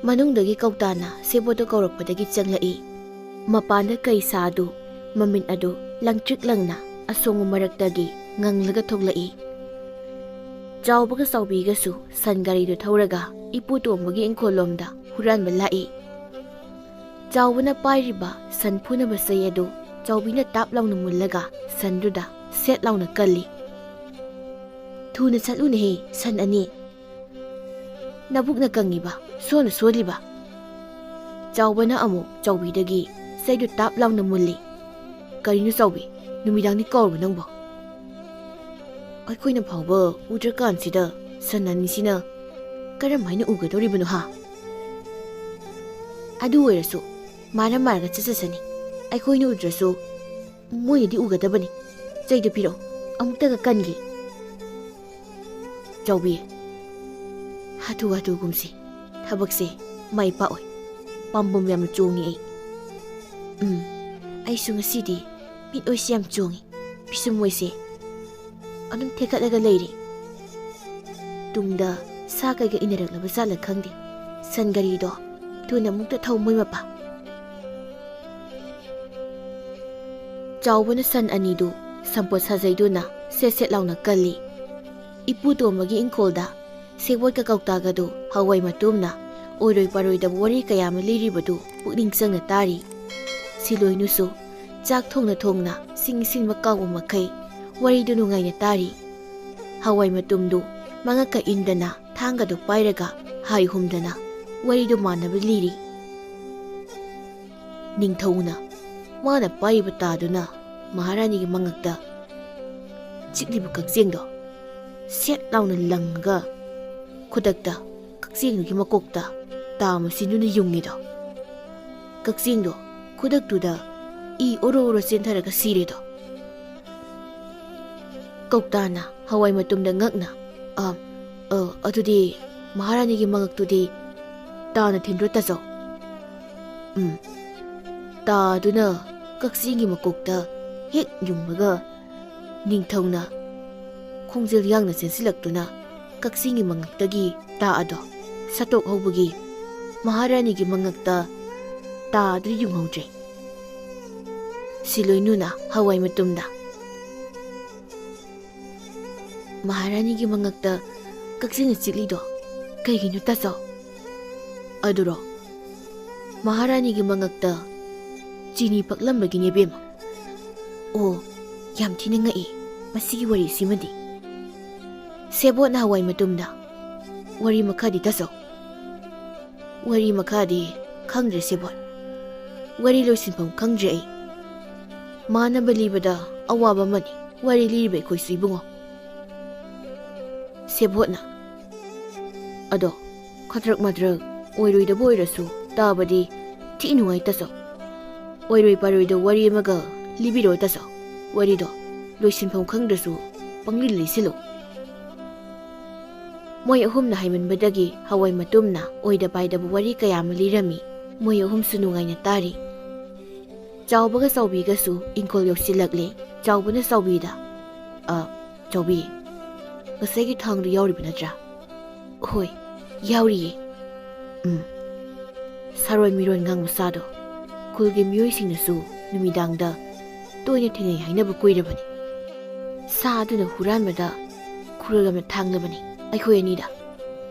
ꯃꯅꯨꯡꯗꯒꯤ ꯀꯧꯇꯥꯅ ꯁꯦꯕꯣꯠꯇꯨ ꯀꯧꯔꯛꯄꯗꯒꯤ ꯆꯪꯂꯛꯏ꯫ ꯃꯄꯥꯟꯗ ꯀꯩ ꯁꯥꯗꯨ ꯃꯃꯤꯠ ꯑꯗꯨ ꯂꯪꯇ꯭ꯔꯤꯛ ꯂꯪꯅ ꯑꯁꯣꯡꯕ ꯃꯔꯛꯇꯒꯤ ꯉꯪꯂꯒ ꯊꯣꯛꯂꯛꯏ꯫ ꯆꯥꯎꯕꯒ ꯆꯥꯎꯕꯤꯒꯁꯨ ꯁꯟꯒꯥꯔꯤꯗꯨ ꯊꯧꯔꯒ ꯏꯄꯨ ꯇꯣꯝꯕꯒꯤ ꯏꯪꯈꯣꯜꯂꯣꯝꯗ ꯍꯨꯔꯥꯟꯕ ꯂꯥꯛꯏ꯫ ꯆꯥꯎꯕꯅ ꯄꯥꯏꯔꯤꯕ ꯁꯟ ꯐꯨꯅꯕ ꯆꯩ ꯑꯗꯨ ꯆꯥꯎꯕꯤꯅ ꯇꯥꯞ ꯂꯥꯎꯅ ꯃꯨꯜꯂꯒ ꯁꯟꯗꯨꯗ ꯁꯦꯠ ꯂꯥꯎꯅ ꯀꯜꯂꯤ꯫ "ꯊꯨꯅ ꯆꯠꯂꯨꯅꯦꯍꯦ ꯁꯟ ꯑꯅꯤ. ꯅꯕꯨꯛꯅ ꯀꯪꯉꯤꯕ ꯁꯣꯟꯅ ꯁꯣꯜꯂꯤꯕ." ꯆꯥꯎꯕꯅ ꯑꯃꯨꯛ ꯆꯥꯎꯕꯤꯗꯒꯤ ꯆꯩꯗꯨ ꯇꯥꯞ ꯂꯥꯎꯅ ꯃꯨꯜꯂꯤ꯫ "ꯀꯔꯤꯅꯣ ꯆꯥꯎꯕꯤ, ꯅꯨꯃꯤꯗꯥꯡꯅꯤ ꯀꯥꯎꯔꯕ ꯅꯪꯕꯣ? ꯑꯩꯈꯣꯏꯅ ꯐꯥꯎꯕ ꯎꯗ꯭ꯔꯀꯥꯟꯁꯤꯗ ꯁꯟ ꯑꯅꯤꯁꯤꯅ ꯀꯔꯝ ꯍꯥꯏꯅ ꯎꯒꯗꯧꯔꯤꯕꯅꯣ ꯍꯥ? ꯑꯗꯨ ꯑꯣꯏꯔꯁꯨ ꯃꯥꯅ ꯃꯥꯔꯒ ꯆꯠꯆꯁꯅꯤ. ꯑꯩꯈꯣꯏꯅ ꯎꯗ꯭ꯔꯁꯨ ꯃꯣꯏꯅꯗꯤ ꯎꯒꯗꯕꯅꯤ. ꯆꯩꯗꯨ ꯄꯤꯔꯛꯑꯣ, ꯑꯃꯨꯛꯇꯒ ꯀꯟꯒꯦ." "ꯆꯥꯎꯕꯤ, ꯍꯥꯊꯨ ꯍꯥꯊꯨꯒꯨꯝꯁꯤ. ꯊꯕꯛꯁꯦ ꯃꯥꯏ ꯄꯥꯛꯑꯣꯏ. ꯄꯥꯝꯕꯣꯝ ꯌꯥꯝꯅ ꯆꯣꯡꯉꯤ ꯑꯩ." "ꯑꯩꯁꯨ ꯉꯁꯤꯗꯤ ꯃꯤꯠ ꯑꯣꯏꯁꯦ ꯌꯥꯝ ꯆꯣꯡꯉꯤ. ꯄꯤꯁꯨꯝ ꯑꯣꯏꯁꯦ ꯑꯗꯨꯝ ꯊꯦꯛꯀꯠꯂꯒ ꯂꯩꯔꯤ. ꯇꯨꯡꯗ ꯁꯥ ꯀꯩꯒ ꯏꯅꯔꯛꯂꯕ ꯖꯥꯠꯂ ꯈꯪꯗꯦ. ꯁꯟꯒꯥꯔꯤꯗꯣ ꯊꯨꯅ ꯑꯃꯨꯛꯇ ꯊꯧ ꯃꯣꯏ ꯃꯄꯥ." ꯆꯥꯎꯕꯅ ꯁꯟ ꯑꯅꯤꯗꯨ ꯁꯝꯄꯣꯠ ꯁꯥꯖꯩꯗꯨꯅ ꯁꯦꯠ ꯁꯦꯠ ꯂꯥꯎꯅ ꯀꯜꯂꯤ꯫ ꯏꯄꯨ ꯇꯣꯝꯕꯒꯤ ꯏꯪꯈꯣꯜꯗ ꯁꯦꯕꯣꯠꯀ ꯀꯧꯇꯥꯒꯗꯨ ꯍꯋꯥꯏ ꯃꯇꯨꯝꯅ ꯑꯣꯏꯔꯣꯏ ꯄꯥꯔꯣꯏꯗꯕ ꯋꯥꯔꯤ ꯀꯌꯥ ꯑꯃ ꯂꯤꯔꯤꯕꯗꯨ ꯄꯨꯛꯅꯤꯡ ꯆꯪꯅ ꯇꯥꯔꯤ꯫ ꯁꯤꯂꯣꯏꯅꯨꯁꯨ ꯆꯥꯛ ꯊꯣꯡꯅ ꯁꯤꯡꯕ ꯀꯥꯎꯕ ꯃꯈꯩ ꯋꯥꯔꯤꯗꯨ ꯅꯨꯡꯉꯥꯏꯅ ꯇꯥꯔꯤ꯫ ꯍꯋꯥꯏ ꯃꯇꯨꯝꯗꯨ ꯃꯉꯛꯀ ꯏꯟꯗꯅ ꯊꯥꯡꯒꯗꯨ ꯄꯥꯏꯔꯒ ꯍꯥꯏ ꯍꯨꯝꯗꯅ ꯋꯥꯔꯤꯗꯨ ꯃꯥꯟꯅꯕ ꯂꯤꯔꯤ꯫ ꯅꯤꯡꯊꯧꯅ ꯃꯥꯅ ꯄꯥꯏꯔꯤꯕ ꯇꯥꯗꯨꯅ ꯃꯍꯥꯔꯥꯅꯤꯒꯤ ꯃꯉꯛꯇ ꯆꯤꯛꯂꯤꯕ ꯀꯛꯆꯦꯡꯗꯣ ꯁꯦꯠ ꯂꯥꯎꯅ ꯂꯪꯉꯒ ꯈꯨꯗꯛꯇ ꯀꯛꯆꯦꯡꯗꯨꯒꯤ ꯃꯀꯣꯛꯇ ꯇꯥ ꯃꯁꯤꯟꯗꯨꯅ ꯌꯨꯡꯉꯤꯗꯣ꯫ ꯀꯛꯆꯦꯡꯗꯣ ꯈꯨꯗꯛꯇꯨꯗ ꯏ ꯑꯣꯔꯣ ꯆꯦꯟꯊꯔꯒ ꯁꯤꯔꯦꯗꯣ꯫ ꯀꯧꯇꯥꯅ ꯍꯋꯥꯏ ꯃꯇꯨꯝꯗ ꯉꯛꯅ ꯑꯗꯨꯗꯤ ꯃꯍꯥꯔꯥꯅꯤꯒꯤ ꯃꯉꯛꯇꯨꯗꯤ ꯇꯥꯅ ꯊꯤꯟꯗ꯭ꯔꯣ ꯇꯥꯆꯧ? ꯇꯥꯗꯨꯅ ꯀꯛꯆꯦꯡꯒꯤ ꯃꯀꯣꯛꯇ ꯍꯦꯛ ꯌꯨꯡꯕꯒ ꯅꯤꯡꯊꯧꯅ ꯈꯣꯡꯖꯦꯜ ꯌꯥꯡꯅ ꯆꯦꯟꯁꯤꯜꯂꯛꯇꯨꯅ ꯀꯛꯆꯦꯡꯒꯤ ꯃꯉꯛꯇꯒꯤ ꯇꯥ ꯑꯗꯣ ꯁꯠꯇꯣꯛꯍꯧꯕꯒꯤ ꯃꯍꯥꯔꯥꯅꯤꯒꯤ ꯃꯉꯛꯇ ꯇꯥ ꯑꯗꯨ ꯌꯨꯡꯍꯧꯗ꯭ꯔꯦ꯫ ꯁꯤꯂꯣꯏꯅꯨꯅ ꯍꯋꯥꯏ ꯃꯇꯨꯝꯗ ꯃꯍꯥꯔꯥꯅꯤꯒꯤ ꯃꯉꯛꯇ ꯀꯛꯆꯦꯡꯅ ꯆꯤꯛꯂꯤꯗꯣ ꯀꯩꯒꯤꯅꯣ ꯇꯥꯆꯧ? ꯑꯗꯨꯔꯣ ꯃꯍꯥꯔꯥꯅꯤꯒꯤ ꯃꯉꯛꯇ ꯆꯤꯅꯤ ꯄꯛꯂꯝꯕꯒꯤꯅꯦ ꯕꯦꯝꯃ꯫ ꯑꯣ, ꯌꯥꯝ ꯊꯤꯅ ꯉꯛꯏ ꯃꯁꯤꯒꯤ ꯋꯥꯔꯤꯁꯤꯃꯗꯤ꯫ ꯁꯦꯕꯣꯠꯅ ꯍꯋꯥꯏ ꯃꯇꯨꯝꯗ ꯋꯥꯔꯤ ꯃꯈꯥꯗꯤ ꯇꯥꯆꯧ? ꯋꯥꯔꯤ ꯃꯈꯥꯗꯤ ꯈꯪꯗ꯭ꯔꯦ ꯁꯦꯕꯣꯠ, ꯋꯥꯔꯤ ꯂꯣꯏꯁꯤꯟꯐꯝ ꯈꯪꯗ꯭ꯔꯦ ꯑꯩ꯫ ꯃꯥꯟꯅꯕ ꯂꯤꯕꯗ ꯑꯋꯥꯕ ꯑꯃꯅꯤ ꯋꯥꯔꯤ ꯂꯤꯔꯤꯕ ꯑꯩꯈꯣꯏꯁꯨ ꯏꯕꯨꯡꯉꯣ꯫ ꯁꯦꯕꯣꯠꯅ ꯑꯗꯣ ꯈꯗ꯭ꯔꯛ ꯃꯗ꯭ꯔꯛ ꯑꯣꯏꯔꯣꯏꯗꯕ ꯑꯣꯏꯔꯁꯨ ꯇꯥꯕꯗꯤ ꯊꯤ ꯅꯨꯡꯉꯥꯏ ꯇꯥꯆꯧ꯫ ꯑꯣꯏꯔꯣꯏ ꯄꯥꯔꯣꯏꯗ ꯋꯥꯔꯤ ꯑꯃꯒ ꯂꯤꯕꯤꯔꯣ ꯇꯥꯆꯧ꯫ ꯋꯥꯔꯤꯗꯣ ꯂꯣꯏꯁꯤꯟꯐꯝ ꯈꯪꯗ꯭ꯔꯁꯨ ꯄꯪꯂꯤ ꯂꯤꯁꯤꯜꯂꯨ꯫ ꯃꯣꯏ ꯑꯍꯨꯝꯅ ꯍꯥꯏꯃꯟꯕꯗꯒꯤ ꯍꯋꯥꯏ ꯃꯇꯨꯝꯅ ꯑꯣꯏꯗ ꯄꯥꯏꯗꯕ ꯋꯥꯔꯤ ꯀꯌꯥ ꯑꯃ ꯂꯤꯔꯝꯃꯤ꯫ ꯃꯣꯏ ꯑꯍꯨꯝꯁꯨ ꯅꯨꯡꯉꯥꯏꯅ ꯇꯥꯔꯤ꯫ ꯆꯥꯎꯕꯒ ꯆꯥꯎꯕꯤꯒꯁꯨ ꯏꯪꯈꯣꯜ ꯌꯧꯁꯤꯜꯂꯛꯂꯦ꯫ ꯆꯥꯎꯕꯅ ꯆꯥꯎꯕꯤꯗ ꯆꯥꯎꯕꯤ, ꯉꯁꯥꯏꯒꯤ ꯊꯥꯡꯗꯨ ꯌꯥꯎꯔꯤꯕ ꯅꯠꯇ꯭ꯔꯥ? ꯍꯣꯏ, ꯌꯥꯎꯔꯤꯌꯦ꯫ ꯁꯥꯔꯣꯏ ꯃꯤꯔꯣꯟ ꯉꯥꯡꯕ ꯁꯥꯗꯣ ꯈꯨꯜꯒꯤ ꯃꯤꯑꯣꯏꯁꯤꯡꯅꯁꯨ ꯅꯨꯃꯤꯗꯥꯡꯗ ꯇꯣꯏꯅ ꯊꯦꯡꯅꯩ ꯍꯥꯏꯅꯕ ꯀꯨꯏꯔꯕꯅꯤ꯫ ꯁꯥ ꯑꯗꯨꯅ ꯍꯨꯔꯥꯟꯕꯗ ꯈꯨꯔꯥꯜ ꯑꯃ ꯊꯥꯡꯂꯕꯅꯤ ꯑꯩꯈꯣꯏ ꯑꯅꯤꯗ꯫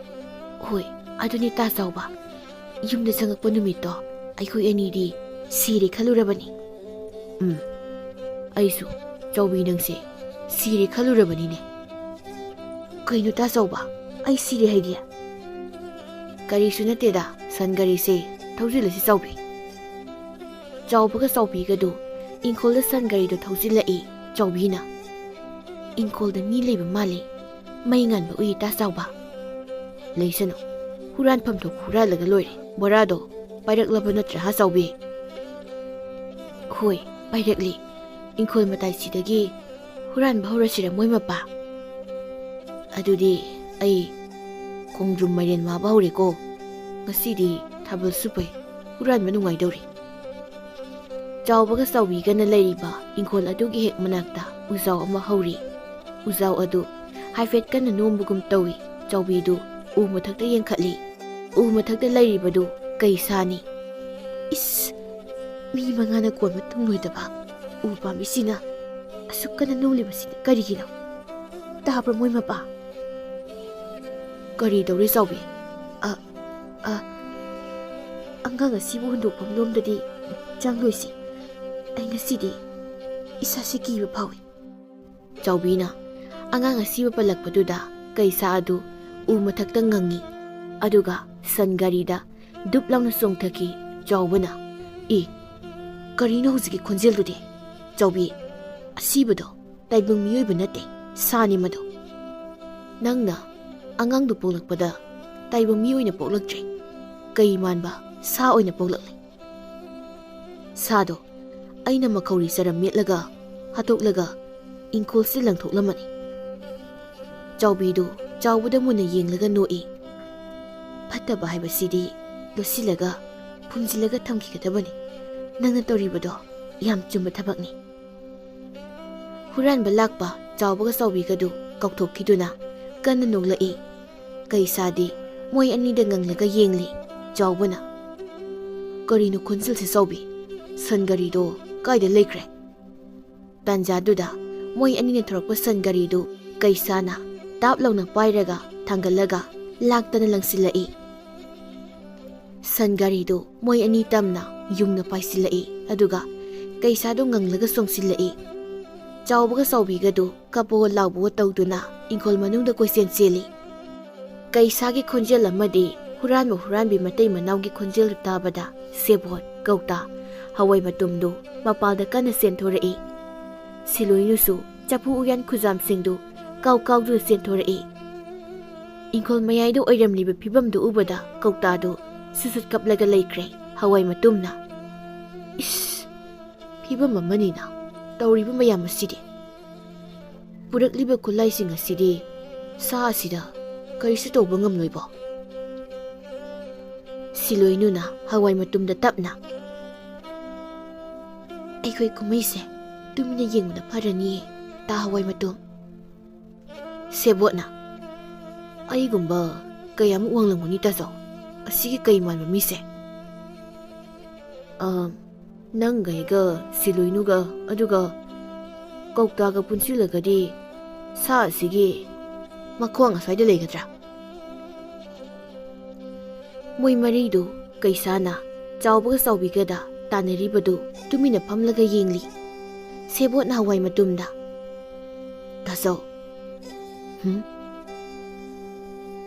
ꯍꯣꯏ, ꯑꯗꯨꯅꯤ ꯇꯥ ꯆꯥꯎꯕ, ꯌꯨꯝꯗ ꯆꯪꯉꯛꯄ ꯅꯨꯃꯤꯠꯇꯣ ꯑꯩꯈꯣꯏ ꯑꯅꯤꯗꯤ ꯁꯤꯔꯦ ꯈꯜꯂꯨꯔꯕꯅꯤ꯫ ꯑꯩꯁꯨ ꯆꯥꯎꯕꯤ ꯅꯪꯁꯦ ꯁꯤꯔꯦ ꯈꯜꯂꯨꯔꯕꯅꯤꯅꯦ꯫ ꯀꯩꯅꯣ ꯇꯥ ꯆꯥꯎꯕ, ꯑꯩ ꯁꯤꯔꯦ ꯍꯥꯏꯗꯤ? ꯀꯔꯤꯁꯨ ꯅꯠꯇꯦꯗ, ꯁꯟ ꯒꯥꯔꯤꯁꯦ ꯊꯧꯖꯤꯜꯂꯁꯤ ꯆꯥꯎꯕꯤ꯫ ꯆꯥꯎꯕꯒ ꯆꯥꯎꯕꯤꯒꯗꯨ ꯏꯪꯈꯣꯜꯗ ꯁꯟ ꯒꯥꯔꯤꯗꯨ ꯊꯧꯖꯤꯜꯂꯛꯏ ꯆꯥꯎꯕꯤꯅ꯫ ꯏꯪꯈꯣꯜꯗ ꯃꯤ ꯂꯩꯕ ꯃꯥꯜꯂꯤ, ꯃꯩ ꯉꯥꯟꯕ ꯎꯏ ꯇꯥ ꯆꯥꯎꯕ꯫ ꯂꯩꯁꯅꯨ, ꯍꯨꯔꯥꯟꯐꯝ ꯊꯣꯛ ꯍꯨꯔꯥꯜꯂꯒ ꯂꯣꯏꯔꯦ꯫ ꯕꯣꯔꯥꯗꯣ ꯄꯥꯏꯔꯛꯂꯕ ꯅꯠꯇ꯭ꯔꯥ ꯍꯥ ꯆꯥꯎꯕꯤ? ꯍꯣꯏ, ꯄꯥꯏꯔꯛꯂꯤ꯫ ꯏꯪꯈꯣꯜ ꯃꯇꯥꯏꯁꯤꯗꯒꯤ ꯍꯨꯔꯥꯟꯕ ꯍꯧꯔꯁꯤꯔ ꯃꯣꯏ ꯃꯄꯥ? ꯑꯗꯨꯗꯤ ꯑꯩ ꯈꯣꯡꯗ꯭ꯔꯨꯝ ꯃꯥꯏꯔꯦꯟ ꯃꯥꯕ ꯍꯧꯔꯦꯀꯣ꯫ ꯉꯁꯤꯗꯤ ꯊꯥꯕꯜꯁꯨ ꯐꯩ, ꯍꯨꯔꯥꯟꯕ ꯅꯨꯡꯉꯥꯏꯗꯧꯔꯤ꯫ ꯆꯥꯎꯕꯒ ꯆꯥꯎꯕꯤꯒꯅ ꯂꯩꯔꯤꯕ ꯏꯪꯈꯣꯜ ꯑꯗꯨꯒꯤ ꯍꯦꯛ ꯃꯅꯥꯛꯇ ꯎꯖꯥꯎ ꯑꯃ ꯍꯧꯔꯤ꯫ ꯎꯖꯥꯎ ꯑꯗꯨ ꯍꯥꯏꯐꯦꯠ ꯀꯟꯅ ꯅꯣꯝꯕꯒꯨꯝ ꯇꯧꯏ꯫ ꯆꯥꯎꯕꯤꯗꯨ ꯎ ꯃꯊꯛꯇ ꯌꯦꯡꯈꯠꯂꯤ꯫ ꯎ ꯃꯊꯛꯇ ꯂꯩꯔꯤꯕꯗꯨ ꯀꯩ ꯁꯥꯅꯤ? ꯏꯁ, ꯃꯤ ꯃꯉꯥꯅ ꯀꯣꯟꯕ ꯊꯨꯡꯂꯣꯏꯗꯕ ꯎ ꯄꯥꯝꯕꯤꯁꯤꯅ ꯑꯁꯨꯛ ꯀꯟꯅ ꯅꯣꯝꯂꯤꯕꯁꯤꯅ ꯀꯔꯤꯒꯤꯅꯣ? ꯇꯥꯕ꯭ꯔꯥ ꯃꯣꯏ ꯃꯄꯥ? ꯀꯔꯤ ꯇꯧꯔꯤ ꯆꯥꯎꯕꯤ? ꯑꯉꯥꯡ ꯑꯁꯤꯕꯨ ꯍꯨꯟꯗꯣꯛꯐꯝ ꯂꯣꯝꯗꯗꯤ ꯆꯪꯂꯣꯏꯁꯤ꯫ ꯑꯩ ꯉꯁꯤꯗꯤ ꯏꯁꯥꯁꯤ ꯀꯤꯕ ꯐꯥꯎꯏ꯫ ꯆꯥꯎꯕꯤꯅ ꯑꯉꯥꯡ ꯑꯁꯤꯕ ꯄꯜꯂꯛꯄꯗꯨꯗ ꯀꯩꯁꯥ ꯑꯗꯨ ꯎ ꯃꯊꯛꯇ ꯉꯪꯉꯤ꯫ ꯑꯗꯨꯒ ꯁꯟ ꯒꯥꯔꯤꯗ ꯗꯨꯞ ꯂꯥꯎꯅ ꯆꯣꯡꯊꯈꯤ꯫ ꯆꯥꯎꯕꯅ ꯀꯔꯤꯅꯣ ꯍꯧꯖꯤꯛꯀꯤ ꯈꯣꯟꯖꯦꯜꯗꯨꯗꯤ? ꯆꯥꯎꯕꯤ, ꯑꯁꯤꯕꯗꯣ ꯇꯥꯏꯕꯪ ꯃꯤꯑꯣꯏꯕ ꯅꯠꯇꯦ, ꯁꯥꯅꯤ ꯃꯗꯣ꯫ ꯅꯪꯅ ꯑꯉꯥꯡꯗꯨ ꯄꯣꯛꯂꯛꯄꯗ ꯇꯥꯏꯕꯪ ꯃꯤ ꯑꯣꯏꯅ ꯄꯣꯛꯂꯛꯇ꯭ꯔꯦ, ꯀꯩ ꯃꯥꯟꯕ ꯁꯥ ꯑꯣꯏꯅ ꯄꯣꯛꯂꯛꯂꯦ꯫ ꯁꯥꯗꯣ ꯑꯩꯅ ꯃꯈꯧꯔꯤ ꯆꯔꯝ ꯃꯦꯠꯂꯒ ꯍꯥꯠꯇꯣꯛꯂꯒ ꯏꯪꯈꯣꯜꯁꯦ ꯂꯪꯊꯣꯛꯂꯝꯃꯅꯤ꯫ ꯆꯥꯎꯕꯤꯗꯨ ꯆꯥꯎꯕꯗ ꯃꯨꯟꯅ ꯌꯦꯡꯂꯒ ꯅꯣꯛꯏ꯫ ꯐꯠꯇꯕ ꯍꯥꯏꯕꯁꯤꯗꯤ ꯂꯣꯠꯁꯤꯜꯂꯒ ꯐꯨꯝꯖꯤꯜꯂꯒ ꯊꯝꯈꯤꯒꯗꯕꯅꯤ꯫ ꯅꯪꯅ ꯇꯧꯔꯤꯕꯗꯣ ꯌꯥꯝ ꯆꯨꯝꯕ ꯊꯕꯛꯅꯤ꯫ ꯍꯨꯔꯥꯟꯕ ꯂꯥꯛꯄ ꯆꯥꯎꯕꯒ ꯆꯥꯎꯕꯤꯒꯗꯨ ꯀꯧꯊꯣꯛꯈꯤꯗꯨꯅ ꯀꯟꯅ ꯅꯣꯛꯂꯛꯏ꯫ ꯀꯩꯁꯥꯗꯤ ꯃꯣꯏ ꯑꯅꯤꯗ ꯉꯪꯂꯒ ꯌꯦꯡꯂꯤ꯫ ꯆꯥꯎꯕꯅ ꯀꯔꯤꯅꯣ ꯈꯣꯟꯖꯦꯜꯁꯦ ꯆꯥꯎꯕꯤ? ꯁꯟ ꯒꯥꯔꯤꯗꯣ ꯀꯥꯏꯗ ꯂꯩꯈ꯭ꯔꯦ? ꯇꯥꯟꯖꯥꯗꯨꯗ ꯃꯣꯏ ꯑꯅꯤꯅ ꯊꯧꯔꯛꯄ ꯁꯟ ꯒꯥꯔꯤꯗꯨ ꯀꯩꯁꯥꯅ ꯇꯥꯞ ꯂꯥꯎꯅ ꯄꯥꯏꯔꯒ ꯊꯥꯡꯒꯠꯂꯒ ꯂꯥꯛꯇꯅ ꯂꯪꯁꯤꯜꯂꯛꯏ꯫ ꯁꯟ ꯒꯥꯔꯤꯗꯨ ꯃꯣꯏ ꯑꯅꯤ ꯇꯝꯅ ꯌꯨꯡꯅ ꯄꯥꯏꯁꯤꯜꯂꯛꯏ ꯑꯗꯨꯒ ꯀꯩꯁꯥꯗꯨ ꯉꯪꯂꯒ ꯆꯣꯡꯁꯤꯜꯂꯛꯏ꯫ ꯆꯥꯎꯕꯒ ꯆꯥꯎꯕꯤꯒꯗꯨ ꯀꯞꯄꯒ ꯂꯥꯎꯕꯒ ꯇꯧꯗꯨꯅ ꯏꯪꯈꯣꯜ ꯃꯅꯨꯡꯗ ꯀꯣꯏꯆꯦꯟ ꯆꯦꯜꯂꯤ꯫ ꯀꯩꯁꯥꯒꯤ ꯈꯣꯟꯖꯦꯜ ꯑꯃꯗꯤ ꯍꯨꯔꯥꯟꯕ ꯍꯨꯔꯥꯟꯕꯤ ꯃꯇꯩ ꯃꯅꯥꯎꯒꯤ ꯈꯣꯟꯖꯦꯜ ꯇꯥꯕꯗ ꯁꯦꯕꯣꯠ, ꯀꯧꯇꯥ, ꯍꯋꯥꯏ ꯃꯇꯨꯝꯗꯨ ꯃꯄꯥꯜꯗ ꯀꯟꯅ ꯆꯦꯟꯊꯣꯔꯛꯏ꯫ ꯁꯤꯂꯣꯏꯅꯨꯁꯨ ꯆꯐꯨ ꯎꯌꯥꯟ ꯈꯨꯖꯥꯝꯁꯤꯡꯗꯨ ꯀꯥꯎꯗꯨꯅ ꯆꯦꯟꯊꯣꯔꯛꯏ꯫ ꯏꯪꯈꯣꯜ ꯃꯌꯥꯏꯗ ꯑꯣꯏꯔꯝꯂꯤꯕ ꯐꯤꯕꯝꯗꯨ ꯎꯕꯗ ꯀꯧꯇꯥꯗꯨ ꯁꯨꯠ ꯀꯞꯂꯒ ꯂꯩꯈ꯭ꯔꯦ꯫ ꯍꯋꯥꯏ ꯃꯇꯨꯝꯅ "ꯏꯁ, ꯐꯤꯕꯝ ꯑꯃꯅꯤꯅ ꯇꯧꯔꯤꯕ ꯃꯌꯥꯝ ꯑꯁꯤꯗꯤ꯫ ꯄꯨꯔꯛꯂꯤꯕ ꯈꯨꯠꯂꯥꯏꯁꯤꯡ ꯑꯁꯤꯗꯤ ꯁꯥ ꯑꯁꯤꯗ ꯀꯔꯤꯁꯨ ꯇꯧꯕ ꯉꯝꯂꯣꯏꯕꯣ?" ꯁꯤꯂꯣꯏꯅꯨꯅ ꯍꯋꯥꯏ ꯃꯇꯨꯝꯗ ꯇꯞꯅ "ꯑꯩꯈꯣꯏ ꯀꯨꯝꯃꯩꯁꯦ ꯇꯨꯃꯤꯟꯅ ꯌꯦꯡꯕꯅ ꯐꯔꯅꯤꯌꯦ ꯇꯥ ꯍꯋꯥꯏ ꯃꯇꯨꯝ." ꯁꯦꯕꯣꯠꯅ "ꯑꯩꯒꯨꯝꯕ ꯀꯌꯥꯃꯨꯛ ꯋꯥꯡꯂꯝꯒꯅꯤ ꯇꯥꯖꯧ ꯑꯁꯤꯒꯤ ꯀꯩ ꯃꯥꯟꯕ ꯃꯤꯁꯦ?" "ꯅꯪꯒ ꯑꯩꯒ ꯁꯤꯂꯣꯏꯅꯨꯒ ꯑꯗꯨꯒ ꯀꯧꯇꯥꯒ ꯄꯨꯟꯁꯤꯜꯂꯒꯗꯤ ꯁꯥ ꯑꯁꯤꯒꯤ ꯃꯈꯣꯡ ꯑꯁ꯭ꯋꯥꯏꯗ ꯂꯩꯒꯗ꯭ꯔꯥ?" ꯃꯣꯏ ꯃꯔꯤꯗꯨ ꯀꯩꯁꯥꯅ ꯆꯥꯎꯕꯒ ꯆꯥꯎꯕꯤꯒꯗ ꯇꯥꯟꯅꯔꯤꯕꯗꯨ ꯇꯨꯃꯤꯟꯅ ꯐꯝꯂꯒ ꯌꯦꯡꯂꯤ꯫ ꯁꯦꯕꯣꯠꯅ ꯍꯋꯥꯏ ꯃꯇꯨꯝꯗ "ꯇꯥꯖꯧ,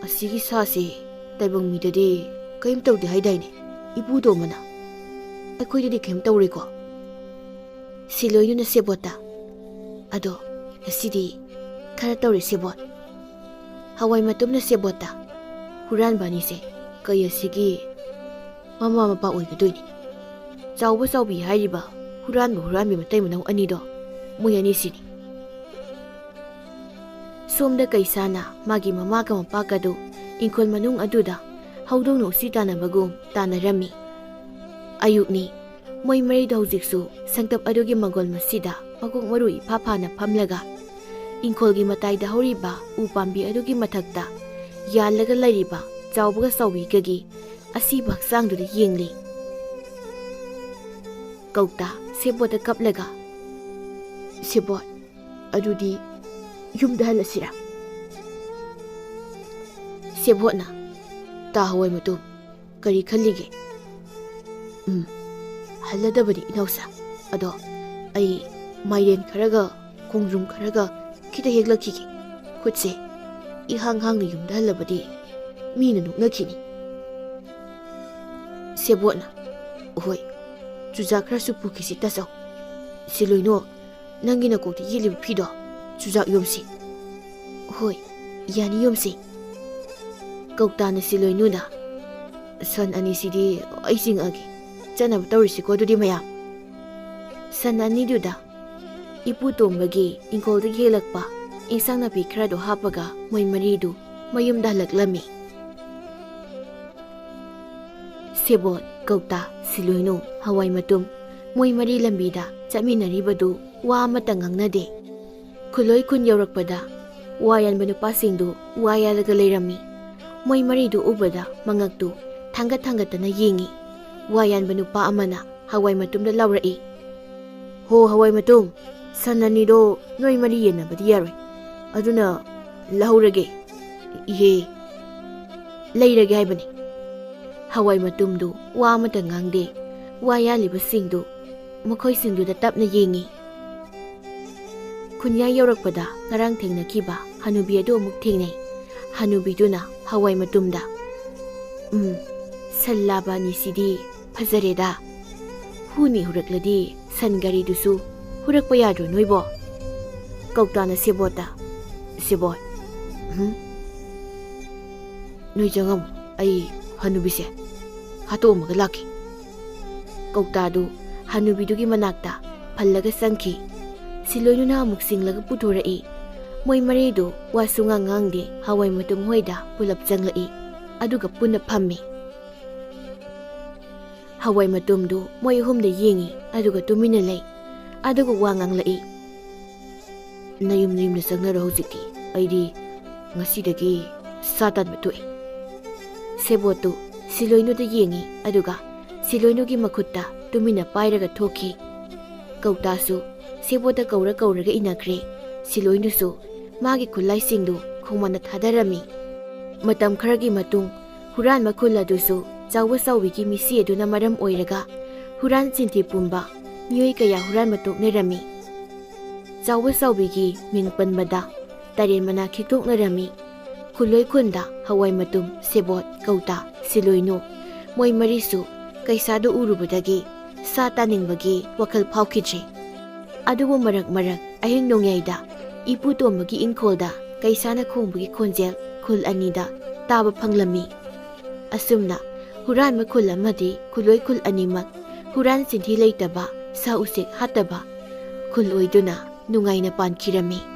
ꯑꯁꯤꯒꯤ ꯁꯥꯁꯤ ꯇꯥꯏꯕꯪ ꯃꯤꯗꯗꯤ ꯀꯔꯤꯝ ꯇꯧꯗꯦ ꯍꯥꯏꯗꯥꯏꯅꯦ ꯏꯄꯨꯇꯣꯝꯕꯅ? ꯑꯩꯈꯣꯏꯗꯗꯤ ꯀꯔꯤꯝ ꯇꯧꯔꯣꯏꯀꯣ?" ꯁꯤꯂꯣꯏꯅꯨꯅ ꯁꯦꯕꯣꯠꯇ "ꯑꯗꯣ ꯉꯁꯤꯗꯤ ꯈꯔ ꯇꯧꯔꯦ ꯁꯦꯕꯣꯠ." ꯍꯋꯥꯏ ꯃꯇꯨꯝꯅ ꯁꯦꯕꯣꯠꯇ "ꯍꯨꯔꯥꯟꯕ ꯑꯅꯤꯁꯦ ꯀꯩ ꯑꯁꯤꯒꯤ ꯃꯃꯥ ꯃꯄꯥ ꯑꯣꯏꯒꯗꯣꯏꯅꯤ꯫ ꯆꯥꯎꯕ ꯆꯥꯎꯕꯤ ꯍꯥꯏꯔꯤꯕ ꯍꯨꯔꯥꯟꯕ ꯍꯨꯔꯥꯟꯕꯤ ꯃꯇꯩ ꯃꯅꯥꯎ ꯑꯅꯤꯗꯣ ꯃꯣꯏ ꯑꯅꯤꯁꯤꯅꯤ." ꯁꯣꯝꯗ ꯀꯩꯁꯥꯅ ꯃꯥꯒꯤ ꯃꯃꯥꯒ ꯃꯄꯥꯒꯗꯨ ꯏꯪꯈꯣꯜ ꯃꯅꯨꯡ ꯑꯗꯨꯗ ꯍꯧꯗꯣꯡꯅ ꯎꯆꯤ ꯇꯥꯟꯅꯕꯒꯨꯝ ꯇꯥꯟꯅꯔꯝꯃꯤ꯫ ꯑꯌꯨꯛꯅꯤ꯫ ꯃꯣꯏ ꯃꯔꯤꯗꯣ ꯍꯧꯖꯤꯛꯁꯨ ꯁꯪꯇꯞ ꯑꯗꯨꯒꯤ ꯃꯪꯒꯣꯜ ꯃꯁꯤꯗ ꯃꯀꯣꯛ ꯃꯔꯨ ꯏꯐꯥ ꯐꯥꯅ ꯐꯝꯂꯒ ꯏꯪꯈꯣꯜꯒꯤ ꯃꯇꯥꯏꯗ ꯍꯧꯔꯤꯕ ꯎ ꯄꯥꯝꯕꯤ ꯑꯗꯨꯒꯤ ꯃꯊꯛꯇ ꯌꯥꯜꯂꯒ ꯂꯩꯔꯤꯕ ꯆꯥꯎꯕꯒ ꯆꯥꯎꯕꯤꯒꯒꯤ ꯑꯁꯤꯕ ꯍꯛꯆꯥꯡꯗꯨꯗ ꯌꯦꯡꯂꯤ꯫ ꯀꯧꯇꯥ ꯁꯦꯕꯣꯠꯇ ꯀꯞꯂꯒ "ꯁꯦꯕꯣꯠ, ꯑꯗꯨꯗꯤ ꯌꯨꯝꯗ ꯍꯜꯂꯁꯤꯔꯥ?" ꯁꯦꯕꯣꯠꯅ "ꯇꯥ ꯍꯋꯥꯏ ꯃꯇꯨꯝ, ꯀꯔꯤ ꯈꯜꯂꯤꯒꯦ?" "ꯍꯜꯂꯗꯕꯅꯤ ꯏꯅꯥꯎꯁꯥ, ꯑꯗꯣ ꯑꯩ ꯃꯥꯏꯔꯦꯟ ꯈꯔꯒ ꯈꯣꯡꯗ꯭ꯔꯨꯝ ꯈꯔꯒ ꯈꯤꯇ ꯍꯦꯛꯂꯛꯈꯤꯒꯦ꯫ ꯈꯨꯠꯁꯦ ꯏꯍꯥꯡ ꯍꯥꯡꯅ ꯌꯨꯝꯗ ꯍꯜꯂꯕꯗꯤ ꯃꯤꯅ ꯅꯣꯛꯅꯈꯤꯅꯤ." ꯁꯦꯕꯣꯠꯅ "ꯍꯣꯏ, ꯆꯨꯖꯥꯛ ꯈꯔꯁꯨ ꯄꯨꯈꯤꯁꯤ ꯇꯥꯖꯧ꯫ ꯁꯤꯂꯣꯏꯅꯨ, ꯅꯪꯒꯤ ꯅꯀꯣꯛꯇ ꯌꯦꯠꯂꯤꯕ ꯐꯤꯗꯣ ꯆꯨꯖꯥꯛ ꯌꯣꯝꯁꯤ." "ꯍꯣꯏ, ꯌꯥꯅꯤ ꯌꯣꯝꯁꯤ." ꯀꯧꯇꯥꯅ ꯁꯤꯂꯣꯏꯅꯨꯅ "ꯁꯟ ꯑꯅꯤꯁꯤꯗꯤ ꯑꯩ ꯆꯤꯡꯉꯛꯑꯒꯦ, ꯆꯠꯅꯕ ꯇꯧꯔꯤꯁꯤꯀꯣ ꯑꯗꯨꯗꯤ ꯃꯌꯥꯝ." ꯁꯟ ꯑꯅꯤꯗꯨꯗ ꯏꯄꯨꯇꯣꯝꯕꯒꯤ ꯏꯪꯈꯣꯜꯗꯒꯤ ꯍꯦꯛꯂꯛꯄ ꯏꯟꯁꯥꯡ ꯅꯥꯄꯤ ꯈꯔꯗꯣ ꯍꯥꯞꯄꯒ ꯃꯣꯏ ꯃꯔꯤꯗꯨ ꯃꯌꯨꯝꯗ ꯍꯜꯂꯛꯂꯝꯃꯤ꯫ ꯁꯦꯕꯣꯠ, ꯀꯧꯇꯥ, ꯁꯤꯂꯣꯏꯅꯨ, ꯍꯋꯥꯏ ꯃꯇꯨꯝ ꯃꯣꯏ ꯃꯔꯤ ꯂꯝꯕꯤꯗ ꯆꯠꯃꯤꯟꯅꯔꯤꯕꯗꯨ ꯋꯥ ꯑꯃꯠꯇ ꯉꯥꯡꯅꯗꯦ꯫ ꯈꯨꯜꯂꯣꯏ ꯈꯨꯟ ꯌꯧꯔꯛꯄꯗ ꯋꯥ ꯌꯥꯟꯕ ꯅꯨꯄꯥꯁꯤꯡꯗꯨ ꯋꯥ ꯌꯥꯜꯂꯒ ꯂꯩꯔꯝꯃꯤ꯫ ꯃꯣꯏ ꯃꯔꯤꯗꯨ ꯎꯕꯗ ꯃꯉꯛꯇꯨ ꯊꯥꯡꯒꯠꯇꯅ ꯌꯦꯡꯉꯤ꯫ ꯋꯥ ꯌꯥꯟꯕ ꯅꯨꯄꯥ ꯑꯃꯅ ꯍꯋꯥꯏ ꯃꯇꯨꯝꯗ ꯂꯥꯎꯔꯛꯏ꯫ "ꯍꯣ ꯍꯋꯥꯏ ꯃꯇꯨꯝ, ꯁꯟ ꯑꯅꯤꯗꯣ ꯅꯣꯏ ꯃꯔꯤ ꯌꯦꯟꯅꯕꯗꯤ ꯌꯥꯔꯣꯏ, ꯑꯗꯨꯅ ꯂꯧꯍꯧꯔꯒꯦ." "ꯏꯍꯦ, ꯂꯩꯔꯒꯦ ꯍꯥꯏꯕꯅꯤ." ꯍꯋꯥꯏ ꯃꯇꯨꯝꯗꯨ ꯋꯥ ꯑꯃꯠꯇ ꯉꯥꯡꯗꯦ꯫ ꯋꯥ ꯌꯥꯜꯂꯤꯕꯁꯤꯡꯗꯨ ꯃꯈꯣꯏꯁꯤꯡꯗꯨꯗ ꯇꯞꯅ ꯌꯦꯡꯉꯤ꯫ ꯈꯨꯟꯌꯥꯏ ꯌꯧꯔꯛꯄꯗ ꯉꯔꯥꯡ ꯊꯦꯡꯅꯈꯤꯕ ꯍꯅꯨꯕꯤ ꯑꯗꯨ ꯑꯃꯨꯛ ꯊꯦꯡꯅꯩ꯫ ꯍꯅꯨꯕꯤꯗꯨꯅ ꯍꯋꯥꯏ ꯃꯇꯨꯝꯗ "ꯁꯟ ꯂꯥꯕ ꯑꯅꯤꯁꯤꯗꯤ ꯐꯖꯔꯦꯗ. ꯍꯨꯅꯤ ꯍꯨꯔꯛꯂꯗꯤ ꯁꯟ ꯒꯥꯔꯤꯗꯨꯁꯨ ꯍꯨꯔꯛꯄ ꯌꯥꯗ꯭ꯔꯣ ꯅꯣꯏꯕꯣ?" ꯀꯧꯇꯥꯅ ꯁꯦꯕꯣꯠꯇ "ꯁꯦꯕꯣꯠ, ꯅꯣꯏ ꯆꯪꯉꯝꯃꯨ, ꯑꯩ ꯍꯅꯨꯕꯤꯁꯦ ꯍꯥꯠꯇꯣꯛꯑꯝꯃꯒ ꯂꯥꯛꯈꯤ." ꯀꯧꯇꯥꯗꯨ ꯍꯅꯨꯕꯤꯗꯨꯒꯤ ꯃꯅꯥꯛꯇ ꯐꯜꯂꯒ ꯆꯪꯈꯤ꯫ ꯁꯤꯂꯣꯏꯅꯨꯅ ꯑꯃꯨꯛ ꯆꯤꯡꯂꯒ ꯄꯨꯊꯣꯔꯛꯏ꯫ ꯃꯣꯏ ꯃꯔꯤꯗꯨ ꯋꯥꯁꯨ ꯉꯥꯡꯗꯦ ꯍꯋꯥꯏ ꯃꯇꯨꯝ ꯍꯣꯏꯗ ꯄꯨꯂꯞ ꯆꯪꯂꯛꯏ ꯑꯗꯨꯒ ꯄꯨꯟꯅ ꯐꯝꯃꯤ꯫ ꯍꯋꯥꯏ ꯃꯇꯨꯝꯗꯨ ꯃꯣꯏ ꯑꯍꯨꯝꯗ ꯌꯦꯡꯉꯤ ꯑꯗꯨꯒ ꯇꯨꯃꯤꯟꯅ ꯂꯩ꯫ ꯑꯗꯨꯒ ꯋꯥ ꯉꯥꯡꯂꯛꯏ꯫ "ꯅꯌꯨꯝꯗ ꯆꯪꯅꯔꯣ ꯍꯧꯖꯤꯛꯇꯤ, ꯑꯩꯗꯤ ꯉꯁꯤꯗꯒꯤ ꯁꯥ ꯇꯥꯟꯕ ꯇꯣꯛꯑꯦ." ꯁꯦꯕꯣꯠꯇꯨ ꯁꯤꯂꯣꯏꯅꯨꯗ ꯌꯦꯡꯉꯤ ꯑꯗꯨꯒ ꯁꯤꯂꯣꯏꯅꯨꯒꯤ ꯃꯈꯨꯠꯇ ꯇꯨꯃꯤꯟꯅ ꯄꯥꯏꯔꯒ ꯊꯣꯛꯈꯤ꯫ ꯀꯧꯇꯥꯁꯨ ꯁꯦꯕꯣꯠꯇ ꯀꯧꯔꯒ ꯏꯟꯅꯈ꯭ꯔꯦ꯫ ꯁꯤꯂꯣꯏꯅꯨꯁꯨ ꯃꯥꯒꯤ ꯈꯨꯠꯂꯥꯏꯁꯤꯡꯗꯨ ꯈꯣꯡꯃꯥꯟꯗ ꯊꯥꯗꯔꯝꯃꯤ꯫ ꯃꯇꯝ ꯈꯔꯒꯤ ꯃꯇꯨꯡ ꯍꯨꯔꯥꯟꯕ ꯈꯨꯜ ꯑꯗꯨꯁꯨ ꯆꯥꯎꯕ ꯆꯥꯎꯕꯤꯒꯤ ꯃꯤꯁꯤ ꯑꯗꯨꯅ ꯃꯔꯝ ꯑꯣꯏꯔꯒ ꯍꯨꯔꯥꯟ ꯆꯤꯟꯊꯤ ꯄꯨꯝꯕ ꯃꯤꯑꯣꯏ ꯀꯌꯥ ꯍꯨꯔꯥꯟꯕ ꯇꯣꯛꯅꯔꯝꯃꯤ꯫ ꯆꯥꯎꯕ ꯆꯥꯎꯕꯤꯒꯤ ꯃꯤꯡ ꯄꯟꯕꯗ ꯇꯔꯦꯟ ꯃꯅꯥ ꯈꯤꯛꯇꯣꯛꯅꯔꯝꯃꯤ꯫ ꯈꯨꯜꯂꯣꯏ ꯈꯨꯟꯗ ꯍꯋꯥꯏ ꯃꯇꯨꯝ, ꯁꯦꯕꯣꯠ, ꯀꯧꯇꯥ, ꯁꯤꯂꯣꯏꯅꯨ ꯃꯣꯏ ꯃꯔꯤꯁꯨ ꯀꯩꯁꯥꯗꯨ ꯎꯔꯨꯕꯗꯒꯤ ꯁꯥ ꯇꯥꯅꯤꯡꯕꯒꯤ ꯋꯥꯈꯜ ꯐꯥꯎꯈꯤꯗ꯭ꯔꯦ꯫ ꯑꯗꯨꯕꯨ ꯃꯔꯛ ꯑꯍꯤꯡ ꯅꯣꯡꯌꯥꯏꯗ ꯏꯄꯨ ꯇꯣꯝꯕꯒꯤ ꯏꯪꯈꯣꯜꯗ ꯀꯩꯁꯥꯅ ꯈꯣꯡꯕꯒꯤ ꯈꯣꯟꯖꯦꯜ ꯈꯨꯜ ꯑꯅꯤꯗ ꯇꯥꯕ ꯐꯪꯂꯝꯃꯤ꯫ ꯑꯁꯨꯝꯅ ꯍꯨꯔꯥꯟꯕ ꯈꯨꯜ ꯑꯃꯗꯤ ꯈꯨꯜꯂꯣꯏ ꯈꯨꯜ ꯑꯅꯤꯃꯛ ꯍꯨꯔꯥꯟ ꯆꯤꯟꯊꯤ ꯂꯩꯇꯕ, ꯁꯥ ꯎꯆꯦꯛ ꯍꯥꯠꯇꯕ ꯈꯨꯜ ꯑꯣꯏꯗꯨꯅ ꯅꯨꯡꯉꯥꯏꯅ ꯄꯥꯟꯈꯤꯔꯝꯃꯤ꯫